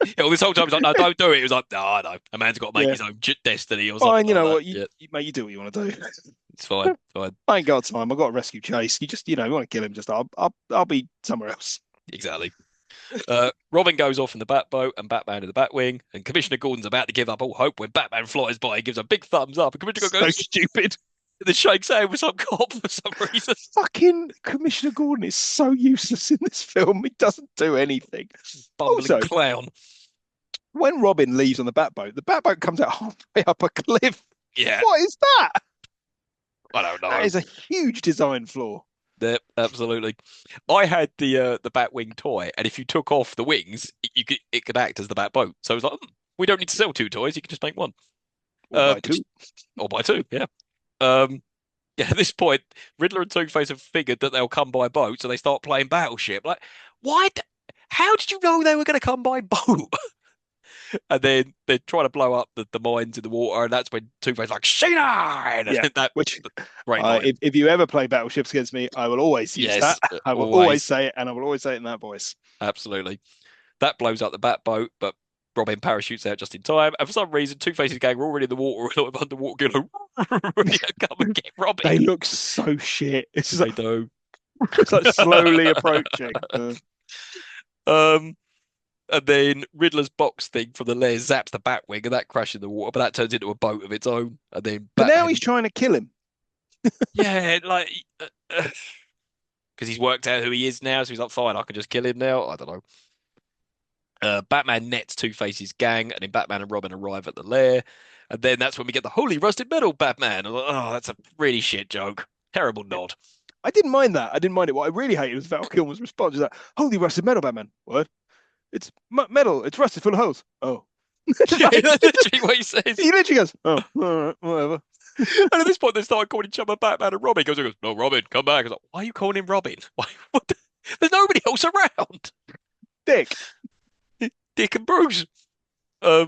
Yeah, well, this whole time he's like, "No, don't do it." He was like, "No, no, a man's got to make Yeah. his own destiny or Fine, something you like know that." what? Yeah, Mate, you do what you want to do. it's fine, fine, I ain't got time. I've got to rescue Chase. You just, you want to kill him, just I'll be somewhere else. exactly. Robin goes off in the Batboat and Batman in the Batwing, and Commissioner Gordon's about to give up all hope when Batman flies by. He gives a big thumbs up, and Commissioner So Gordon goes, stupid. and then shakes hands with some cop for some reason. Fucking Commissioner Gordon is so useless in this film. He doesn't do anything. Bumbling Also, clown. when Robin leaves on the Batboat comes out halfway up a cliff. Yeah, What is that? I don't know. That is a huge design flaw. Yep, absolutely. I had the Batwing toy, and if you took off the wings, it could act as the Batboat. So it was like, we don't need to sell two toys; you can just make one. Or by two. Or buy two. Yeah. Um, yeah. At this point, Riddler and Two-Face have figured that they'll come by boat, so they start playing Battleship. Like, why? How did you know they were going to come by boat? And then they're trying to blow up the mines in the water, and that's when Two-Face is like, "Shayna!" Yeah, And that which great line. if you ever play battleships against me, I will always use Yes, that. I will always. always say it, and I will always say it in that voice. Absolutely. That blows up the Batboat, but Robin parachutes out just in time. And for some reason, Two-Face's gang are already in the water, a lot of underwater, going, come and get Robin. They look so shit. It's just They like, do. it's like slowly approaching. Um, and then Riddler's box thing from the lair zaps the Batwing, and that crashes in the water, but that turns into a boat of its own. And then But now Batman, he's trying to kill him. yeah, like, because he's worked out who he is now, so he's like, fine, I can just kill him now. I don't know. Batman nets Two-Face's gang, and then Batman and Robin arrive at the lair. And then that's when we get the holy rusted metal Batman. I'm like, oh, that's a really shit joke. Terrible nod. I didn't mind that. I didn't mind it. What I really hated was Val Kilmer's response. Is like, "Holy rusted metal, Batman. What? It's metal. It's rusted full of holes. Oh." Yeah, that's literally what he says. He literally goes, "Oh, all right, whatever." And at this point, they started calling each other Batman and Robin. He goes, no, Robin, come back. I was like, why are you calling him Robin? Why? What the... There's nobody else around. Dick. Dick and Bruce. Yeah,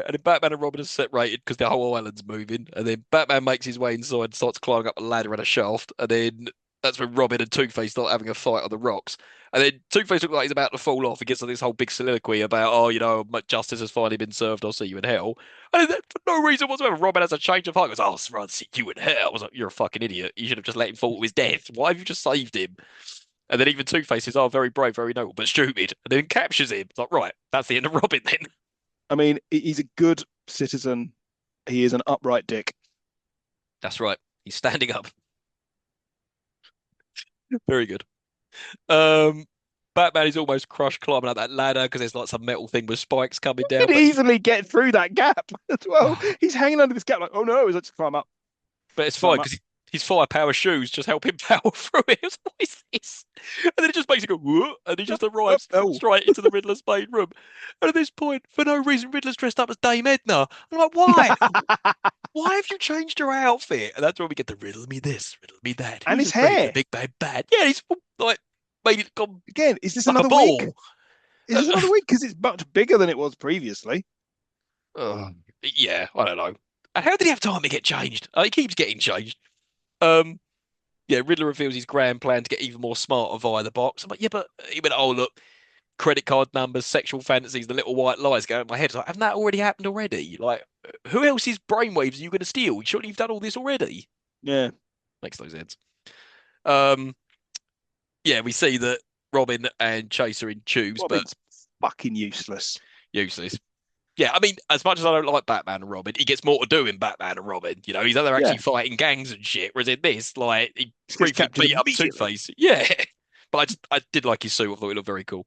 and then Batman and Robin are separated because the whole island's moving. And then Batman makes his way inside and starts climbing up a ladder and a shaft. And then that's when Robin and Two-Face start having a fight on the rocks. And then Two-Face looks like he's about to fall off. He gets on this whole big soliloquy about, oh, justice has finally been served. I'll see you in hell. And then, for no reason whatsoever, Robin has a change of heart. He goes, oh, I'll see you in hell. I was like, you're a fucking idiot. You should have just let him fall to his death. Why have you just saved him? And then even Two-Face is, oh, very brave, very noble, but stupid. And then captures him. It's like, right, that's the end of Robin then. I mean, he's a good citizen. He is an upright dick. That's right. He's standing up. Very good. Um, Batman is almost crushed climbing up that ladder because there's like some metal thing with spikes coming He down. could easily get through that gap as well. He's hanging under this gap like, oh no, he's just climb up. But it's fine Climb up. because his firepower shoes just help him power through it. What is this? And then it just makes it go, whoa, and he just arrives Oh. straight into the Riddler's main room. And at this point, for no reason, Riddler's dressed up as Dame Edna. I'm like, why? Why have you changed your outfit? And that's when we get the riddle me this, riddle me that. And Who's his afraid of hair. the big bad bad. Yeah, he's like made it gone Again, is this like a another ball. week? Is this another week? Because it's much bigger than it was previously. Yeah, I don't know. And how did he have time to get changed? He keeps getting changed. Um, yeah, Riddler reveals his grand plan to get even more smarter via the box. I'm like, yeah, but he went, oh look, credit card numbers, sexual fantasies, the little white lies going in my head. It's like, haven't that already happened already? Like, who else's brainwaves are you going to steal? Surely you've done all this already. Yeah. Makes no sense. Um, yeah, we see that Robin and Chase are in tubes, Robin's fucking useless. but useless. Yeah, I mean, as much as I don't like Batman and Robin, he gets more to do in Batman and Robin. You know, he's either actually fighting gangs and shit, whereas in this, like, he briefly beat up Two-Face. Yeah, but I did like his suit. I thought it looked very cool.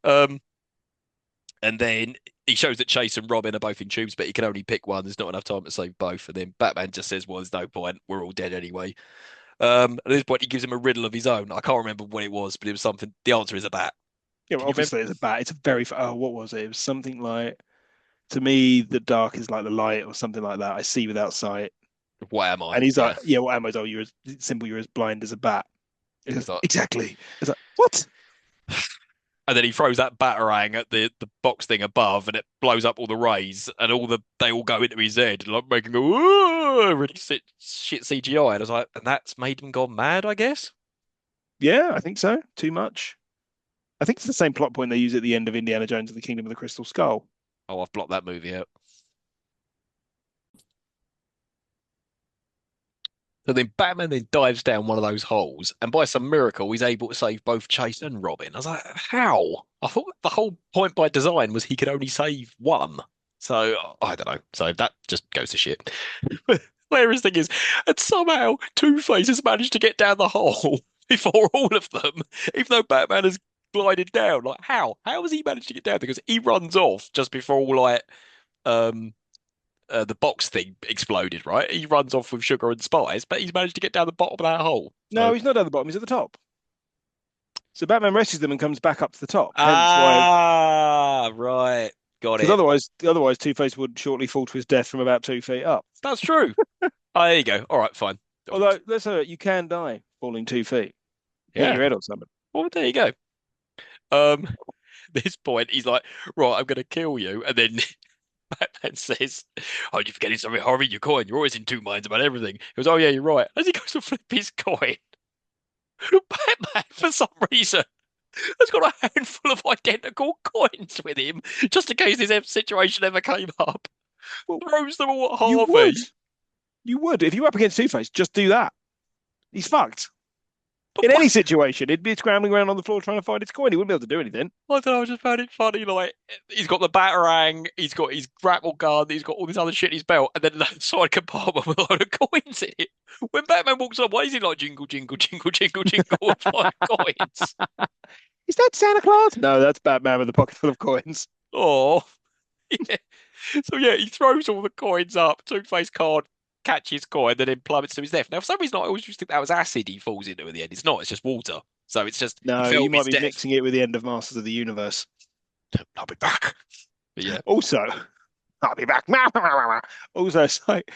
Um, and then he shows that Chase and Robin are both in tubes, but he can only pick one. There's not enough time to save both. And then Batman just says, well, there's no point. We're all dead anyway. At this point, he gives him a riddle of his own. I can't remember what it was, but it was something. The answer is a bat. Yeah, well, obviously it's a bat. It's a very. Oh, what was it? It was something like, to me, the dark is like the light, or something like that. I see without sight. What am I? And he's like, yeah, what am I? Oh, you're as simple. You're as blind as a bat. It's like, exactly. It's like, what? and then he throws that batarang at the box thing above, and it blows up all the rays, and they all go into his head, like making go really shit CGI. And I was like, and that's made him gone mad, I guess. Yeah, I think so. Too much. I think it's the same plot point they use at the end of Indiana Jones and the Kingdom of the Crystal Skull. Oh, I've blocked that movie out. So then Batman then dives down one of those holes, and by some miracle, he's able to save both Chase and Robin. I was like, how? I thought the whole point by design was he could only save one. So I don't know. So that just goes to shit. Hilarious thing is, and somehow Two-Face has managed to get down the hole before all of them, even though Batman has glided down. Like, how? How has he managed to get down? Because he runs off just before like um the box thing exploded, right? He runs off with sugar and spice, but he's managed to get down the bottom of that hole. No, he's not down the bottom. He's at the top. So Batman rescues them and comes back up to the top. Hence Right. Got it. Because otherwise, Two-Face would shortly fall to his death from about 2 feet up. That's true. Oh, there you go. All right, fine. Although, let's say you can die falling 2 feet. Hit Yeah. your head or something. Well, there you go. At this point, he's like, right, I'm going to kill you. And then Batman says, oh, you're forgetting something horrible in your coin. You're always in two minds about everything. He goes, oh, yeah, you're right. As he goes to flip his coin, Batman, for some reason, has got a handful of identical coins with him, just in case this situation ever came up. Well, throws them all at You Harvey. would. You would. If you were up against Two-Face, just do that. He's fucked. But In why- any situation, he'd be scrambling around on the floor trying to find his coin. He wouldn't be able to do anything. I don't know, I just found it funny. Like, he's got the batarang, he's got his grapple gun, he's got all this other shit in his belt, and then the side compartment with a load of coins in it. When Batman walks on, why is he like jingle, jingle, jingle, jingle, jingle with like coins? Is that Santa Claus? No, that's Batman with a pocket full of coins. Oh, yeah. So yeah, he throws all the coins up. Two-Face can't catch his coin, then it plummets to his death. Now, for some reason, I always used to think that was acid he falls into at the end. It's not. It's just water. So it's just he No, fell you to might his be death. mixing it with the end of Masters of the Universe. I'll be back. But yeah, Also, I'll be back. Also, it's like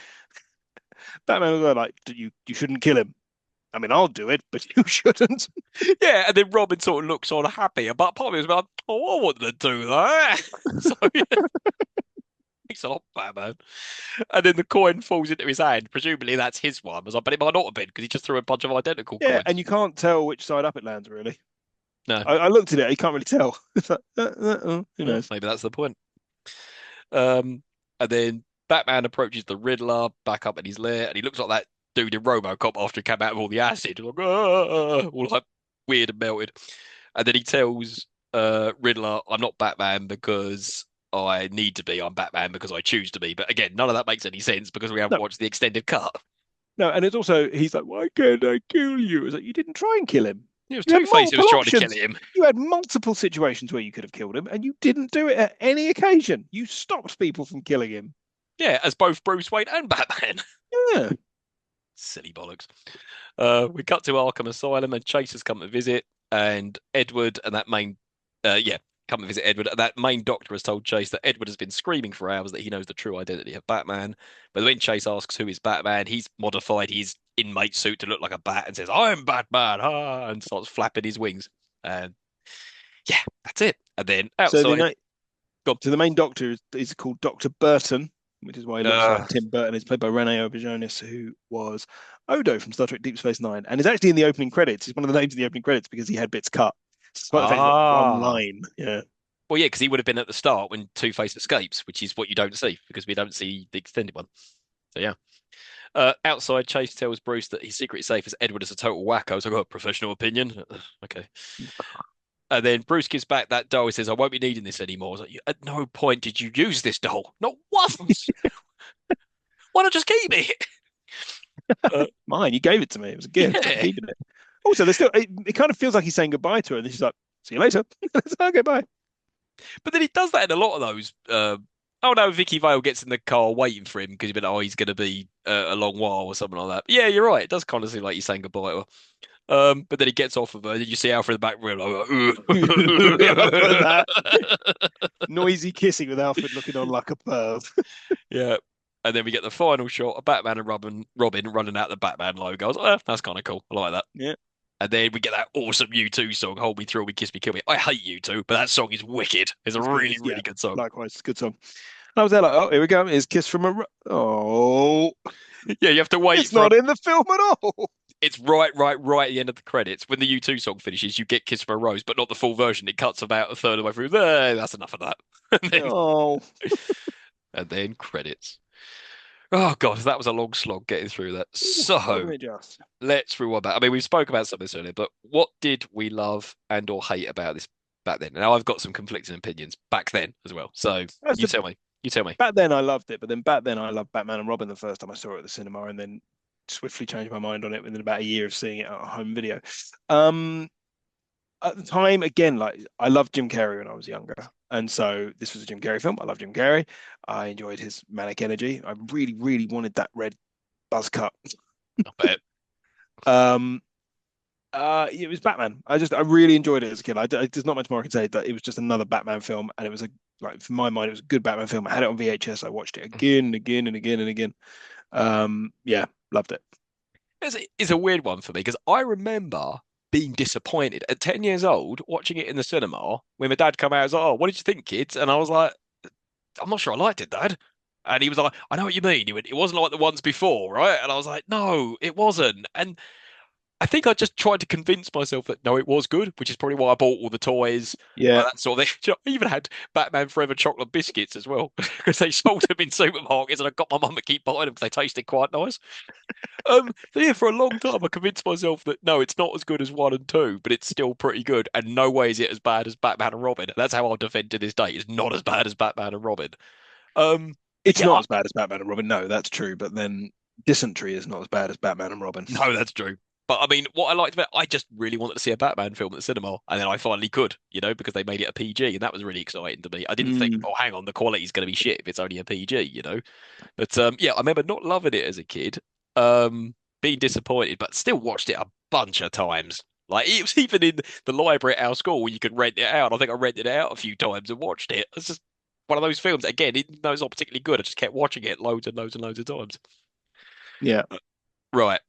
Batman was like, you shouldn't kill him. I mean, I'll do it, but you shouldn't. yeah. And then Robin sort of looks sort of happy, but part of me was like, oh, I wanted to do that. So yeah, he's off, Batman. And then the coin falls into his hand. Presumably that's his one. I was like, but it might not have been because he just threw a bunch of identical Yeah, and coins. you can't tell which side up it lands, really. No, I looked at it, you can't really tell. It's like, who well, knows? maybe that's the point. Um, and then Batman approaches the Riddler back up in his lair, and he looks like that dude in RoboCop after he came out of all the acid, like, "Ah," all like weird and melted. And then he tells Riddler, "I'm not Batman because I need to be. I'm Batman because I choose to be." But again, none of that makes any sense because we haven't No, watched the extended cut. no, and it's also he's like, why can't I kill you? It's like you didn't try and kill him. It was You had Two-Face who was multiple trying to kill options. him. You had multiple situations where you could have killed him, and you didn't do it at any occasion. You stopped people from killing him. Yeah, as both Bruce Wayne and Batman. Yeah. Silly bollocks. We cut to Arkham Asylum and Chase has come to visit, and Edward and that main, yeah, come to visit Edward. And that main doctor has told Chase that Edward has been screaming for hours that he knows the true identity of Batman. But when Chase asks who is Batman, he's modified his inmate suit to look like a bat and says, "I'm Batman," and starts flapping his wings. And yeah, that's it. And then So the outside, night, God, so the main doctor is called Doctor Burton, which is why he looks like uh, Tim Burton. He's played by Rene Auberjonis, who was Odo from Star Trek Deep Space Nine, and is actually in the opening credits. He's one of the names in the opening credits because he had bits cut. Despite the fact he's got one ah. line. Yeah. Well, yeah, because he would have been at the start when Two-Face escapes, which is what you don't see because we don't see the extended one. So yeah. Outside, Chase tells Bruce that his secret safe is Edward is a total wacko. So I got a professional opinion. Okay. And then Bruce gives back that doll. He says, "I won't be needing this anymore." I was like, "At no point did you use this doll. Not once. Why not just keep it?" Uh, Mine, you gave it to me. It was a gift. I'm yeah. keeping it. Also, there's still it kind of feels like he's saying goodbye to her, and then she's like, "See you later." Okay, bye. But then he does that in a lot of those. Oh no, Vicky Vale gets in the car waiting for him because he's been, oh, he's going to be a long while or something like that. But yeah, you're right. It does kind of seem like he's saying goodbye to her. But then he gets off of her. Then you see Alfred in the back room. That noisy kissing with Alfred looking on like a perv. Yeah. And then we get the final shot of Batman and Robin running out the Batman logo. I was like, that's kind of cool. I like that. Yeah, And then we get that awesome U2 song, Hold Me Thrill Me, Kiss Me, Kill Me. I hate U2, but that song is wicked. It's a it's good. really, Yeah, really good song. likewise, it's a good song. And I was there like, oh, here we go. Is Kiss from a. Oh, Yeah, you have to wait it's for not in the film at all. it's right at the end of the credits. When the U2 song finishes, you get Kiss from a Rose, but not the full version. It cuts about a third of the way through. There, that's enough of that. And then, Oh, and then credits. Oh God, that was a long slog getting through that. So wasn't it just? let's rewind back. I mean, we spoke about some of this earlier, but what did we love and or hate about this back then? Now I've got some conflicting opinions back then as well. So That's you the tell me. You tell me. back then I loved it, but then back then I loved Batman and Robin the first time I saw it at the cinema, and then swiftly changed my mind on it within about a year of seeing it at a home video. Um, at the time, again, like I loved Jim Carrey when I was younger, and so this was a Jim Carrey film. I love Jim Carrey. I enjoyed his manic energy. I really, really wanted that red buzz cut. I bet. Um, it was Batman. I really enjoyed it as a kid. There's not much more I can say. That it was just another Batman film, and it was a like for my mind, it was a good Batman film. I had it on VHS. I watched it again and again and again and again. Yeah, loved it. It's a weird one for me because I remember being disappointed at 10 years old watching it in the cinema when my dad come out and was like, "Oh, what did you think, kids?" And I was like, "I'm not sure I liked it, Dad." And he was like, "I know what you mean." He went, "It wasn't like the ones before, right?" And I was like, "No, it wasn't." And I think I just tried to convince myself that no, it was good, which is probably why I bought all the toys, Yeah, that sort of thing. I even had Batman Forever chocolate biscuits as well because they sold them in supermarkets, and I got my mum to keep buying them because they tasted quite nice. So yeah, for a long time, I convinced myself that no, it's not as good as one and two, but it's still pretty good, and no way is it as bad as Batman and Robin. And that's how I'll defend to this day. It's not as bad as Batman and Robin. But it's yeah, not as bad as Batman and Robin. No, that's true. But then Dysentery is not as bad as Batman and Robin. no, that's true. But I mean, what I liked about I just really wanted to see a Batman film at the cinema, and then I finally could, because they made it a PG, and that was really exciting to me. I didn't think, Mm, oh, hang on, the quality's going to be shit if it's only a PG. But yeah, I remember not loving it as a kid, being disappointed, but still watched it a bunch of times. Like it was even in the library at our school where you could rent it out. I think I rented it out a few times and watched it. It's just one of those films. Again, even though it's not particularly good, I just kept watching it loads and loads and loads of times. yeah. Right.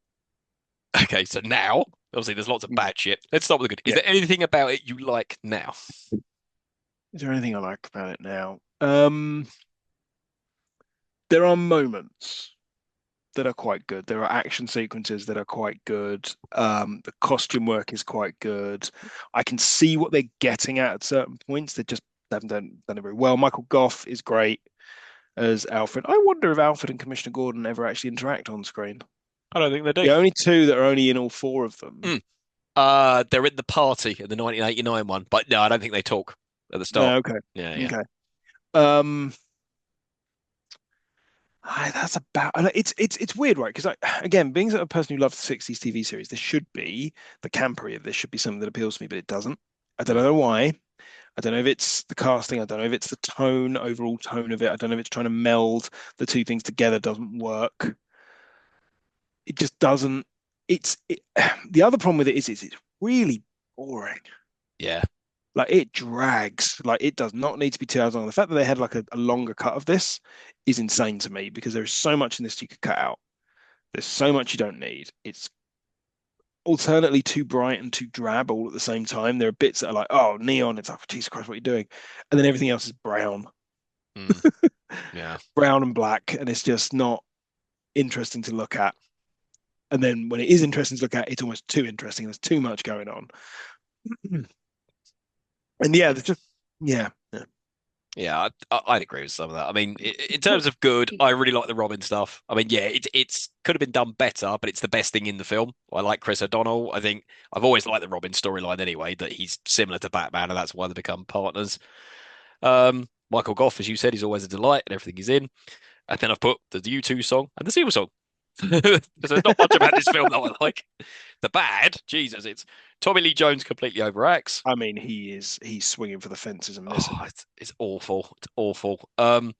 Okay, so now, obviously, there's lots of Mm, bad shit. Let's start with the good. Is yeah. there anything about it you like now? Is there anything I like about it now? There are moments that are quite good. There are action sequences that are quite good. The costume work is quite good. I can see what they're getting at certain points. They just haven't done it very well. Michael Gough is great as Alfred. I wonder if Alfred and Commissioner Gordon ever actually interact on screen. I don't think they do. The only two that are only in all four of them. Mm. They're in the party in the 1989 one, but no, I don't think they talk at the start. No, okay, Yeah, yeah. okay. Um, that's about. It's weird, right? Because again, being a person who loves the '60s TV series, this should be the campery of this should be something that appeals to me, but it doesn't. I don't Mm. know why. I don't know if it's the casting. I don't know if it's the tone, overall tone of it. I don't know if it's trying to meld the two things together doesn't work. It just doesn't. The other problem with it is it's really boring. Yeah. Like it drags. Like it does not need to be 2 hours long. The fact that they had like a longer cut of this is insane to me because there's so much in this you could cut out. There's so much you don't need. It's alternately too bright and too drab all at the same time. There are bits that are like, oh, neon. It's like, Jesus Christ, what are you doing? And then everything else is brown, Mm. Yeah. brown and black, and it's just not interesting to look at. And then when it is interesting to look at, it's almost too interesting. There's too much going on. And yeah, there's just yeah, yeah, Yeah, I'd agree with some of that. I mean, in terms of good, I really like the Robin stuff. I mean, yeah, it's could have been done better, but it's the best thing in the film. I like Chris O'Donnell. I think I've always liked the Robin storyline anyway, that he's similar to Batman, and that's why they become partners. Michael Gough, as you said, he's always a delight and everything he's in. And then I've put the U2 song and the Seal song. There's not much about this film that I like. The bad, Jesus, it's Tommy Lee Jones completely overacts. I mean, he's swinging for the fences and missing. Oh, it's awful. It's awful. The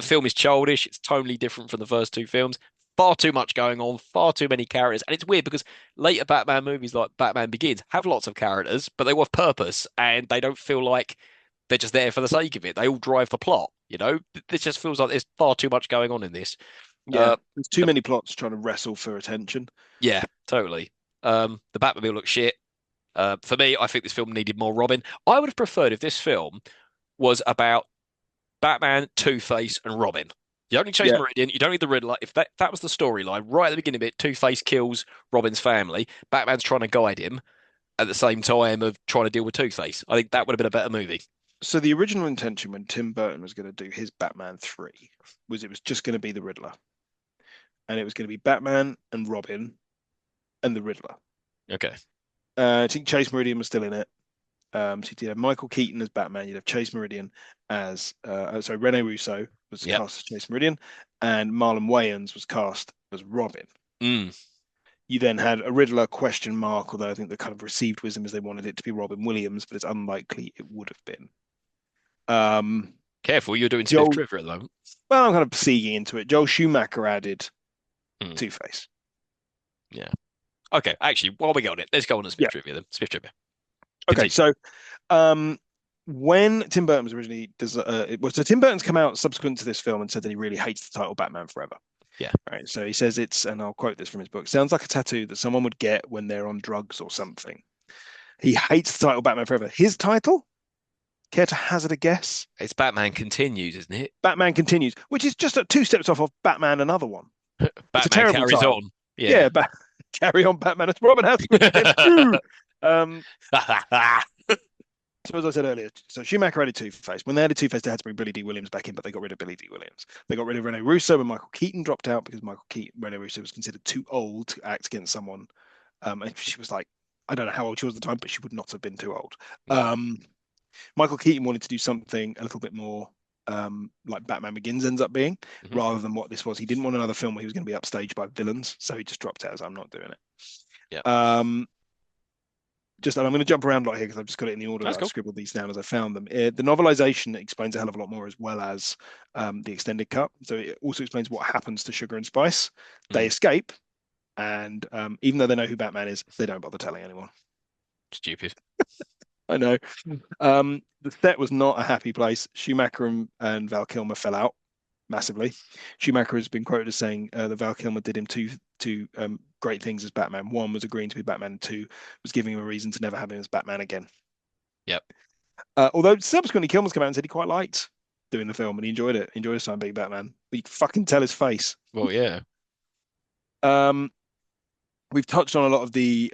film is childish. It's totally different from the first two films. Far too much going on, far too many characters, and it's weird because later Batman movies like Batman Begins have lots of characters, but they have purpose, and they don't feel like they're just there for the sake of it. They all drive the plot. This just feels like there's far too much going on in this. Yeah, Uh, there's too many plots trying to wrestle for attention. yeah, totally. The Batmobile looks shit. For me, I think this film needed more Robin. I would have preferred if this film was about Batman, Two-Face, and Robin. You don't need Chase Yeah. Meridian. You don't need the Riddler. If that was the storyline, right at the beginning of it, Two-Face kills Robin's family. Batman's trying to guide him at the same time of trying to deal with Two-Face. I think that would have been a better movie. So the original intention when Tim Burton was going to do his Batman 3 was it was just going to be the Riddler. And it was going to be Batman and Robin and the Riddler. Okay. I think Chase Meridian was still in it. So you'd have Michael Keaton as Batman, you'd have Chase Meridian as sorry, Rene Russo was Yep. cast as Chase Meridian, and Marlon Wayans was cast as Robin. Mm. You then had a Riddler question mark, although I think the kind of received wisdom is they wanted it to be Robin Williams, but it's unlikely it would have been. Um, Careful, you're doing Smith Joel, trivia at the moment. well, I'm kind of seeing into it. Joel Schumacher added Mm. Two Face. Yeah. Okay. Actually, while we get on it, let's go on to Smith Yeah. trivia then. Smith trivia. Okay, Continue. so um, when Tim Burton was originally so Tim Burton's come out subsequent to this film and said that he really hates the title Batman Forever. Yeah. Right. So he says it's, and I'll quote this from his book, sounds like a tattoo that someone would get when they're on drugs or something. He hates the title Batman Forever. His title, care to hazard a guess? It's Batman Continues, isn't it? Batman Continues, which is just 2 steps off of Batman Another One. It's a Batman terrible carries title. on. Yeah, Yeah. carry on Batman. It's Robin Hood. So as I said earlier, so Schumacher added Two-Face. When they added Two-Face, they had to bring Billy D. Williams back in, but they got rid of Billy D. Williams. They got rid of Rene Russo and Michael Keaton dropped out because Rene Russo was considered too old to act against someone. And she was like, I don't know how old she was at the time, but she would not have been too old. Michael Keaton wanted to do something a little bit more like Batman Begins ends up being, Mhm. rather than what this was. He didn't want another film where he was going to be upstaged by villains, so he just dropped out as I'm not doing it. Yeah. Um, and I'm going to jump around a lot here because I've just got it in the order that That's I've cool. scribbled these down as I found them. The novelization explains a hell of a lot more, as well as the extended cut. So it also explains what happens to Sugar and Spice. They Mm, escape, and even though they know who Batman is, they don't bother telling anyone. stupid. I know. The set was not a happy place. Schumacher and Val Kilmer fell out massively. Schumacher has been quoted as saying that Val Kilmer did him two great things as Batman. One was agreeing to be Batman, and two was giving him a reason to never have him as Batman again. Yep. Although subsequently Kilmer's come out and said he quite liked doing the film and he enjoyed it. He enjoyed his time being Batman. But you can fucking tell his face. Well, yeah. Um, we've touched on a lot of the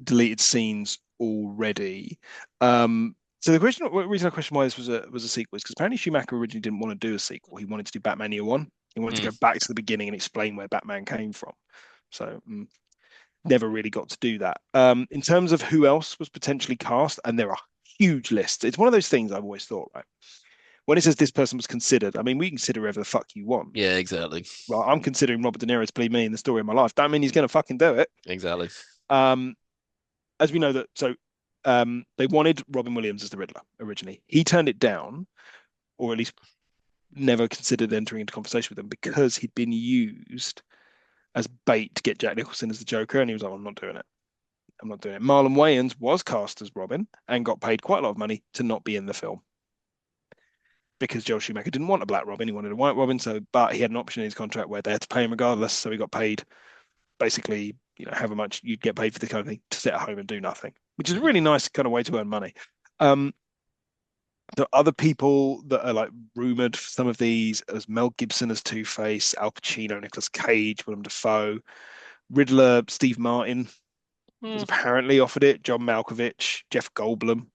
deleted scenes already. So the reason I question why this was a sequel is because apparently Schumacher originally didn't want to do a sequel. He wanted to do Batman Year One. He wanted to Mm, go back to the beginning and explain where Batman came from. So never really got to do that. In terms of who else was potentially cast, and there are huge lists. It's one of those things I've always thought, right? When it says this person was considered, I mean, we can consider whoever the fuck you want. yeah, exactly. Well, I'm considering Robert De Niro to play me in the story of my life. Don't mean he's going to fucking do it. Exactly. Um, as we know that, they wanted Robin Williams as the Riddler originally. He turned it down, or at least never considered entering into conversation with them because he'd been used as bait to get Jack Nicholson as the Joker, and he was like, "I'm not doing it. I'm not doing it." Marlon Wayans was cast as Robin and got paid quite a lot of money to not be in the film because Joel Schumacher didn't want a black Robin; he wanted a white Robin. So, but he had an option in his contract where they had to pay him regardless. So he got paid basically, however much you'd get paid for the kind of thing to sit at home and do nothing, which is a Mm. really nice kind of way to earn money. Um, the other people that are like rumored for some of these as Mel Gibson as Two Face, Al Pacino, Nicolas Cage, Willem Dafoe, Riddler, Steve Martin was Mm. apparently offered it, John Malkovich, Jeff Goldblum,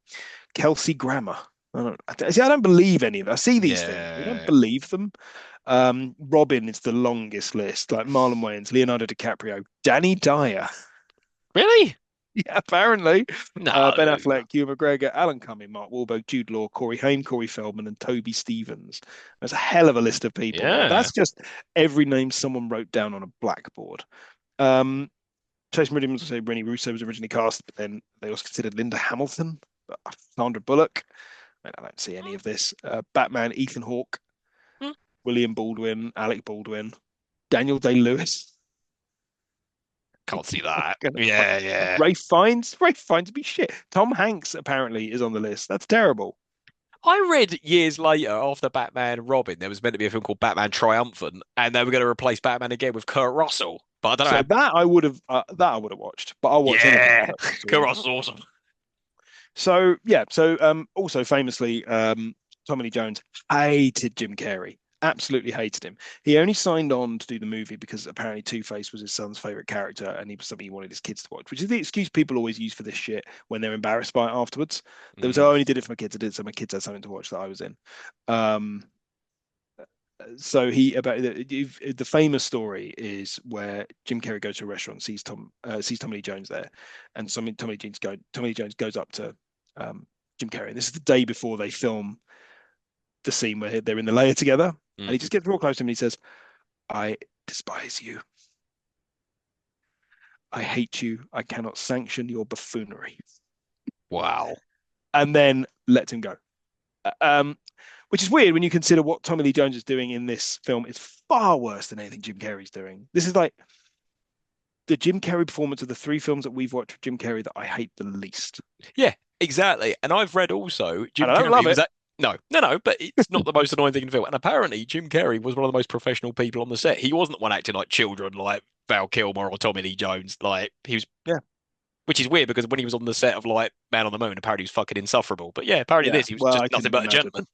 Kelsey Grammer. I don't believe any of it. I see these things. I don't Yeah. believe them. Robin is the longest list, like Marlon Wayans, Leonardo DiCaprio, Danny Dyer. Really? Yeah, apparently. No. Ben Affleck, Hugh McGregor, Alan Cumming, Mark Wahlberg, Jude Law, Corey Haim, Corey Feldman, and Toby Stevens. There's a hell of a list of people there. Yeah. That's just every name someone wrote down on a blackboard. Um, Chase Meridian was say Rennie Russo was originally cast, but then they also considered Linda Hamilton, Sandra Bullock. I don't see any of this. Batman, Ethan Hawke, Mm. William Baldwin, Alec Baldwin, Daniel Day Lewis. Can't see that. Gonna Yeah, yeah. Ray Fiennes be shit. Tom Hanks apparently is on the list. That's terrible. I read years later after Batman and Robin, there was meant to be a film called Batman Triumphant, and they were going to replace Batman again with Kurt Russell. But I don't know So how. that I would have watched, but I'll watch anything with Yeah, Kurt Russell Kurt in it. Russell's awesome. So yeah, also famously, Tommy Lee Jones hated Jim Carrey. Absolutely hated him. He only signed on to do the movie because apparently Two Face was his son's favorite character, and he was something he wanted his kids to watch, which is the excuse people always use for this shit when they're embarrassed by it afterwards. There was, Mm. "Oh, I only did it for my kids. I did it so my kids had something to watch that I was in." Um, so he about the famous story is where Jim Carrey goes to a restaurant, sees Tommy Lee Jones there, and Tommy Lee Jones goes up to Jim Carrey. And this is the day before they film the scene where they're in the layer together, and Mm. he just gets real close to him and he says, "I despise you. I hate you. I cannot sanction your buffoonery," Wow. and then lets him go. Um, which is weird when you consider what Tommy Lee Jones is doing in this film is far worse than anything Jim Carrey's doing. This is like the Jim Carrey performance of the three films that we've watched with Jim Carrey that I hate the least. Yeah, exactly. And I've read also And Jim I don't Carrey love was it. at no, but it's not the most annoying thing in the film. And apparently Jim Carrey was one of the most professional people on the set. He wasn't the one acting like children like Val Kilmer or Tommy Lee Jones. Like he was, Yeah, which is weird because when he was on the set of like Man on the Moon, apparently he was fucking insufferable. But yeah, apparently yeah. this he was Well, just I nothing couldn't but a imagine. gentleman.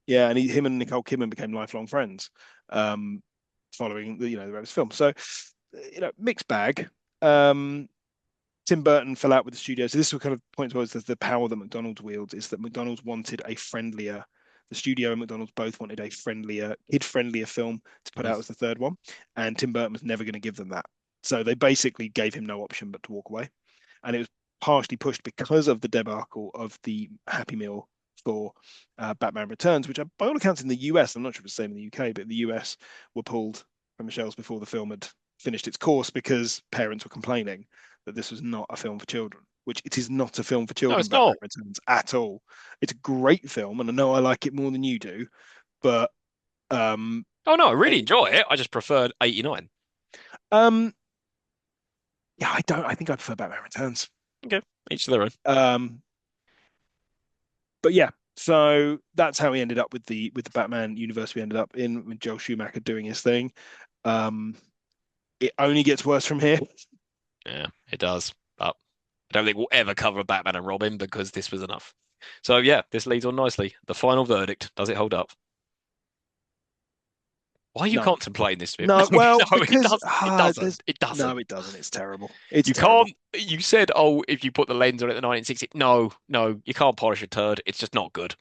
Yeah, and him and Nicole Kidman became lifelong friends, um, following the rest of the film. So, mixed bag. Um, Tim Burton fell out with the studio. So this was kind of point towards the power that McDonald's wields is that McDonald's wanted a friendlier, the studio and McDonald's both wanted a friendlier, kid-friendlier film to put Mm. out as the third one, and Tim Burton was never going to give them that. So they basically gave him no option but to walk away, and it was partially pushed because of the debacle of the Happy Meal for Batman Returns, which by all accounts in the US, I'm not sure if it's the same in the UK, but in the US were pulled from the shelves before the film had finished its course because parents were complaining that this was not a film for children, which it is not a film for No, children, it's Batman not. Returns at all. It's a great film, and I know I like it more than you do, but um, Oh no, I really it, enjoy it. I just preferred 89. um, yeah, I don't. I think I prefer Batman Returns. Okay, each to their own. Um, but yeah, so that's how we ended up with the Batman universe we ended up in with Joel Schumacher doing his thing. Um, it only gets worse from here. Yeah, it does. But I don't think we'll ever cover Batman and Robin because this was enough. So yeah, this leads on nicely. The final verdict. Does it hold up? Why are you No, contemplating this, Smith? No, no. Well, no, it because doesn't. It doesn't. there's It doesn't. no, it doesn't. It's terrible. It's You terrible. can't. You said, oh, if you put the lens on it, the 1960. No, no, you can't polish a turd. It's just not good.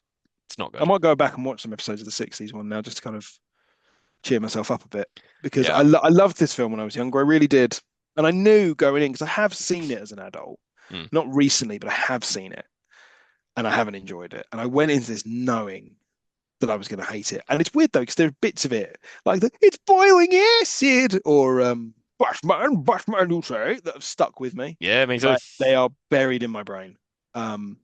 It's not I good. might go back and watch some episodes of the '60s one now just to kind of cheer myself up a bit because Yeah. I loved this film when I was younger. I really did, and I knew going in because I have seen it as an adult, Mm. not recently, but I have seen it, and I haven't enjoyed it. And I went into this knowing that I was going to hate it. And it's weird though because there are bits of it like it's boiling acid or Batman, you say that have stuck with me. Yeah, me too. Like they are buried in my brain. Um,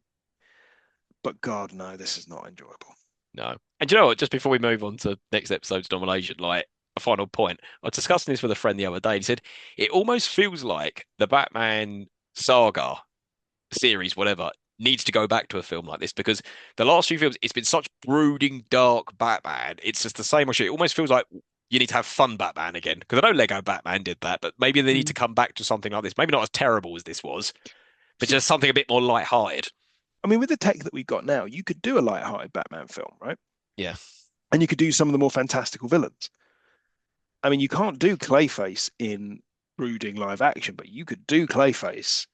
but God, no, this is not enjoyable. No. And you know what? Just before we move on to next episode's nomination, like a final point, I was discussing this with a friend the other day. And he said it almost feels like the Batman saga series, whatever, needs to go back to a film like this because the last few films, it's been such brooding, dark Batman. It's just the same old shit. It almost feels like you need to have fun Batman again. Because I know Lego Batman did that, but maybe they need to Mm. come back to something like this. Maybe not as terrible as this was, but just something a bit more light-hearted. I mean, with the tech that we've got now, you could do a light-hearted Batman film, right? Yeah. And you could do some of the more fantastical villains. I mean, you can't do Clayface in brooding live action, but you could do Clayface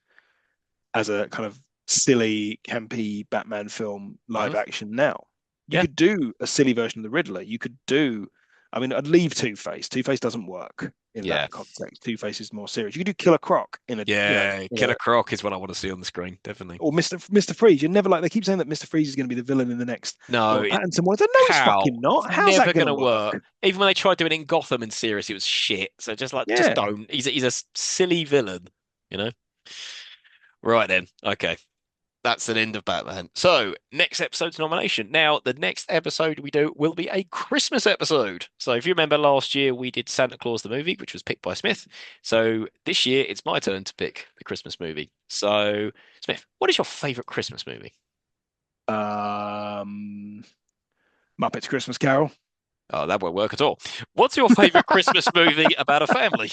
as a kind of silly, campy Batman film live Mhm. action now. You Yeah. could do a silly version of the Riddler. You could do, I mean, I'd leave Two Face. Two Face doesn't work in Yeah. that context. Two Face is more serious. You could do Killer Croc in a, Yeah. in Killer a, Croc is what I want to see on the screen, definitely. or Mr. Freeze. You're never like they keep saying that Mr. Freeze is going to be the villain in the next No, Robert Pattinson one. I said, no, he's how? fucking not. It's How's that never going to gonna work. work? Even when they tried doing it in Gotham and Sirius, it was shit. So just like, just Yeah. don't. He's a silly villain, you know? Right then. Okay. That's an end of Batman. So, next episode's nomination. Now, the next episode we do will be a Christmas episode. So, if you remember last year, we did Santa Claus the movie, which was picked by Smith. So, this year, it's my turn to pick the Christmas movie. So, Smith, what is your favorite Christmas movie? Um, Muppets Christmas Carol. Oh, that won't work at all. What's your favorite Christmas movie about a family?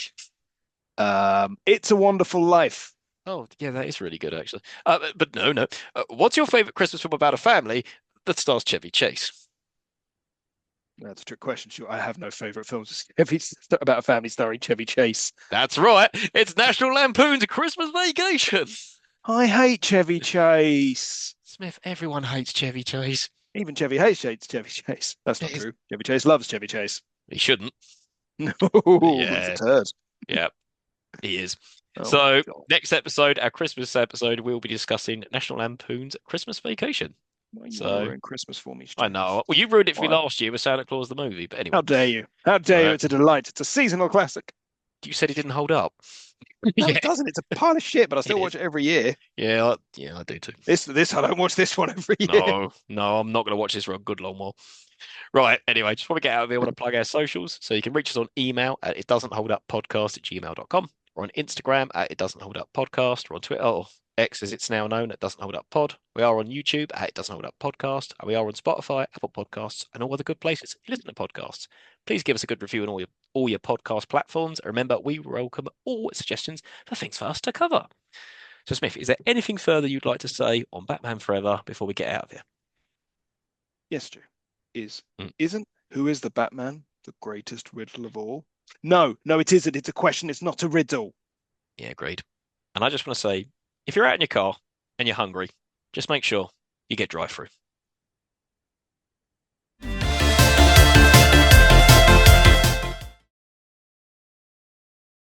It's a Wonderful Life. Oh, yeah, that is really good, actually. But no, no. What's your favorite Christmas film about a family that stars Chevy Chase? That's a trick question. Sure, I have no favorite films about a family starring Chevy Chase. That's right. It's National Lampoon's Christmas Vacation. I hate Chevy Chase. Smith, everyone hates Chevy Chase. Even Chevy hates Chevy Chase. That's not It is- true. Chevy Chase loves Chevy Chase. He shouldn't. No, he's a Yeah, turd. yeah, he is. Oh my So, God. next episode, our Christmas episode, we'll be discussing National Lampoon's Christmas Vacation. Why are you So, ruin Christmas for me, Stu? I know. Well, you ruined it for me Why? last year with Santa Claus the movie, but anyway, How dare you? How dare you? uh, It's a delight. It's a seasonal classic. you said it didn't hold up. No, Yeah, it doesn't. It's a pile of shit, but I it still is. watch it every year. Yeah, I do too. This I don't watch this one every year. No, no, I'm not going to watch this for a good long while. Right. Anyway, just want to get out of here. I want to plug our socials. So you can reach us on email at itdoesn'tholduppodcast@gmail.com or on Instagram at itdoesn'tholduppodcast or on Twitter or X as it's now known at Doesn't Hold Up Pod. We are on YouTube at It Doesn't Hold Up Podcast and we are on Spotify, Apple Podcasts and all other good places you listen to podcasts. Please give us a good review on all your podcast platforms. And remember, we welcome all suggestions for things for us to cover. So Smith, is there anything further you'd like to say on Batman Forever before we get out of here? Yes, Stu. Is Mm. isn't who is the Batman the greatest riddle of all? No, no, it isn't. It's a question. It's not a riddle. Yeah, agreed. And I just want to say, if you're out in your car and you're hungry, just make sure you get drive-through.